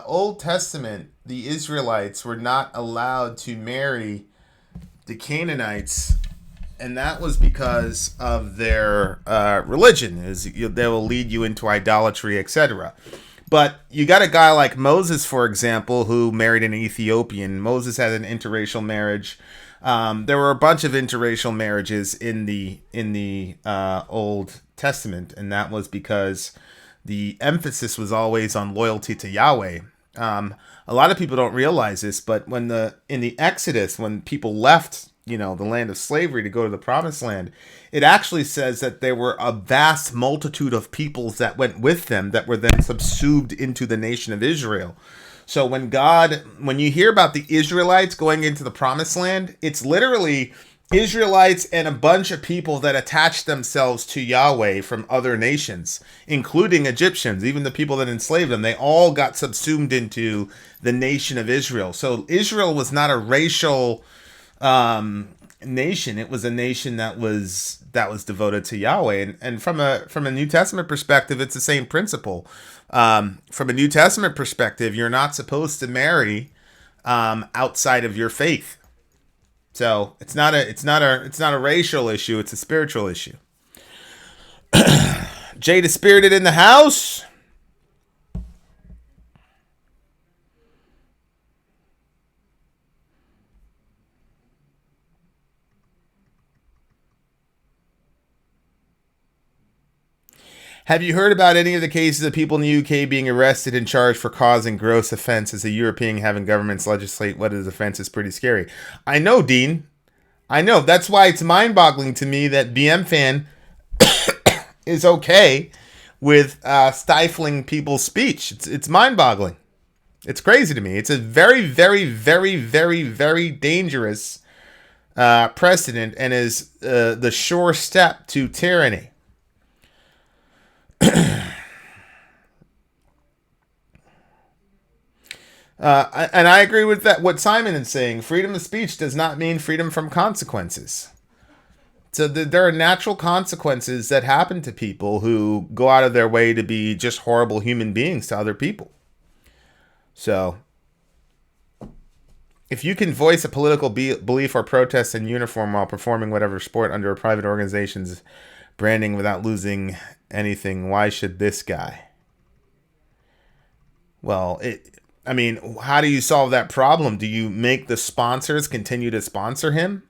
Old Testament, the Israelites were not allowed to marry the Canaanites, and that was because of their religion. They will lead you into idolatry, etc. But you got a guy like Moses, for example, who married an Ethiopian. Moses had an interracial marriage. There were a bunch of interracial marriages in the Old Testament, and that was because the emphasis was always on loyalty to Yahweh. A lot of people don't realize this, but in the Exodus, when people left the land of slavery to go to the promised land, it actually says that there were a vast multitude of peoples that went with them that were then subsumed into the nation of Israel. So when you hear about the Israelites going into the promised land, it's literally Israelites and a bunch of people that attached themselves to Yahweh from other nations, including Egyptians, even the people that enslaved them. They all got subsumed into the nation of Israel. So Israel was not a racial nation. It was a nation that was devoted to Yahweh. And from a New Testament perspective, it's the same principle. From a New Testament perspective, you're not supposed to marry outside of your faith. So it's not a racial issue. It's a spiritual issue. Jade is spirited in the house. Have you heard about any of the cases of people in the UK being arrested and charged for causing gross offense as a European having governments legislate what is offense is pretty scary? I know, Dean. I know. That's why it's mind-boggling to me that BM Fan is okay with stifling people's speech. It's mind-boggling. It's crazy to me. It's a very, very, very, very, very dangerous precedent and is the sure step to tyranny. And I agree with that. What Simon is saying, freedom of speech does not mean freedom from consequences. So there are natural consequences that happen to people who go out of their way to be just horrible human beings to other people. So if you can voice a political belief or protest in uniform while performing whatever sport under a private organization's branding without losing anything, why should this guy? Well, how do you solve that problem? Do you make the sponsors continue to sponsor him?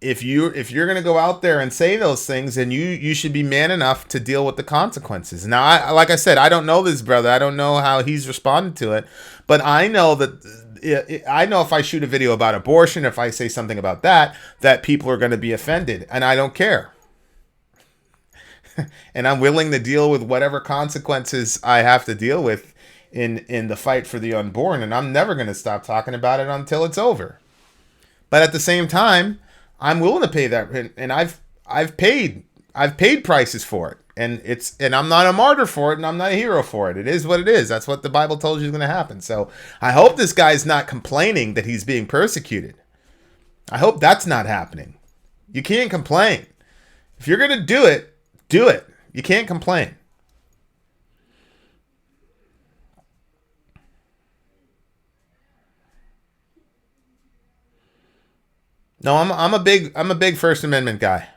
If you're going to go out there and say those things, then you should be man enough to deal with the consequences. Now, like I said, I don't know this brother. I don't know how he's responded to it, but I know that I know if I shoot a video about abortion, if I say something about that people are going to be offended, and I don't care. And I'm willing to deal with whatever consequences I have to deal with in the fight for the unborn, and I'm never going to stop talking about it until it's over. But at the same time, I'm willing to pay that, and I've paid prices for it, and I'm not a martyr for it, and I'm not a hero for it. It is what it is. That's what the Bible told you is going to happen. So I hope this guy's not complaining that he's being persecuted. I hope that's not happening. You can't complain. If you're going to do it. Do it. You can't complain. No, I'm a big First Amendment guy.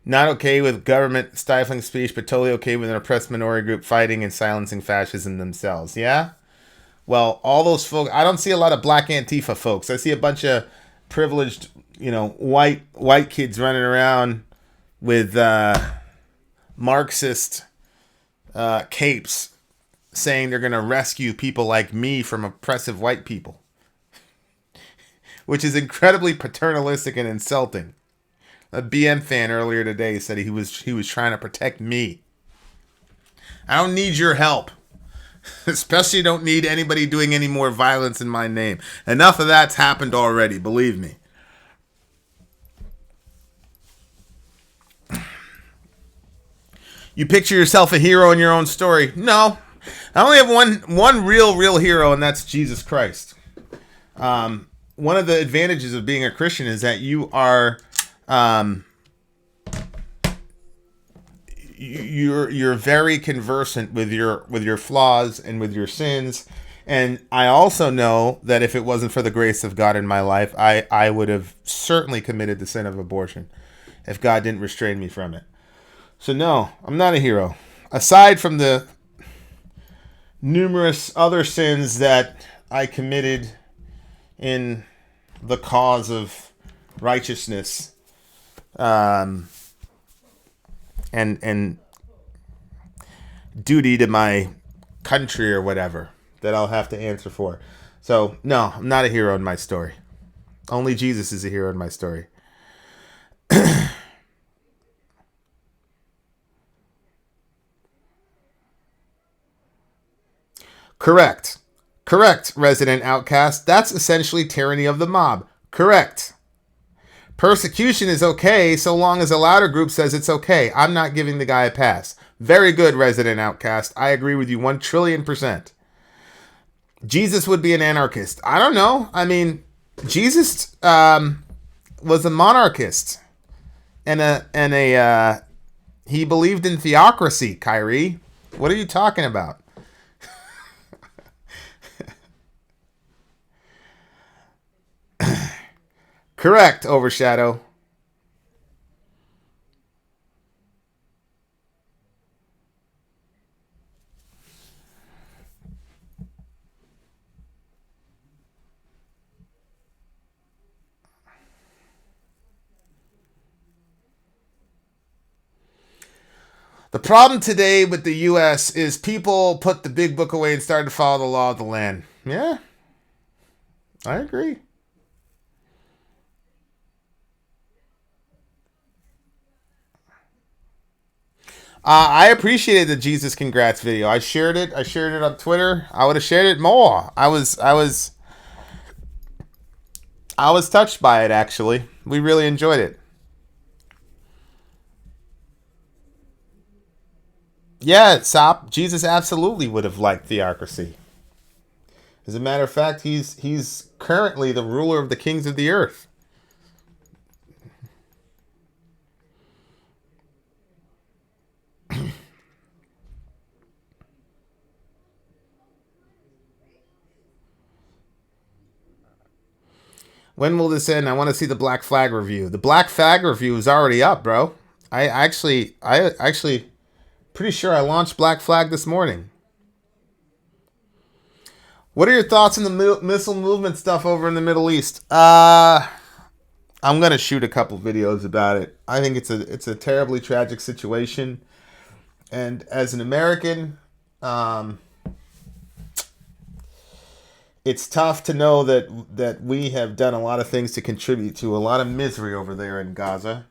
Not okay with government stifling speech, but totally okay with an oppressed minority group fighting and silencing fascism themselves. Yeah? Well, all those folks, I don't see a lot of black Antifa folks. I see a bunch of privileged, white kids running around with Marxist capes saying they're going to rescue people like me from oppressive white people, which is incredibly paternalistic and insulting. A BM fan earlier today said he was trying to protect me. I don't need your help. Especially don't need anybody doing any more violence in my name. Enough of that's happened already, believe me. You picture yourself a hero in your own story? No. I only have one real hero, and that's Jesus Christ. One of the advantages of being a Christian is that you are you're very conversant with your flaws and with your sins. And I also know that if it wasn't for the grace of God in my life, I would have certainly committed the sin of abortion if God didn't restrain me from it. So no, I'm not a hero. Aside from the numerous other sins that I committed in the cause of righteousness, and duty to my country or whatever that I'll have to answer for. So, no, I'm not a hero in my story. Only Jesus is a hero in my story. Correct. Correct, resident outcast. That's essentially tyranny of the mob. Correct. Persecution is okay so long as a louder group says it's okay. I'm not giving the guy a pass. Very good, resident outcast. I agree with you 1,000,000,000,000%. Jesus would be an anarchist. I don't know. I mean, Jesus was a monarchist. And he believed in theocracy, Kyrie. What are you talking about? Correct, Overshadow. The problem today with the U.S. is people put the big book away and started to follow the law of the land. Yeah, I agree. I appreciated the Jesus congrats video. I shared it. I shared it on Twitter. I would have shared it more. I was touched by it, actually. We really enjoyed it. Yeah, Sop. Jesus absolutely would have liked theocracy. As a matter of fact, he's currently the ruler of the kings of the earth. When will this end? I want to see the Black Flag review. The Black Flag review is already up, bro. I actually pretty sure I launched Black Flag this morning. What are your thoughts on the missile movement stuff over in the Middle East? I'm gonna shoot a couple videos about it. I think it's a terribly tragic situation, and as an American, it's tough to know that we have done a lot of things to contribute to a lot of misery over there in Gaza,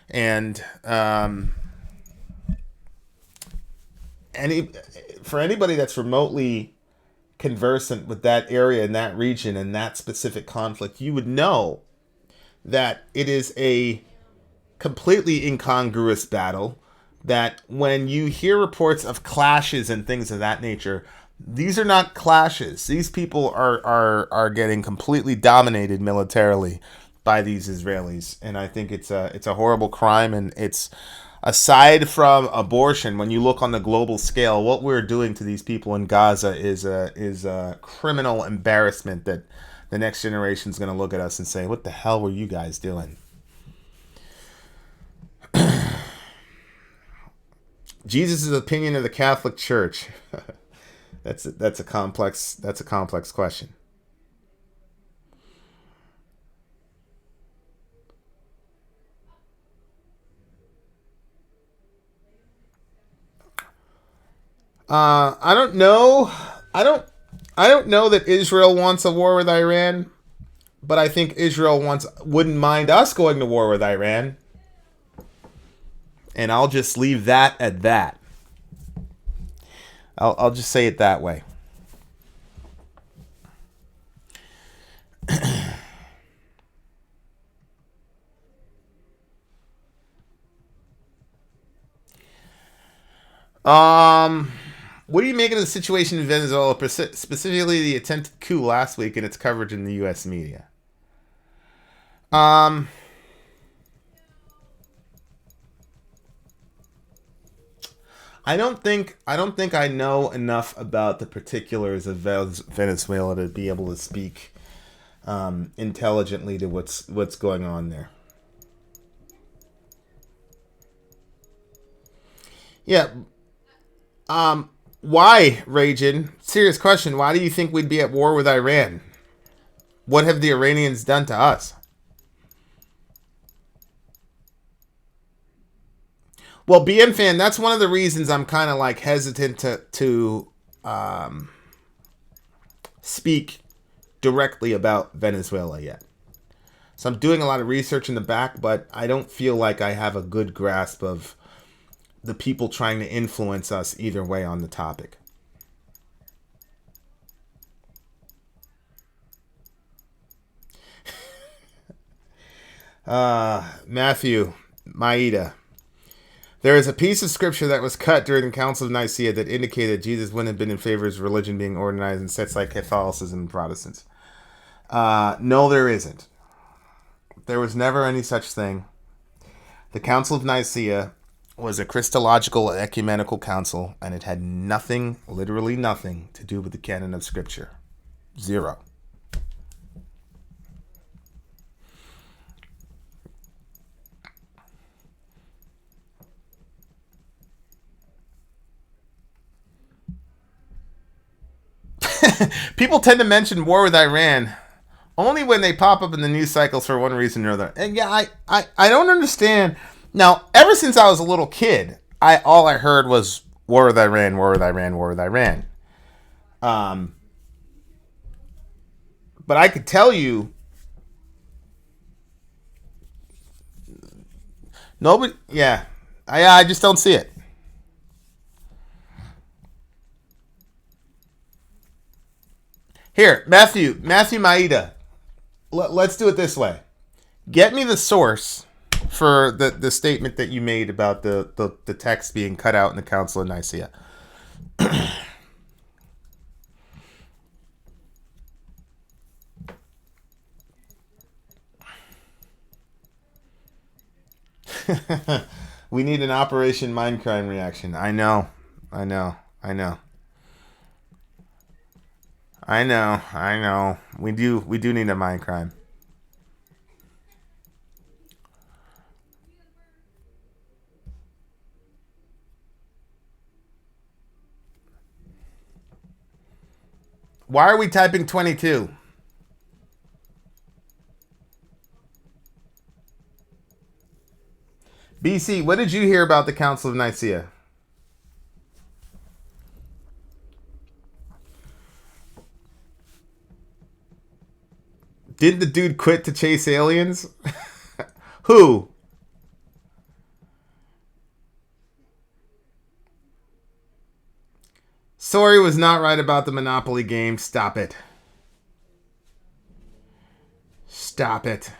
and for anybody that's remotely conversant with that area and that region and that specific conflict, you would know that it is a completely incongruous battle. That when you hear reports of clashes and things of that nature, these are not clashes. These people are getting completely dominated militarily by these Israelis, and I think it's a horrible crime. And it's, aside from abortion, when you look on the global scale, what we're doing to these people in Gaza is a criminal embarrassment that the next generation is going to look at us and say, "What the hell were you guys doing?" Jesus' opinion of the Catholic Church. That's a complex question. I don't know. I don't know that Israel wants a war with Iran, but I think Israel wouldn't mind us going to war with Iran. And I'll just leave that at that. I'll just say it that way. What do you make of the situation in Venezuela, specifically the attempted coup last week and its coverage in the U.S. media? I don't think I know enough about the particulars of Venezuela to be able to speak intelligently to what's going on there. Yeah. Why, Ragin? Serious question. Why do you think we'd be at war with Iran? What have the Iranians done to us? Well, BM fan, that's one of the reasons I'm kind of like hesitant to speak directly about Venezuela yet. So I'm doing a lot of research in the back, but I don't feel like I have a good grasp of the people trying to influence us either way on the topic. Matthew, Maida. There is a piece of scripture that was cut during the Council of Nicaea that indicated Jesus wouldn't have been in favor of his religion being organized in sects like Catholicism and Protestants. No, there isn't. There was never any such thing. The Council of Nicaea was a Christological ecumenical council, and it had nothing, literally nothing, to do with the canon of Scripture. Zero. People tend to mention war with Iran only when they pop up in the news cycles for one reason or another. And yeah, I don't understand. Now, ever since I was a little kid, all I heard was war with Iran, war with Iran, war with Iran. But I could tell you, nobody. Yeah, I just don't see it. Here, Matthew Maida. Let's do it this way. Get me the source for the statement that you made about the text being cut out in the Council of Nicaea. We need an Operation Mindcrime reaction. I know. We do need a mind crime. Why are we typing 22? BC, what did you hear about the Council of Nicaea? Didn't the dude quit to chase aliens? Who? Sori was not right about the Monopoly game. Stop it. Stop it.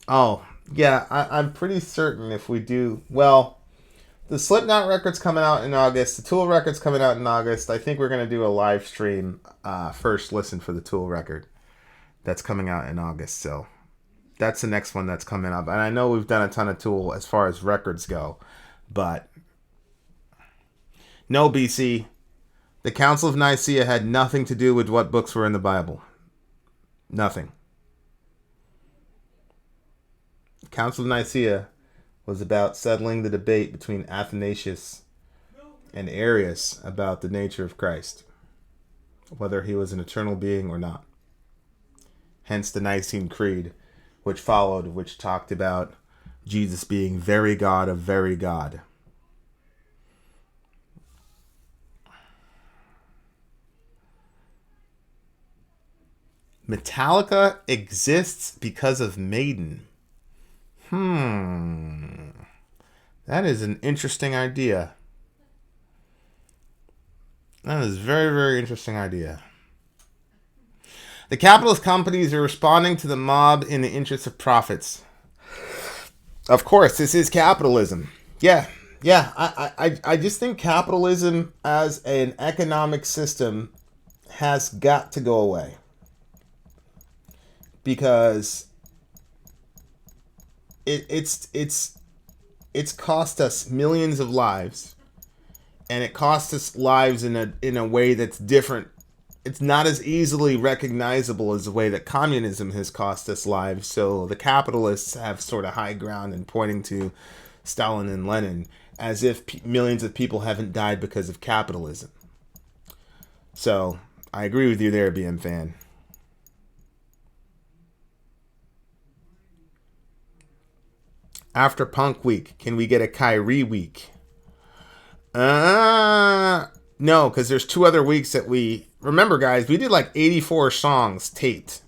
Oh, yeah, I'm pretty certain if we do... Well, the Slipknot record's coming out in August. The Tool record's coming out in August. I think we're going to do a live stream first listen for the Tool record that's coming out in August. So that's the next one that's coming up. And I know we've done a ton of Tool as far as records go. But no, BC. The Council of Nicaea had nothing to do with what books were in the Bible. Nothing. The Council of Nicaea was about settling the debate between Athanasius and Arius about the nature of Christ, whether he was an eternal being or not. Hence the Nicene Creed, which followed, which talked about Jesus being very God of very God. Metallica exists because of Maiden. That is an interesting idea. That is a very, very interesting idea. The capitalist companies are responding to the mob in the interest of profits. Of course, this is capitalism. Yeah. I just think capitalism as an economic system has got to go away. Because it's cost us millions of lives, and it cost us lives in a way that's different. It's not as easily recognizable as the way that communism has cost us lives. So the capitalists have sort of high ground in pointing to Stalin and Lenin as if millions of people haven't died because of capitalism. So I agree with you there, BM fan. After Punk Week, can we get a Kyrie week? No, because there's 2 other weeks that we... Remember, guys, we did like 84 songs taped.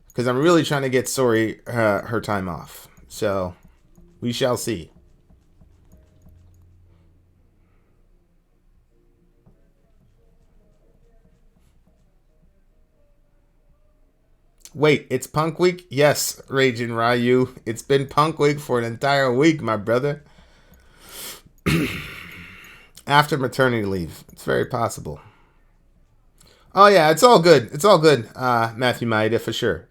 Because I'm really trying to get Sori her time off. So, we shall see. Wait, it's Punk Week? Yes, Raging Ryu. It's been Punk Week for an entire week, my brother. After maternity leave. It's very possible. Oh, yeah, it's all good. It's all good, Matthew Maida, for sure.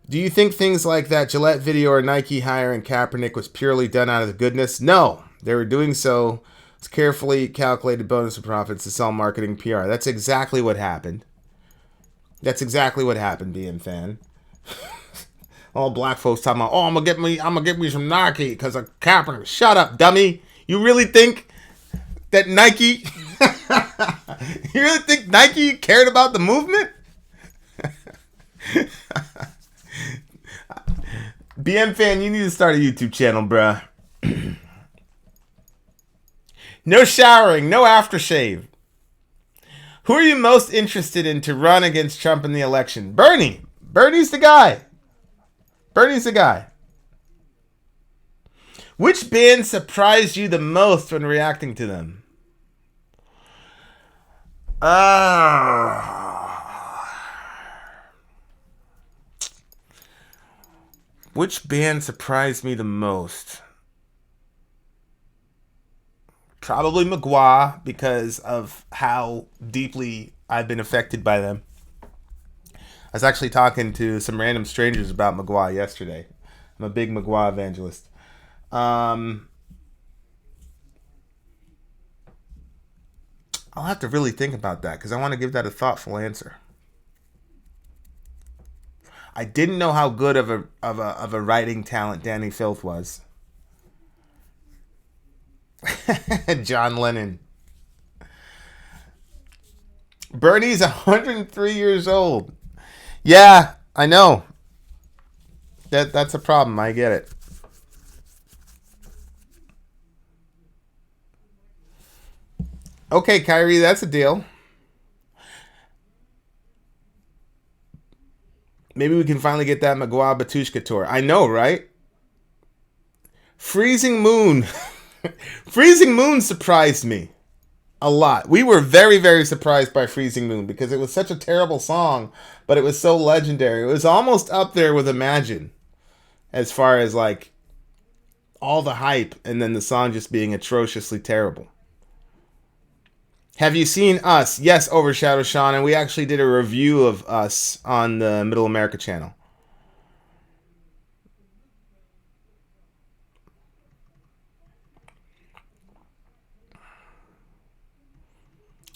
Do you think things like that Gillette video or Nike hiring Kaepernick was purely done out of the goodness? No. They were doing so. It's carefully calculated bonus of profits to sell marketing PR. That's exactly what happened. That's exactly what happened, BM fan. All black folks talking about, I'm gonna get me some Nike because of Kaepernick. Shut up, dummy. You really think that Nike you really think Nike cared about the movement? BM fan, you need to start a YouTube channel, bruh. No showering, no aftershave. Who are you most interested in to run against Trump in the election? Bernie. Bernie's the guy. Bernie's the guy. Which band surprised you the most when reacting to them? Which band surprised me the most? Probably Magua, because of how deeply I've been affected by them. I was actually talking to some random strangers about Magua yesterday. I'm a big Magua evangelist. I'll have to really think about that because I want to give that a thoughtful answer. I didn't know how good of a writing talent Danny Filth was. John Lennon. Bernie's 103 years old. Yeah, I know. That's a problem. I get it. Okay, Kyrie, that's a deal. Maybe we can finally get that Magua Batushka tour. I know, right? Freezing Moon. Freezing Moon surprised me a lot. We were very, very surprised by Freezing Moon because it was such a terrible song, but it was so legendary. It was almost up there with Imagine as far as like all the hype and then the song just being atrociously terrible. Have you seen Us? Yes, Overshadow Sean, and we actually did a review of Us on the Middle America channel.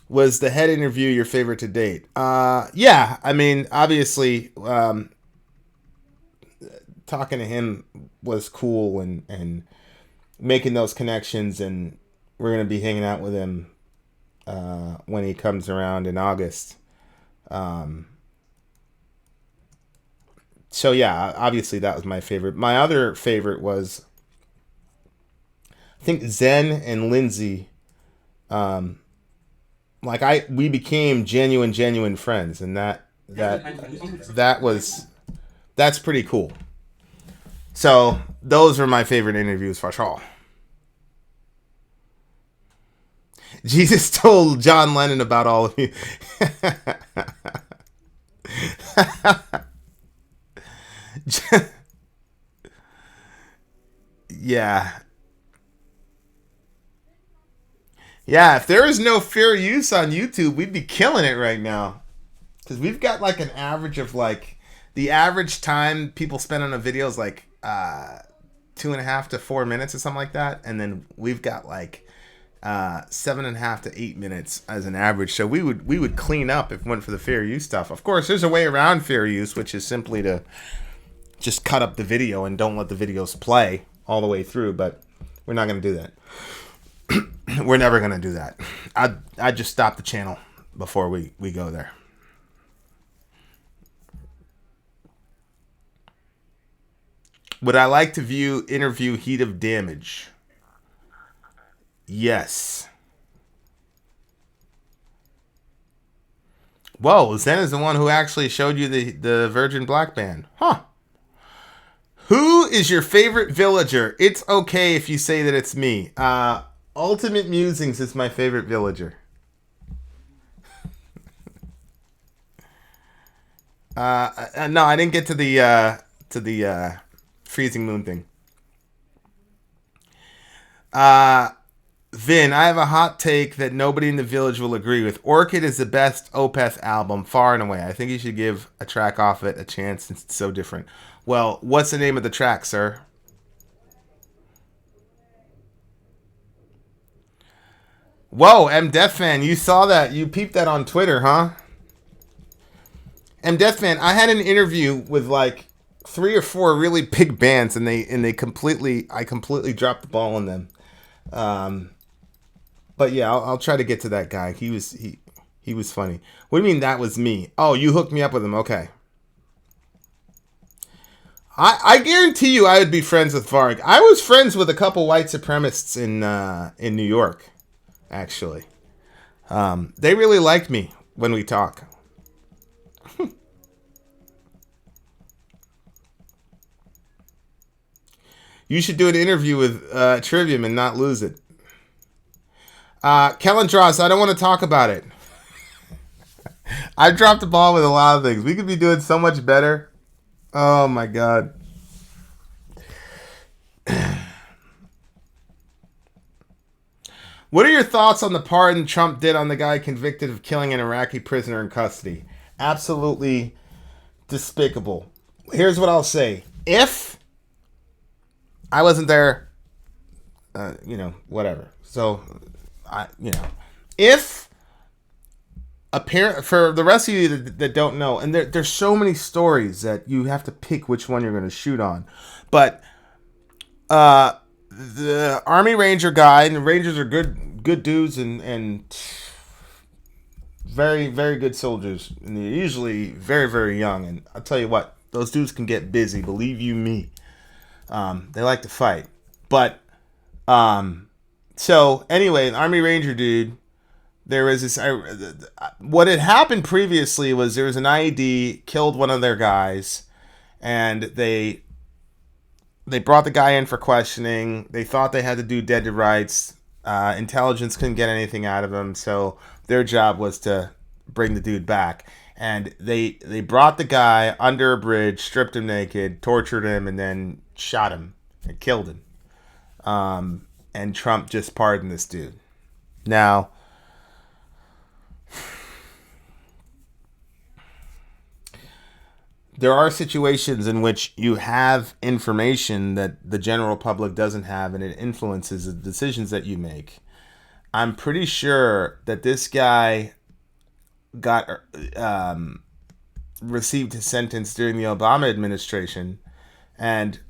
Was the head interview your favorite to date? Yeah, I mean, obviously, talking to him was cool and making those connections, and we're going to be hanging out with him when he comes around in August. So yeah, obviously that was my favorite. My other favorite was, I think, Zen and Lindsay. We became genuine friends, and that's pretty cool. So those are my favorite interviews for sure. Jesus told John Lennon about all of you. Yeah. Yeah, if there was no fair use on YouTube, we'd be killing it right now. Because we've got like an average of like, the average time people spend on a video is like 2.5 to 4 minutes or something like that. And then we've got like 7.5 to 8 minutes as an average. So we would clean up if it went for the fair use stuff. Of course, there's a way around fair use, which is simply to just cut up the video and don't let the videos play all the way through. But we're not going to do that. We're never going to do that. I'd just stop the channel before we go there. Would I like to interview Heat of Damage? Yes. Whoa, Zen is the one who actually showed you the Virgin Black Band. Huh. Who is your favorite villager? It's okay if you say that it's me. Ultimate Musings is my favorite villager. No, I didn't get to the Freezing Moon thing. Vin, I have a hot take that nobody in the village will agree with. Orchid is the best Opeth album, far and away. I think you should give a track off it a chance since it's so different. Well, what's the name of the track, sir? Whoa, M Death Fan, you saw that. You peeped that on Twitter, huh? M Death Fan, I had an interview with like 3 or 4 really big bands, and I completely dropped the ball on them. But yeah, I'll try to get to that guy. He was funny. What do you mean that was me? Oh, you hooked me up with him. Okay. I guarantee you I would be friends with Varg. I was friends with a couple white supremacists in New York, actually. They really liked me when we talk. You should do an interview with Trivium and not lose it. Kellen Dross, I don't want to talk about it. I dropped the ball with a lot of things. We could be doing so much better. Oh my God. What are your thoughts on the pardon Trump did on the guy convicted of killing an Iraqi prisoner in custody? Absolutely despicable. Here's what I'll say. If I wasn't there, whatever. So, if for the rest of you that don't know, and there's so many stories that you have to pick which one you're going to shoot on, but the Army Ranger guy, and the Rangers are good dudes and very, very good soldiers, and they're usually very, very young, and I'll tell you what, those dudes can get busy, believe you me. They like to fight. But, so, anyway, an Army Ranger dude, there was this, what had happened previously was there was an IED, killed one of their guys, and they brought the guy in for questioning. They thought they had to do dead to rights. Intelligence couldn't get anything out of him, so their job was to bring the dude back. And they brought the guy under a bridge, stripped him naked, tortured him, and then shot him and killed him. And Trump just pardoned this dude. Now, there are situations in which you have information that the general public doesn't have, and it influences the decisions that you make. I'm pretty sure that this guy got received his sentence during the Obama administration, and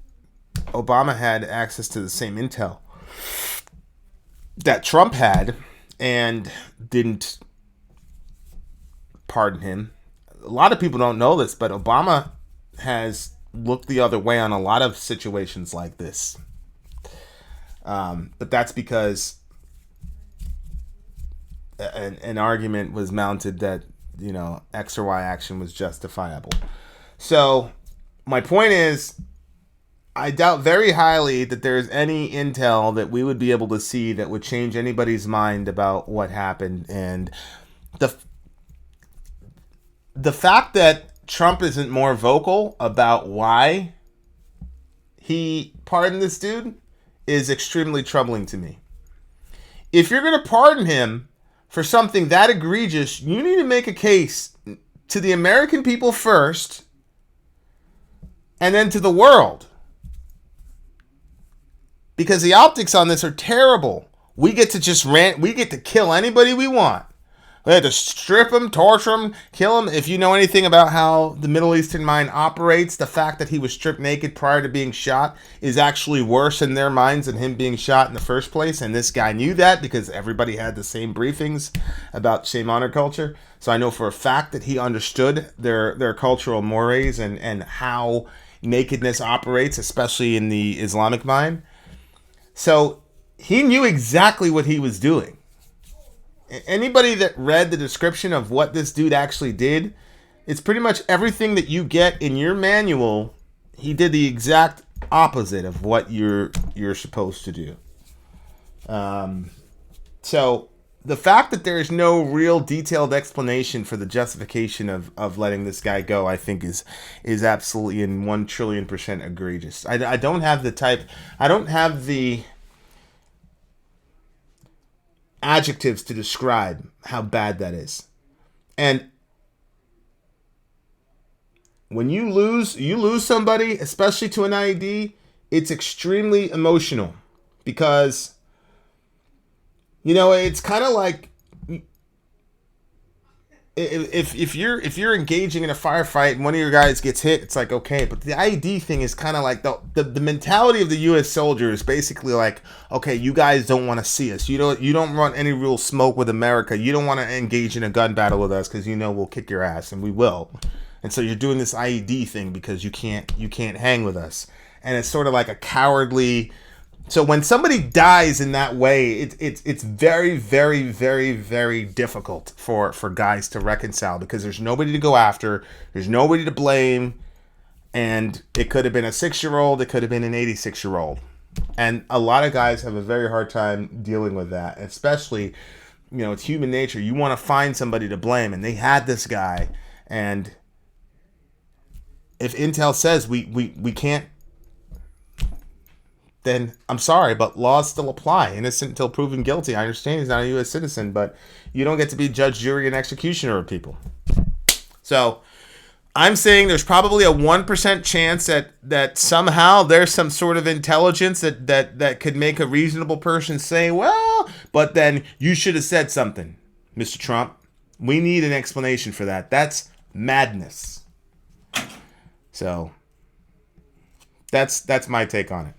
Obama had access to the same intel that Trump had and didn't pardon him. A lot of people don't know this, but Obama has looked the other way on a lot of situations like this. But that's because an argument was mounted that, X or Y action was justifiable. So my point is, I doubt very highly that there's any intel that we would be able to see that would change anybody's mind about what happened. And the fact that Trump isn't more vocal about why he pardoned this dude is extremely troubling to me. If you're going to pardon him for something that egregious, you need to make a case to the American people first, and then to the world. Because the optics on this are terrible. We get to just we get to kill anybody we want. We had to strip them, torture them, kill them. If you know anything about how the Middle Eastern mind operates, the fact that he was stripped naked prior to being shot is actually worse in their minds than him being shot in the first place. And this guy knew that because everybody had the same briefings about shame honor culture. So I know for a fact that he understood their cultural mores and how, nakedness operates, especially in the Islamic mind. So he knew exactly what he was doing. Anybody that read the description of what this dude actually did, it's pretty much everything that you get in your manual. He did the exact opposite of what you're supposed to do. So the fact that there is no real detailed explanation for the justification of letting this guy go, I think is absolutely in 1,000,000,000% egregious. I don't have the adjectives to describe how bad that is. And when you lose somebody, especially to an IED, it's extremely emotional because, it's kind of like if you're engaging in a firefight and one of your guys gets hit, it's like, okay, but the IED thing is kind of like the mentality of the U.S. soldier is basically like, okay, you guys don't want to see us. You don't want any real smoke with America. You don't want to engage in a gun battle with us because we'll kick your ass, and we will. And so you're doing this IED thing because you can't hang with us. And it's sort of like a cowardly. So when somebody dies in that way, it's very, very, very, very difficult for guys to reconcile because there's nobody to go after, there's nobody to blame, and it could have been a 6-year-old, it could have been an 86-year-old. And a lot of guys have a very hard time dealing with that, especially, it's human nature. You want to find somebody to blame, and they had this guy, and if Intel says we can't, then I'm sorry, but laws still apply. Innocent until proven guilty. I understand he's not a U.S. citizen, but you don't get to be judge, jury, and executioner of people. So I'm saying there's probably a 1% chance that somehow there's some sort of intelligence that could make a reasonable person say, well, but then you should have said something, Mr. Trump. We need an explanation for that. That's madness. So that's my take on it.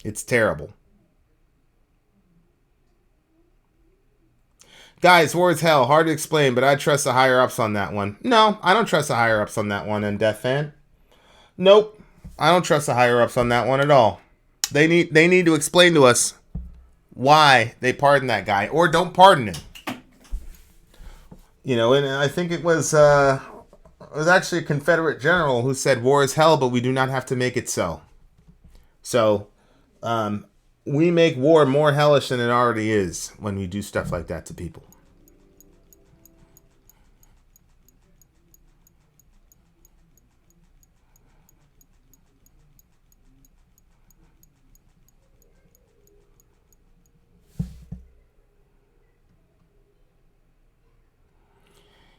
It's terrible. Guys, war is hell. Hard to explain, but I trust the higher-ups on that one. No, I don't trust the higher-ups on that one, and Death Fan. Nope. I don't trust the higher-ups on that one at all. They need to explain to us why they pardon that guy, or don't pardon him. And I think it was actually a Confederate general who said, war is hell, but we do not have to make it so. So, we make war more hellish than it already is when we do stuff like that to people.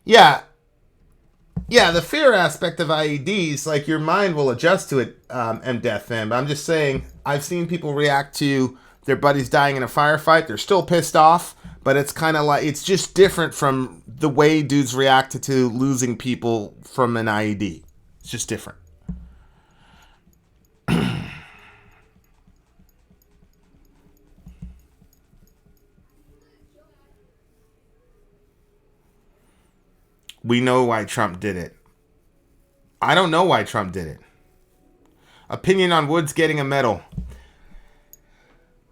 Yeah, the fear aspect of IEDs, like your mind will adjust to it, Death Fan. But I'm just saying, I've seen people react to their buddies dying in a firefight. They're still pissed off, but it's kind of like, it's just different from the way dudes reacted to losing people from an IED. It's just different. We know why Trump did it. I don't know why Trump did it. Opinion on Woods getting a medal.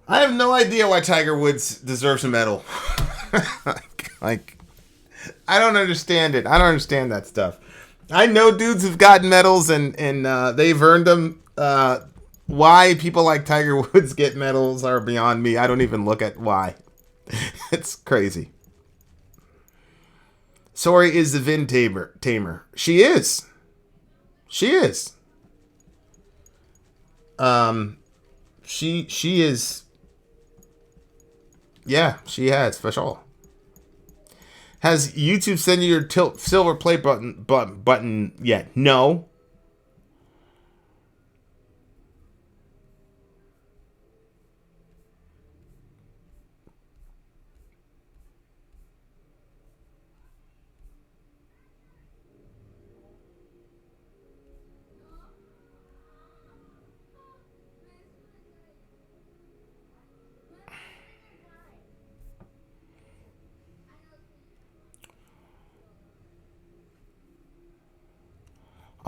I have no idea why Tiger Woods deserves a medal. like, I don't understand it. I don't understand that stuff. I know dudes who've gotten medals and they've earned them. Why people like Tiger Woods get medals are beyond me. I don't even look at why. It's crazy. Sori is the Vin tamer. She is. She is. She is. Yeah, she has for sure. Has YouTube sent you your silver play button yet? No.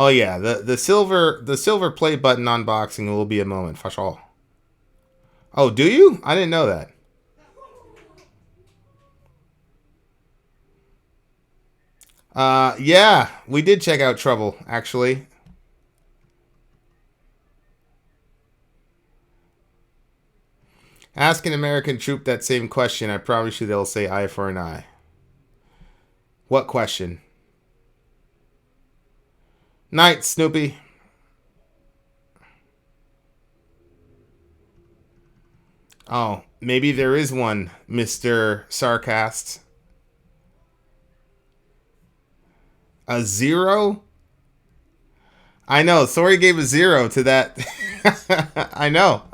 Oh yeah, the silver play button unboxing will be a moment for sure. Oh, do you? I didn't know that. Yeah, we did check out Trouble, actually. Ask an American troop that same question. I promise you they'll say eye for an eye. What question? Night, Snoopy. Oh, maybe there is one, Mr. Sarcast. A 0? I know. Sori gave a 0 to that. I know.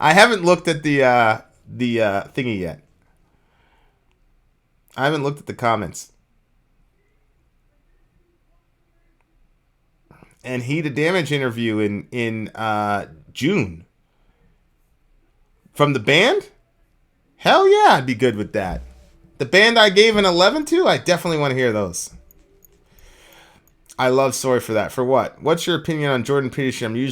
I haven't looked at the thingy yet. I haven't looked at the comments. And Heat of Damage interview in June. From the band? Hell yeah, I'd be good with that. The band I gave an 11 to? I definitely want to hear those. I love Sori for that. For what? What's your opinion on Jordan Peterson? I'm usually